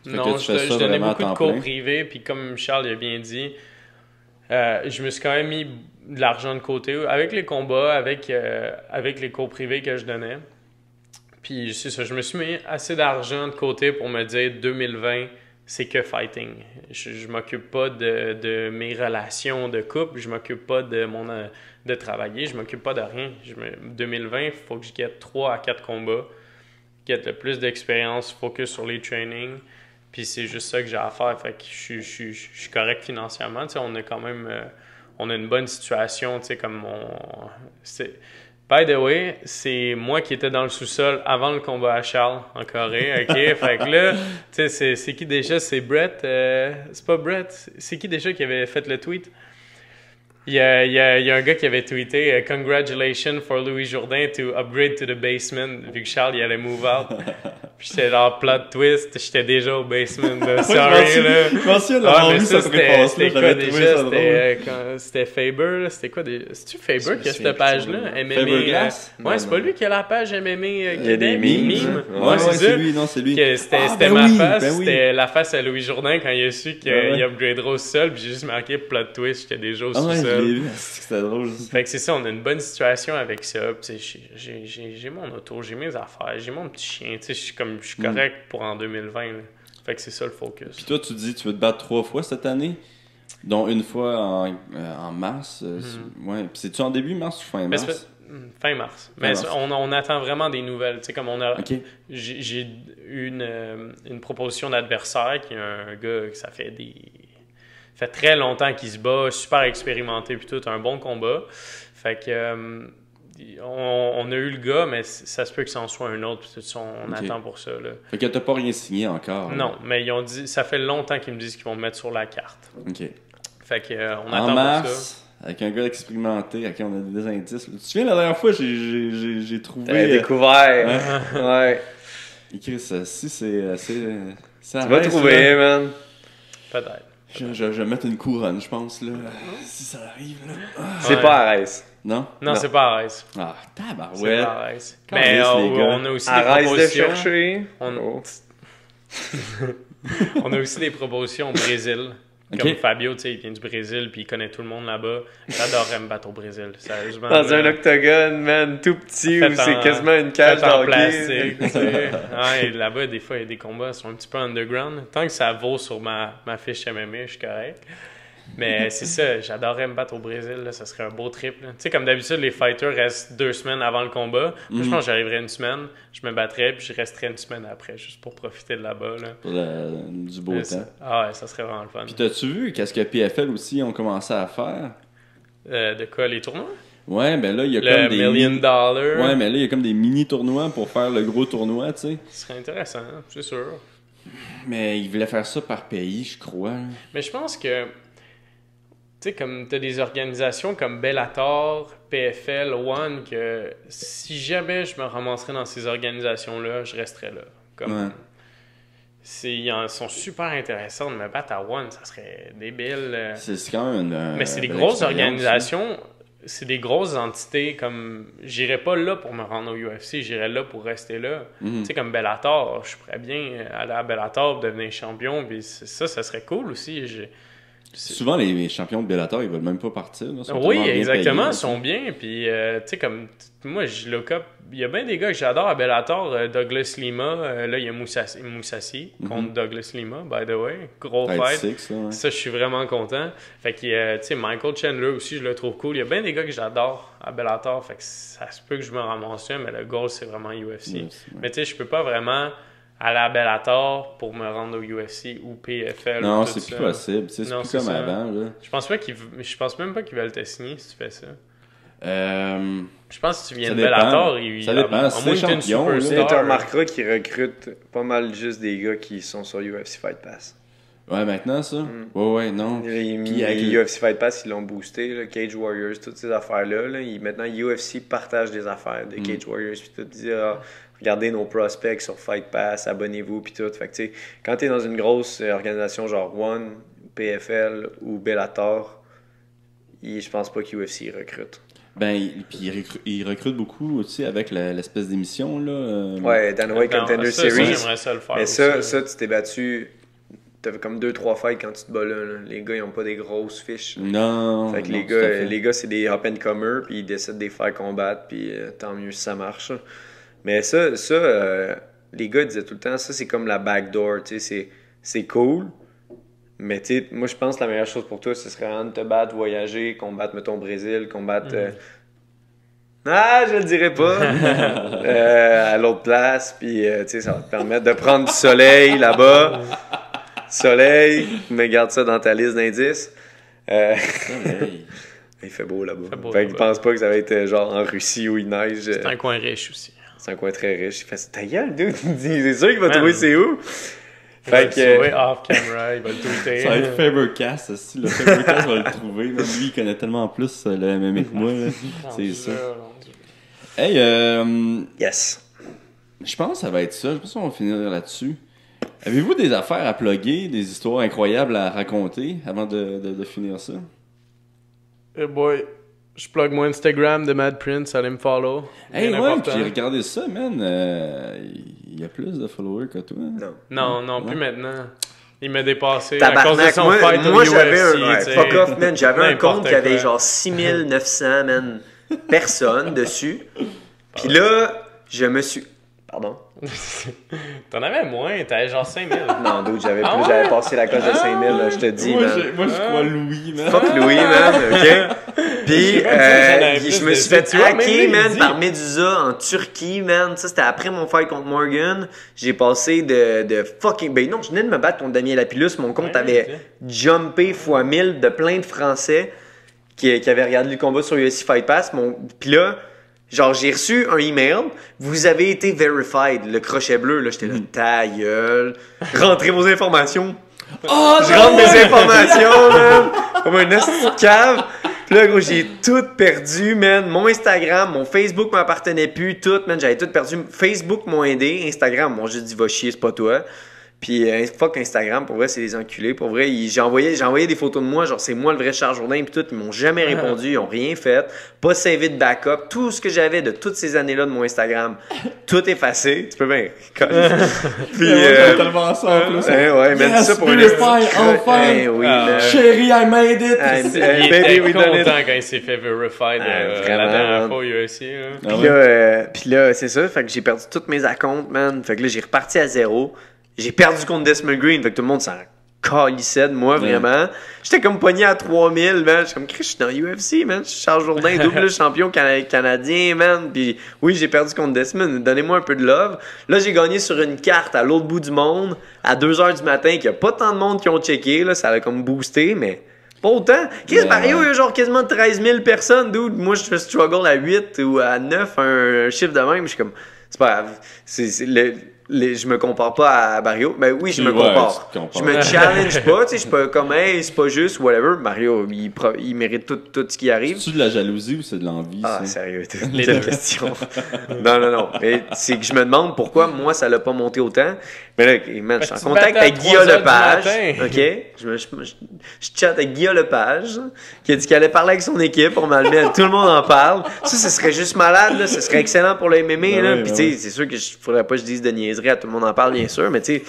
Je donnais beaucoup de cours privés, puis comme Charles a bien dit, je me suis quand même mis de l'argent de côté avec les combats, avec les cours privés que je donnais. Puis c'est ça, je me suis mis assez d'argent de côté pour me dire 2020, c'est que fighting. Je m'occupe pas de mes relations de couple, je m'occupe pas de travailler, je m'occupe pas de rien. 2020, il faut que je guette 3 à 4 combats, guette le plus d'expérience, focus sur les trainings. Puis c'est juste ça que j'ai à faire. Fait que je suis correct financièrement. Tu sais, on a quand même on a une bonne situation. Tu sais, comme By the way, c'est moi qui étais dans le sous-sol avant le combat à Charles en Corée, OK? Fait que là, tu sais, c'est qui déjà? C'est Brett? C'est pas Brett. C'est qui déjà qui avait fait le tweet? Il y a un gars qui avait tweeté « Congratulations for Louis Jourdain to upgrade to the basement » vu que Charles il allait move out. Puis j'étais genre plot twist, j'étais déjà au basement. Là. Sorry, là. Je m'en souviens d'avoir vu cette réponse-là. C'était quoi déjà? C'était Faber, là. C'était quoi? C'est-tu Faber qui a cette page-là? MMA. Ouais, c'est pas lui qui a la page MMA. Il y a des memes. Ouais, c'est lui. Non, c'est lui. C'était ma face. C'était la face à Louis Jourdain quand il a su qu'il upgradera au sol. Puis j'ai juste marqué plot twist, j'étais déjà au sous-sol. C'était drôle. Fait que c'est ça, on a une bonne situation avec ça. J'ai mon auto, j'ai mes affaires, j'ai mon petit chien. Je suis correct pour en 2020. Là. Fait que c'est ça le focus. Puis toi, tu dis tu veux te battre 3 fois cette année, dont une fois en mars. Ouais. Puis c'est-tu en début mars ou fin mars? Fin mars. Mais on attend vraiment des nouvelles. Comme on a, j'ai eu une proposition d'adversaire qui est un gars que ça fait très longtemps qu'il se bat, super expérimenté, puis tout, un bon combat. Fait que on a eu le gars, mais ça se peut que ça en soit un autre, puis on attend pour ça. Là. Fait que t'as pas rien signé encore. Non, mais ils ont dit, ça fait longtemps qu'ils me disent qu'ils vont me mettre sur la carte. OK. Fait que on attend pour mars, ça. Avec un gars expérimenté, à qui on a des indices. Tu te souviens, la dernière fois, j'ai trouvé... T'avais découvert. Ouais. Écrit ça, si c'est assez... Tu vas trouver, man. Peut-être. Je vais mettre une couronne, je pense, là. Si ça arrive, là. C'est pas Arès. Non? Non, c'est pas Arès. Ah, tabarouette. C'est pas Arès. Mais on a aussi des propositions. Arrête de chercher. On a aussi des propositions au Brésil. Comme Fabio, tu sais, il vient du Brésil puis il connaît tout le monde là-bas. J'adorerais me battre au Brésil, sérieusement. Dans un octogone, man, tout petit, où c'est quasiment une cage en plastique, tu sais. Ouais, là-bas, des fois, il y a des combats qui sont un petit peu underground. Tant que ça vaut sur ma fiche MMA, je suis correct. Mais c'est ça, j'adorerais me battre au Brésil, là, ça serait un beau trip. Tu sais, comme d'habitude, les fighters restent 2 semaines avant le combat. Moi, je pense que j'arriverais une semaine, je me battrais, puis je resterais une semaine après, juste pour profiter de là-bas. Là. Pour du beau temps. Ouais, ça serait vraiment le fun. Puis t'as-tu vu qu'est-ce que PFL aussi ont commencé à faire? De quoi, les tournois? Ouais, ben là, il y a comme des... $1 million. Ouais, mais là, il y a comme des mini-tournois pour faire le gros tournoi, tu sais. Ce serait intéressant, c'est sûr. Mais ils voulaient faire ça par pays, je crois. Mais je pense que... Tu sais, comme t'as des organisations comme Bellator, PFL, One, que si jamais je me ramasserais dans ces organisations-là, je resterais là. Comme, ils sont super intéressants de me battre à One, ça serait débile. C'est quand même mais c'est des grosses organisations, c'est des grosses entités, comme... J'irais pas là pour me rendre au UFC, j'irais là pour rester là. Tu sais, comme Bellator, je pourrais bien aller à Bellator, devenir champion, puis ça serait cool aussi. Souvent, les champions de Bellator, ils veulent même pas partir. Là, oui, exactement, ils sont bien. Puis, tu sais, comme moi, je look up. Il y a bien des gars que j'adore à Bellator. Douglas Lima, là, il y a Moussassi contre Douglas Lima, by the way. Gros fight. Ça, je suis vraiment content. Fait que, tu sais, Michael Chandler aussi, je le trouve cool. Il y a bien des gars que j'adore à Bellator. Fait que ça se peut que je me ramasse, mais le goal, c'est vraiment UFC. Mais, tu sais, je peux pas vraiment aller à Bellator pour me rendre au UFC ou PFL. Non, c'est plus possible. C'est plus comme avant. Là. Je pense même pas qu'ils veulent te signer si tu fais ça. Je pense que si tu viens de Bellator, ça dépend. C'est champion. Tu remarqueras qu'ils recrutent pas mal juste des gars qui sont sur UFC Fight Pass. Ouais, maintenant ça? Ouais, non. Puis avec UFC Fight Pass, ils l'ont boosté. Là, Cage Warriors, toutes ces affaires-là. Là, maintenant, UFC partage des affaires de Cage Warriors. Puis tout dit, regardez nos prospects sur Fight Pass, abonnez-vous, puis tout. Fait que, tu sais, quand t'es dans une grosse organisation genre One, PFL ou Bellator, je pense pas qu'UFC recrute. Ben, puis ils recrutent beaucoup aussi avec l'espèce d'émission, là. Ouais, Dana White Contender Series. J'aimerais ça le faire. Mais ça, tu t'es battu. T'avais comme 2-3 fights quand tu te bats là. Les gars, ils ont pas des grosses fiches. Non. Fait que les gars, c'est des up-and-comers, puis ils décident de les faire combattre, puis tant mieux si ça marche. Mais ça, les gars disaient tout le temps, ça c'est comme la backdoor, tu sais, c'est cool. Mais tu sais, moi je pense que la meilleure chose pour toi, ce serait de te battre, voyager, combattre, mettons, au Brésil, combattre... je le dirais pas! À l'autre place, puis tu sais, ça va te permettre de prendre du soleil là-bas. Soleil, mais garde ça dans ta liste d'indices. Il fait beau là-bas. Fait qu'il pense pas que ça va être genre en Russie où il neige. C'est un coin riche aussi. C'est un coin très riche. Il fait ta gueule, dude. C'est sûr qu'il va trouver c'est où. Fait que. Off camera, il va le tweeter. Ça va être Fabercast aussi. Le Fabercast va le trouver. Lui, il connaît tellement plus le MMA que moi. C'est ça. Hey, yes. Je pense que ça va être ça. Je pense qu'on va finir là-dessus. Avez-vous des affaires à plugger, des histoires incroyables à raconter avant de finir ça? Hey boy, je plug mon Instagram de Mad Prince, allez me follow. Hey, ouais, j'ai regardé ça, man. Il y a plus de followers que toi. Non, plus maintenant. Il m'a dépassé à cause de son fight au moi, UFC. J'avais un fuck off, man. J'avais un compte qui avait genre 6900, man, personnes dessus. Puis là, je me suis... Pardon? T'en avais moins, t'avais genre 5000. Non, d'autres, j'avais plus, j'avais passé la coche de 5000, là, je te dis, moi, man. Moi, je crois Louis, man. Fuck Louis, man, ok? Puis, je me suis fait hacker, man, par Medusa en Turquie, man. Ça, c'était après mon fight contre Morgan. J'ai passé de fucking... Ben non, je venais de me battre contre Damien Lapillus. Mon compte avait jumpé x 1000 de plein de Français qui avaient regardé le combat sur UFC Fight Pass. Puis là... Genre, j'ai reçu un email, vous avez été verified, le crochet bleu, là, j'étais là, ta gueule, rentrez vos informations. Oh, je rentre mes informations, man, comme un esti de cave. Puis là, gros, j'ai tout perdu, man. Mon Instagram, mon Facebook m'appartenait plus, tout, man, j'avais tout perdu. Facebook m'a aidé, Instagram, moi, j'ai dit, va chier, c'est pas toi. Puis fuck Instagram, pour vrai, c'est des enculés. Pour vrai, j'ai envoyé des photos de moi, genre c'est moi le vrai Charles Jourdain, puis tout, ils m'ont jamais répondu, ils ont rien fait, pas savé de backup, tout ce que j'avais de toutes ces années-là de mon Instagram, tout effacé, tu peux bien. Puis tellement ça en plus. Ouais, mais yes, ça pour une enfin. Oui, chérie, I made it. Il était content quand il s'est fait verified la dernière fois UFC. Puis là, c'est ça, fait que j'ai perdu tous mes accounts, man. Fait que là, j'ai reparti à zéro. J'ai perdu contre Desmond Green, fait que tout le monde s'en calissait de moi, vraiment. J'étais comme pogné à 3000, man. J'étais comme, Chris, je suis dans UFC, man. Je suis Charles Jourdain, double champion canadien, man. Puis oui, j'ai perdu contre Desmond. Donnez-moi un peu de love. Là, j'ai gagné sur une carte à l'autre bout du monde, à 2h du matin, qu'il n'y a pas tant de monde qui ont checké, là. Ça a comme boosté, mais pas autant. Chris Mario, il y a genre quasiment 13 000 personnes, dude. Moi, je struggle à 8 ou à 9, un chiffre de même. Je suis comme, c'est pas grave. Je me compare pas à Mario. Ben oui, je me compare. Je me challenge pas, tu sais, je suis pas comme, hey, c'est pas juste, whatever. Mario, il mérite tout ce qui arrive. C'est-tu de la jalousie ou c'est de l'envie? Ah, sérieux, les deux questions. Non. Mais c'est que je me demande pourquoi moi, ça l'a pas monté autant. Mais là, man, je suis en contact avec Guillaume Lepage. OK? Je chatte avec Guillaume Lepage, qui a dit qu'il allait parler avec son équipe. On m'a mis, tout le monde en parle. Ça serait juste malade, là. Ce serait excellent pour le MMA, là. Puis, tu sais, c'est sûr que faudrait pas que je dise de niaiserie à tout le monde en parle, bien sûr. Mais, tu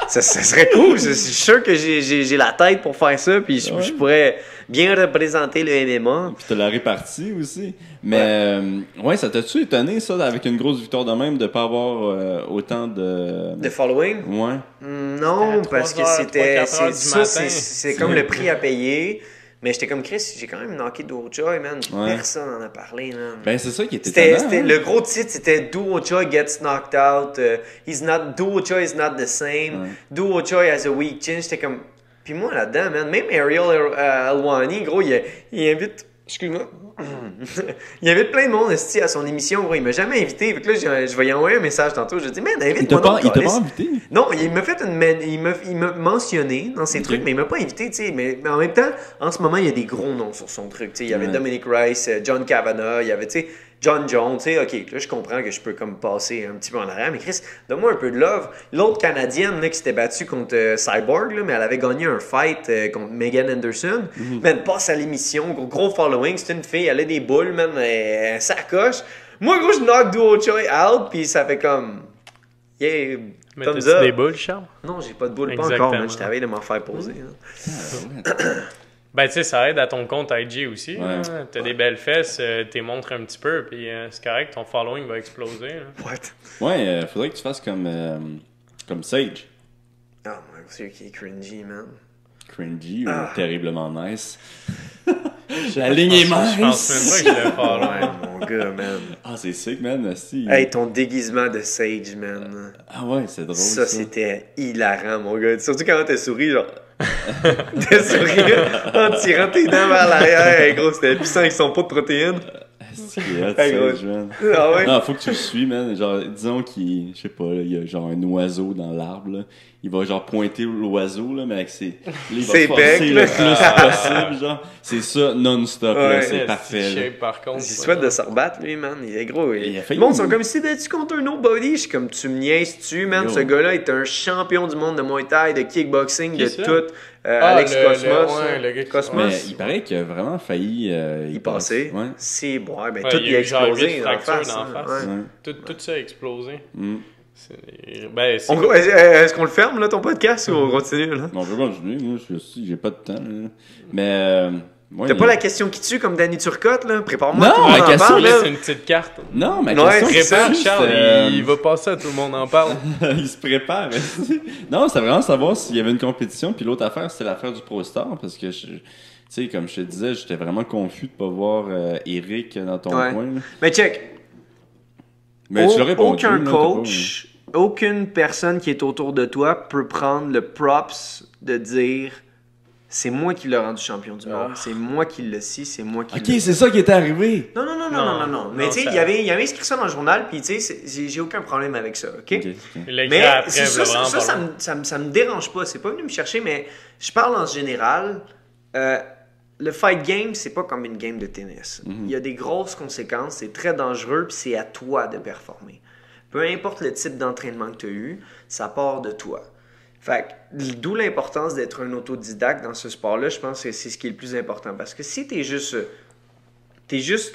sais, ça serait cool. Je suis sûr que j'ai la tête pour faire ça. Puis, je pourrais bien représenter le MMA. Puis, t'as la répartie aussi. Mais, ouais, ça t'a-tu étonné, ça, avec une grosse victoire de même, de pas avoir autant de... De following? Ouais. Non, parce que c'est comme le prix à payer. Mais j'étais comme, Chris, j'ai quand même knocké Duo Choi, man. Personne n'en a parlé, man. Ben, c'est ça qui était étonnant. Le gros titre, c'était Duo Choi gets knocked out. Duo Choi is not the same. Duo Choi has a weak chin. J'étais comme... Puis moi, là-dedans, man, même Ariel Alwani, gros, il invite... Excuse-moi. Il invite plein de monde à son émission, gros. Il m'a jamais invité. Fait que là, je vais y envoyer un message tantôt. Je dis, man, invite-moi. Il t'a pas invité? Non, il m'a fait il m'a mentionné dans ses trucs, mais il m'a pas invité, tu sais. Mais en même temps, en ce moment, il y a des gros noms sur son truc. Tu sais, il y avait Dominic Rice, John Kavanagh, il y avait, tu sais, John Jones, tu sais, OK, là, je comprends que je peux comme passer un petit peu en arrière, mais Chris, donne-moi un peu de love. L'autre Canadienne, là, qui s'était battue contre Cyborg, là, mais elle avait gagné un fight contre Megan Anderson. Man, passe à l'émission, gros following, c'est une fille, elle a des boules, man, elle sacoche. Moi, gros, je knock Duo Choi out, puis ça fait comme... Yeah, mais t'as-tu des boules, Charles? Non, j'ai pas de boules, pas encore, man, je t'avais de m'en faire poser. Ben, tu sais, ça aide à ton compte IG aussi. Ouais. T'as des belles fesses, t'es montres un petit peu, puis c'est correct, ton following va exploser. Là. What? Ouais, faudrait que tu fasses comme Sage. Oh, mon Dieu, qui est cringy, man. Cringy ou terriblement nice? La ligne est mince! Je pense même pas que je le follow. Ouais, mon gars, man. Ah, c'est sick, man. Hey, ton déguisement de Sage, man. Ah ouais, c'est drôle. Ça, c'était hilarant, mon gars. Surtout quand t'as souri, genre... de sourire en tirant tes dents vers l'arrière. Hey, gros, c'était puissant avec son pot de protéines. Ah ouais? Non, faut que tu le suis, man. Genre, disons qu'il, je sais pas, là, il y a genre un oiseau dans l'arbre, là. Il va genre pointer l'oiseau, là, mais avec ses... il va forcer le plus possible, genre. C'est ça, non-stop, là. C'est parfait, là. Par contre. Il souhaite de se rebattre, lui, man. Il est gros. Le monde sont comme si tu contre un nobody. Je suis comme, tu me niaises-tu, man. Ce gars-là est un champion du monde de Muay Thai, de kickboxing, de tout. Alex Cosmos. Le gars Cosmos. Mais il paraît qu'il a vraiment failli y passer. Ouais. C'est bon. Ben, tout y a explosé dans face. Tout ça a explosé. Est-ce qu'on le ferme, là, ton podcast, ou on continue, là? Non, je vais continuer. Moi, j'ai pas de temps, là. Mais... T'as pas la question qui tue comme Danny Turcotte, là? Prépare-moi. Non, la question, laisse une petite carte. Non, mais la question, prépare, Charles, il va passer à tout le monde en parle. Il se prépare. Non, c'est vraiment savoir s'il y avait une compétition. Puis l'autre affaire, c'était l'affaire du Pro Star. Parce que, tu sais, comme je te disais, j'étais vraiment confus de pas voir Eric dans ton coin. Là. Mais check. Mais tu l'as répondu. Aucun coach, aucune personne qui est autour de toi peut prendre le props de dire... C'est moi qui l'ai rendu champion du monde. C'est moi qui le suis, c'est moi qui OK, c'est ça qui est arrivé. Non. Mais tu sais, il avait inscrit ça dans le journal, puis tu sais, j'ai aucun problème avec ça, OK? Mais après, ça me dérange pas. C'est pas venu me chercher, mais je parle en général. Le fight game, c'est pas comme une game de tennis. Il y a des grosses conséquences, c'est très dangereux, puis c'est à toi de performer. Peu importe le type d'entraînement que tu as eu, ça part de toi. Fait que, d'où l'importance d'être un autodidacte dans ce sport-là, je pense que c'est ce qui est le plus important. Parce que si t'es juste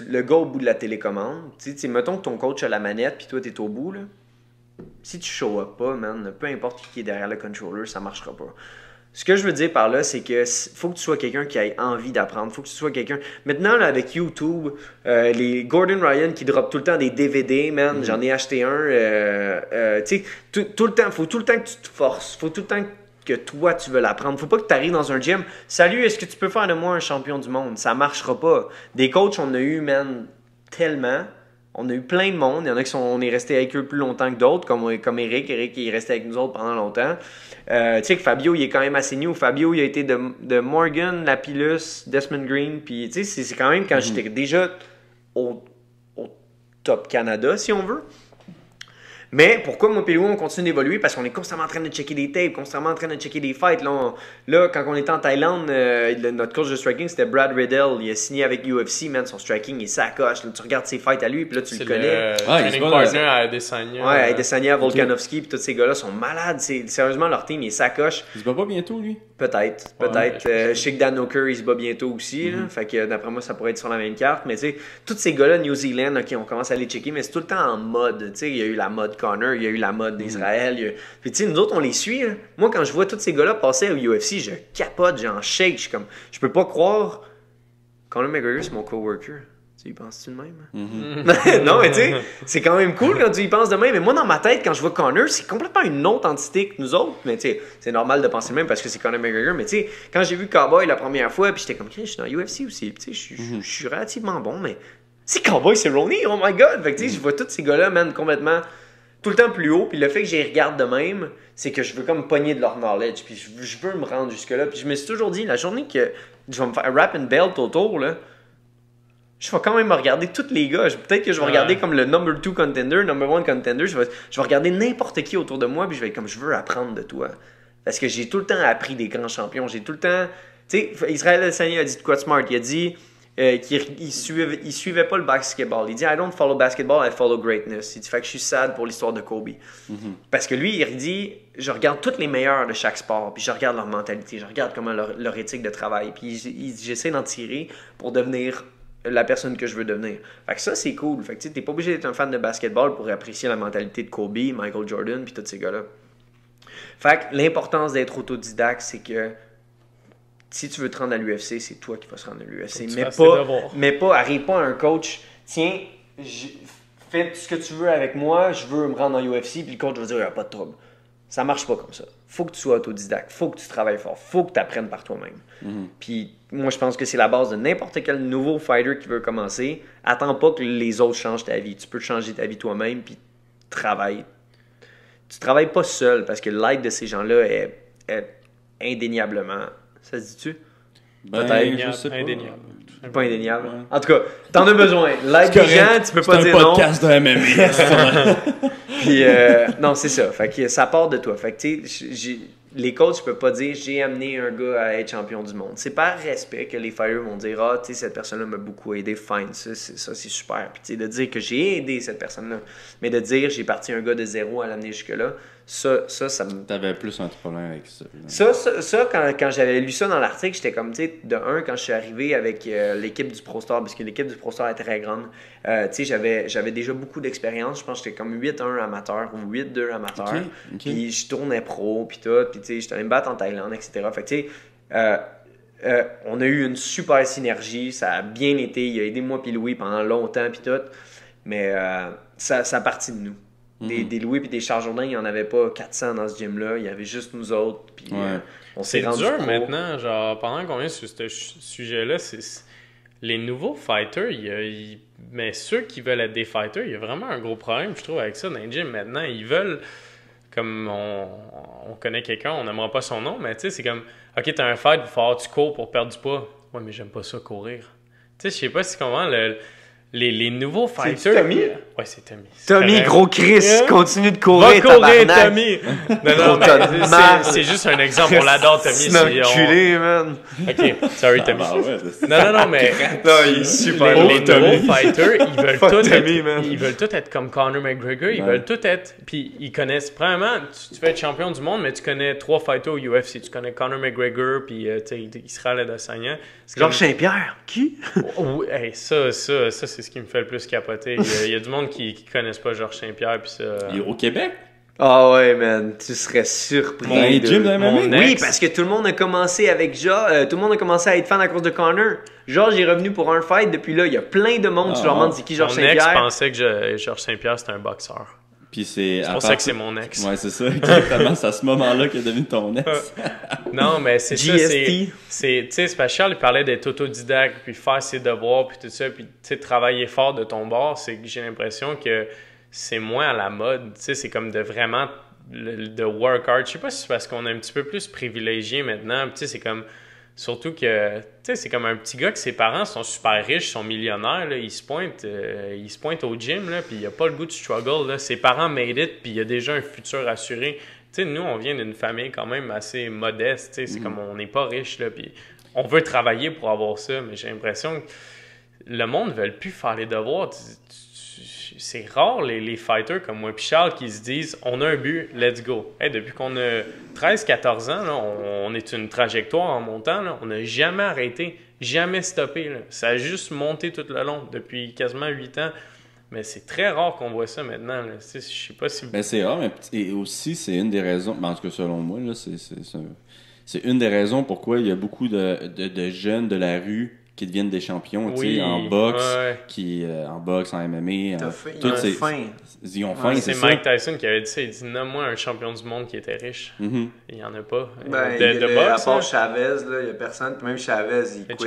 le gars au bout de la télécommande, tu sais, mettons que ton coach a la manette puis toi t'es au bout, là, si tu show up pas, man, peu importe qui est derrière le controller, ça marchera pas. Ce que je veux dire par là, c'est que faut que tu sois quelqu'un qui ait envie d'apprendre. Faut que tu sois quelqu'un... Maintenant, là, avec YouTube, les Gordon Ryan qui drop tout le temps des DVD, man, j'en ai acheté un. Tu sais, tout le temps, faut tout le temps que tu te forces. Faut tout le temps que toi, tu veux l'apprendre. Faut pas que tu arrives dans un gym. Salut, est-ce que tu peux faire de moi un champion du monde? Ça marchera pas. Des coachs, on a eu, man, tellement... On a eu plein de monde. Il y en a qui on est resté avec eux plus longtemps que d'autres, comme Eric. Eric, il est resté avec nous autres pendant longtemps. Tu sais que Fabio, il est quand même assez new. Fabio, il a été de Morgan, Lapillus, Desmond Green. Puis, tu sais, c'est quand même quand j'étais déjà au top Canada, si on veut. Mais pourquoi moi et Louis, on continue d'évoluer? Parce qu'on est constamment en train de checker des tapes, constamment en train de checker des fights. Là, quand on était en Thaïlande, notre coach de striking, c'était Brad Riddell. Il a signé avec UFC, man. Son striking est sacoche. Tu regardes ses fights à lui, puis là, tu le connais. C'est le training partner à Adesanya. Ouais, Adesanya, Volkanovski, puis tous ces gars-là sont malades. Sérieusement, leur team, il est sacoche. Il se bat pas bientôt, lui? Peut-être. Je sais que Dan Hooker, il se bat bientôt aussi. Là. Fait que d'après moi, ça pourrait être sur la même carte. Mais tu sais, tous ces gars-là, New Zealand, OK, on commence à les checker, mais c'est tout le temps en mode. Tu sais, il y a eu la mode Connor, il y a eu la mode d'Israël. Puis tu sais, nous autres, on les suit. Hein. Moi, quand je vois tous ces gars-là passer au UFC, je capote, j'en shake. Je suis comme, je peux pas croire. Conor McGregor, c'est mon coworker. Tu y penses-tu de même? Non, mais tu sais, c'est quand même cool quand tu y penses de même. Mais moi, dans ma tête, quand je vois Conor, c'est complètement une autre entité que nous autres. Mais tu sais, c'est normal de penser le même parce que c'est Conor McGregor. Mais tu sais, quand j'ai vu Cowboy la première fois, puis j'étais comme, je suis dans UFC aussi. Tu sais, je suis relativement bon, mais c'est Cowboy, c'est Ronnie, oh my god! Fait que tu sais, je vois tous ces gars-là, man, complètement tout le temps plus haut. Puis le fait que j'y regarde de même, c'est que je veux comme pogner de leur knowledge. Puis je veux me rendre jusque-là. Puis je me suis toujours dit, la journée que je vais me faire rap and belt autour, là, je vais quand même regarder tous les gars. Peut-être que je vais regarder comme le number 2 contender, number 1 contender. Je vais regarder n'importe qui autour de moi, puis je vais être comme, je veux apprendre de toi. Parce que j'ai tout le temps appris des grands champions. J'ai tout le temps... Tu sais, Israël Adesanya a dit de quoi de smart. Il a dit qu'il suivait pas le basketball. Il dit, I don't follow basketball, I follow greatness. Il dit, fait que je suis sad pour l'histoire de Kobe. Parce que lui, il dit, je regarde tous les meilleurs de chaque sport, puis je regarde leur mentalité, je regarde comment leur éthique de travail, puis j'essaie d'en tirer pour devenir la personne que je veux devenir. Fait que ça, c'est cool. Fait que tu t'es pas obligé d'être un fan de basketball pour apprécier la mentalité de Kobe, Michael Jordan, puis tous ces gars-là. Fait que l'importance d'être autodidacte, c'est que si tu veux te rendre à l'UFC, c'est toi qui vas se rendre à l'UFC. Mais pas, arrive pas à un coach, tiens, fais ce que tu veux avec moi, je veux me rendre à l'UFC, puis le coach va dire, il n'y a pas de trouble. Ça marche pas comme ça. Faut que tu sois autodidacte, faut que tu travailles fort, faut que tu apprennes par toi-même. Puis moi, je pense que c'est la base de n'importe quel nouveau fighter qui veut commencer. Attends pas que les autres changent ta vie. Tu peux changer ta vie toi-même, puis travaille. Tu travailles pas seul, parce que l'aide de ces gens-là est indéniablement Ça se dit-tu? Peut-être, je sais pas. Indéniable. Pas indéniable. Ouais. En tout cas, t'en as besoin. L'aide des gens, tu peux pas dire non. C'est un podcast de MMA. Puis, non, c'est ça. Fait que ça part de toi. Fait que, tu sais, les coachs, je peux pas dire j'ai amené un gars à être champion du monde. C'est par respect que les fighters vont dire tu sais, cette personne-là m'a beaucoup aidé, fine, ça c'est super. Puis, tu sais, de dire que j'ai aidé cette personne-là, mais de dire j'ai parti un gars de zéro à l'amener jusque-là, ça me. T'avais plus un problème avec ça. Ça quand j'avais lu ça dans l'article, j'étais comme, tu sais, quand je suis arrivé avec l'équipe du ProStar, parce que l'équipe du ProStar est très grande, tu sais, j'avais déjà beaucoup d'expérience. Je pense que j'étais comme 8-1 amateur ou 8-2 amateur. Okay. Puis je tournais pro, puis tout. Puis, tu sais, j'étais allé me battre en Thaïlande, etc. Fait que, tu sais, on a eu une super synergie. Ça a bien été. Il a aidé moi puis Louis pendant longtemps, puis tout. Mais ça a parti de nous. Des Louis puis des Charles Jourdain, il n'y en avait pas 400 dans ce gym-là. Il y avait juste nous autres. Puis on s'est rendu dur pro. maintenant. Genre, pendant qu'on est sur ce sujet-là, les nouveaux fighters, mais ceux qui veulent être des fighters, il y a vraiment un gros problème, je trouve, avec ça dans les gyms maintenant. Ils veulent, comme on connaît quelqu'un, on n'aimera pas son nom, mais tu sais, c'est comme, OK, t'as un fight, il faut falloir que tu cours pour perdre du poids. Ouais, mais j'aime pas ça, courir. Tu sais, je sais pas si comment les nouveaux fighters... C'est Tommy? Ouais, c'est Tommy. Tommy, gros Chris, continue de courir, va courir, tabarnak. Tommy! Non, mais c'est juste un exemple, on l'adore, Tommy. C'est un enculé, man. OK, sorry, Tommy. Non, mais... Non, il est super les nouveaux fighters, ils veulent tous être comme Conor McGregor, ils veulent tous être... Puis ils connaissent... Premièrement, tu veux être champion du monde, mais tu connais 3 fighters au UFC. Tu connais Conor McGregor, puis tu sais, Israël Adesanya. Georges Saint-Pierre, qui? Hey, ça, c'est ce qui me fait le plus capoter. Il y a du monde qui connaissent pas Georges Saint-Pierre, puis ça... Il est au Québec? Ah ouais, man, tu serais surpris. Dans les gyms de MMA? Oui, parce que tout le monde a commencé avec tout le monde a commencé à être fan à cause de Conor. Georges est revenu pour un fight, depuis là, il y a plein de monde qui leur demande c'est qui Georges Saint-Pierre. Mon ex pensait que Georges Saint-Pierre c'était un boxeur. Puis c'est pour ça que c'est mon ex. Ouais, c'est ça. Exactement, c'est à ce moment-là qu'il est devenu ton ex. Non, mais c'est ça. GST. Tu sais, c'est parce que Charles, il parlait d'être autodidacte, puis faire ses devoirs, puis tout ça, puis tu sais, travailler fort de ton bord. C'est que j'ai l'impression que c'est moins à la mode. Tu sais, c'est comme de vraiment de work hard. Je sais pas si c'est parce qu'on est un petit peu plus privilégié maintenant. Tu sais, c'est comme... Surtout que, tu sais, c'est comme un petit gars que ses parents sont super riches, sont millionnaires, là, ils se pointent au gym, là, puis il a pas le goût de struggle, là. Ses parents made it, puis il a déjà un futur assuré. Tu sais, nous, on vient d'une famille quand même assez modeste, tu sais, c'est comme on n'est pas riche, là, puis on veut travailler pour avoir ça, mais j'ai l'impression que le monde ne veut plus faire les devoirs. C'est rare les fighters comme moi et Charles qui se disent « on a un but, let's go ». Hey, depuis qu'on a 13-14 ans, là, on est une trajectoire en montant, là, on n'a jamais arrêté, jamais stoppé. Là. Ça a juste monté tout le long depuis quasiment 8 ans. Mais c'est très rare qu'on voit ça maintenant. Là. Je sais pas si... Ben, c'est rare, mais et aussi c'est une des raisons, en tout cas selon moi, là, c'est une des raisons pourquoi il y a beaucoup de jeunes de la rue qui deviennent des champions, tu sais, en boxe, en boxe, en MMA. Ils ont faim, c'est ça. Mike Tyson qui avait dit ça, il dit « Nomme-moi un champion du monde qui était riche. Il n'y en a pas. De boxe, à part Chavez, il n'y a personne. Même Chavez, il quitte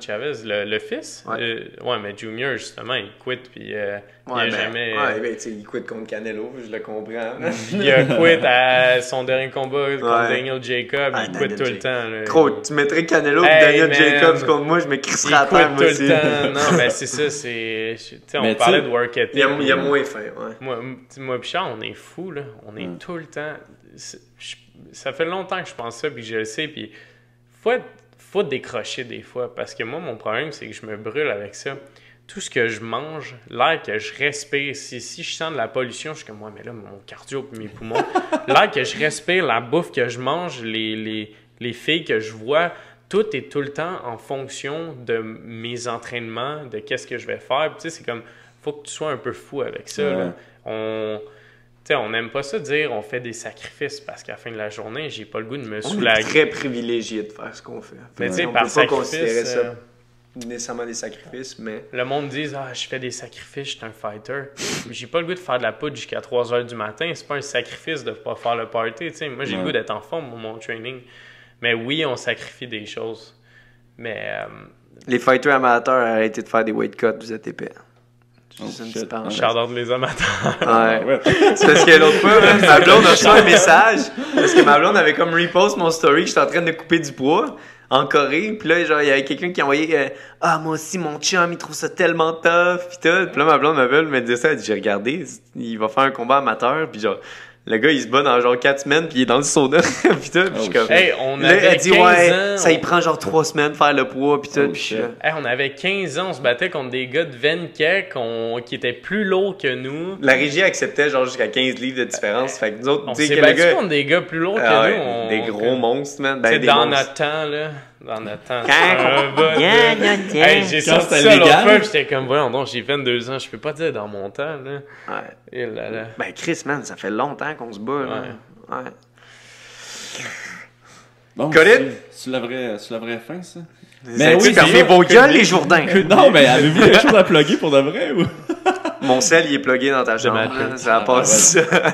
Chavez, le fils? Ouais, mais Junior, justement, il quitte, puis il a jamais... il quitte contre Canelo, je le comprends. Il a quitte à son dernier combat contre Daniel Jacobs, il quitte tout le temps. Là. Gros, tu mettrais Canelo et Daniel Jacobs contre moi, je me crisserais à terre, moi aussi. Non, mais c'est ça, on parlait de work ethic. Il y a moins faim, ouais. Moi et Charles, on est fous, là. On est tout le temps... Ça fait longtemps que je pense ça, puis je le sais, puis faut décrocher des fois, parce que moi, mon problème, c'est que je me brûle avec ça. Tout ce que je mange, l'air que je respire, si je sens de la pollution, je suis comme, mais là, mon cardio et mes poumons, l'air que je respire, la bouffe que je mange, les filles que je vois, tout est tout le temps en fonction de mes entraînements, de qu'est-ce que je vais faire. Tu sais, c'est comme, faut que tu sois un peu fou avec ça. Ouais. Là. On n'aime pas ça dire on fait des sacrifices parce qu'à la fin de la journée, j'ai pas le goût de me soulager. On est très privilégié de faire ce qu'on fait. Mais tu sais, on par peut pas considérer ça nécessairement des sacrifices, mais... Le monde dit « je fais des sacrifices, je suis un fighter. » J'ai pas le goût de faire de la poudre jusqu'à 3h du matin. C'est pas un sacrifice de pas faire le party. T'sais. Moi, j'ai le goût d'être en forme pour mon training. Mais oui, on sacrifie des choses. Mais... Les fighters amateurs, arrêtez de faire des weight cuts, vous êtes épais. Shout-out les amateurs. Ouais. C'est parce que l'autre fois, ma blonde a reçu un message. Parce que ma blonde avait comme repost mon story que j'étais en train de couper du poids en Corée. Puis là, genre, il y avait quelqu'un qui a envoyé moi aussi, mon chum, il trouve ça tellement tough. Puis tout. Puis là, ma blonde m'appelle, me dit ça. Elle dit, j'ai regardé, il va faire un combat amateur. Puis genre, le gars, il se bat dans genre 4 semaines, puis il est dans le sauna. Puis tout. Puis comme... on là, avait elle dit, 15 ans, ça y prend genre 3 semaines de faire le poids. Puis tout. Puis on avait 15 ans, on se battait contre des gars de 24 qui étaient plus lourds que nous. La régie acceptait genre jusqu'à 15 livres de différence. Fait que nous autres, on s'est battu contre des gars plus lourds que nous. Des gros monstres, man. C'est dans notre temps, là. Dans notre temps. J'ai sorti ça l'autre fois, j'étais comme, voyons donc, j'ai 22 ans, je peux pas dire dans mon temps, là. Ouais. Et là, là. Ben, Chris, man, ça fait longtemps qu'on se bat, là. Ouais. Bon, Colin? C'est la vraie fin, ça? Mais oui, fermez vos gueules, les Jourdains. Non, mais avez-vous quelque chose à plugger pour de vrai, ou? Mon sel, il est plugué dans ta chambre. Ça a passé ça.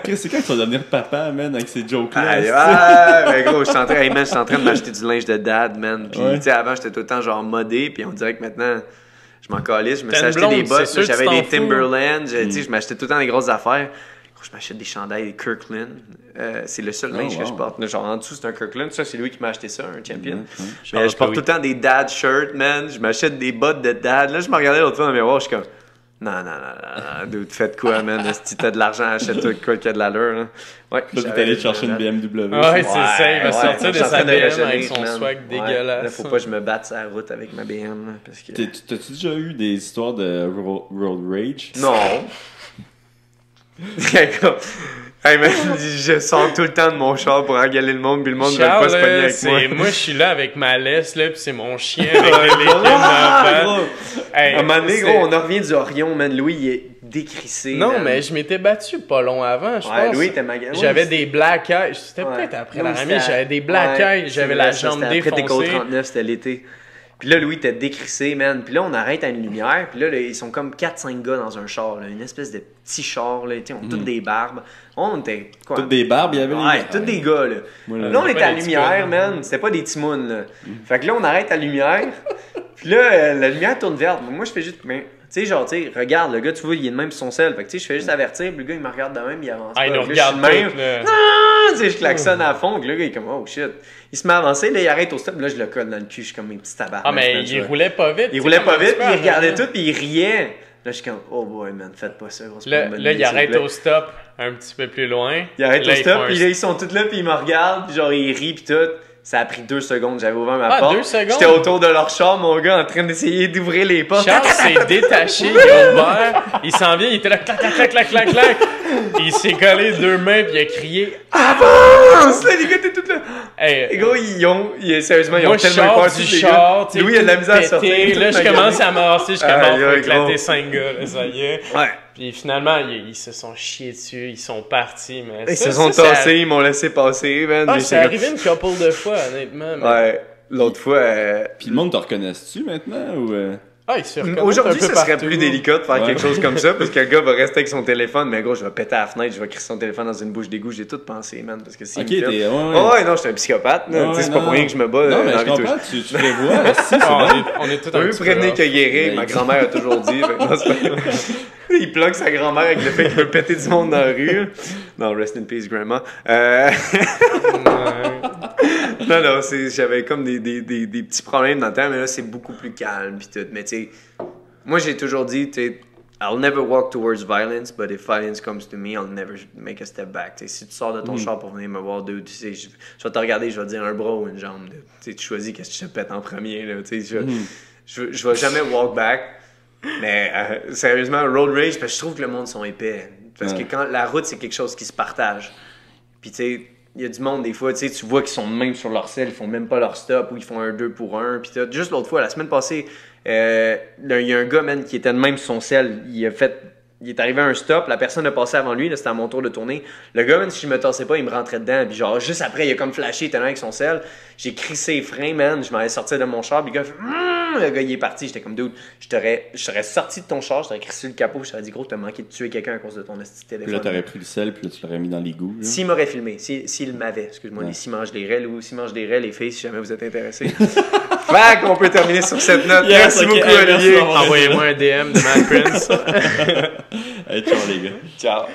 Chris, c'est quand tu vas devenir papa, man, avec ces jokes-là? Mais gros, je suis en train de m'acheter du linge de dad, man. Puis, tu sais, avant, j'étais tout le temps genre modé. Puis, on dirait que maintenant, je m'en calisse. Je me suis acheté des bottes. J'avais des Timberland. Tu sais, je m'achetais tout le temps des grosses affaires. Je m'achète des chandails des Kirkland. C'est le seul linge que je porte. Genre, en dessous, c'est un Kirkland. Ça, c'est lui qui m'a acheté ça, un champion. Mais je porte tout le temps des dad shirts, man. Je m'achète des bottes de dad. Là, je me regardais l'autre fois dans le miroir. Je suis comme, non, dude, faites quoi, man? Si t'as de l'argent, achète-toi quoi qui a de l'allure. Là, là t'es allé chercher une BMW. Ouais, c'est ça. Il va sortir de sa BM avec son swag dégueulasse. Là, faut pas que je me batte sur la route avec ma BM. Là, parce que... T'as-tu déjà eu des histoires de road rage? Non. Hey man, je sors tout le temps de mon char pour engueuler le monde, puis le monde ne veut pas se pogner avec moi. Moi, je suis là avec ma laisse, là, puis c'est mon chien avec les cannes. À un moment donné, gros, on en revient du Orion, man. Louis, il est décrissé. Non, man. mais je m'étais battu pas long avant, je pense. Louis était magasin. J'avais des black eyes. C'était peut-être après la remise. J'avais des black eyes. J'avais la jambe défoncée. Après tes 39, c'était l'été. Puis là, Louis était décrissé, man. Puis là, on arrête à une lumière. Puis là, ils sont comme 4-5 gars dans un char. Là. Une espèce de petit char. Là. Ils ont toutes des barbes. On était quoi? Toutes des barbes, il y avait tous des gars. Là, là on était à la lumière, man. C'était pas des timounes. Là. Fait que là, on arrête à la lumière. Puis là, la lumière tourne verte. Moi, je fais juste... Tu sais, genre, tu sais, regarde, le gars, tu vois, il est de même sur son sel. Fait que, tu sais, je fais juste avertir. Puis le gars, il me regarde de même, il avance pas. Il nous regarde même. Tu sais, je klaxonne à fond. Puis le gars, il est comme, oh shit. Il se met à avancer, là, il arrête au stop. Là, je le colle dans le cul. Je suis comme mes petits tabards. Ah, mais il roulait pas vite. Il roulait pas vite, puis il regardait tout, puis il riait. Là, je suis comme, oh boy, man, faites pas ça. Là, il arrête au stop un petit peu plus loin. Il arrête au stop, puis là, ils sont tous là, puis ils me regardent, puis genre, ils rient, puis tout. Ça a pris 2 secondes, j'avais ouvert ma porte. 2 secondes? J'étais autour de leur char, mon gars, en train d'essayer d'ouvrir les portes. Charles s'est détaché, il a ouvert, il s'en vient, il était là, clac, clac, clac, clac, clac, clac. Il s'est collé 2 mains, puis il a crié « Avance! » Là, les gars, t'es tout là. Les gars, sérieusement, ils ont tellement peur du char. Louis, il a de la misère à sortir. Là, je commence à m'avancer, je commence à éclater 5 gars, là, ça y est. Ouais. Puis finalement, ils se sont chiés dessus, ils sont partis. Mais ils se sont tassés, ils m'ont laissé passer, man. Ah, c'est arrivé une couple de fois, honnêtement. Mais... Ouais, l'autre fois... Puis le monde te reconnaisse-tu maintenant, ou... Ah, il se reconnaît aujourd'hui, un peu ça serait partout. plus délicat de faire quelque chose comme ça, parce que le gars va rester avec son téléphone, mais gros, je vais péter à la fenêtre, je vais crisser son téléphone dans une bouche d'égout, j'ai tout pensé, man, parce que c'est ok, t'es... Ouais, non, j'étais un psychopathe, c'est pas pour rien que je me bats. Non, mais je comprends, tu les vois, si, on est tout un peu prévenir que guérir, ma grand-mère a toujours dit. Il plug sa grand-mère avec le fait qu'il veut péter du monde dans la rue. Non, rest in peace, grandma. Non, j'avais comme des petits problèmes dans le temps, mais là, c'est beaucoup plus calme pis tout. Mais tu sais, moi, j'ai toujours dit, tu sais, I'll never walk towards violence, but if violence comes to me, I'll never make a step back. T'sais, si tu sors de ton char pour venir me voir, dude, tu sais, je vais te regarder, je vais te dire un bras ou une jambe. Tu choisis qu'est-ce que tu te pètes en premier. Là, je vais jamais walk back. Mais sérieusement, road rage, parce que je trouve que le monde sont épais. Parce que quand la route, c'est quelque chose qui se partage. Puis tu sais, il y a du monde des fois, tu vois qu'ils sont même sur leur selle, ils font même pas leur stop ou ils font un 2 pour 1. Puis juste l'autre fois, la semaine passée, il y a un gars, man, qui était de même sur son selle. Il est arrivé à un stop, la personne a passé avant lui, là, c'était à mon tour de tourner. Le gars, même si je me tassais pas, il me rentrait dedans. Puis genre, juste après, il a comme flashé, il était là avec son selle. J'ai crissé les freins, man. Je m'en allais sortir de mon char. Puis le gars, le gars, il est parti. J'étais comme, dude, je serais sorti de ton char, je t'aurais crissé le capot. Je t'aurais dit, gros, t'as manqué de tuer quelqu'un à cause de ton petit téléphone. Puis là, t'aurais pris le sel, puis là, tu l'aurais mis dans l'égout. S'il m'aurait filmé, s'il m'avait, excuse-moi, s'il mange des raies ou s'il mange des raies, les filles, si jamais vous êtes intéressés. Fait qu'on peut terminer sur cette note. Yes, merci beaucoup, Olivier. Envoyez-moi un DM de Matt Prince. Hey, ciao, les gars. Ciao.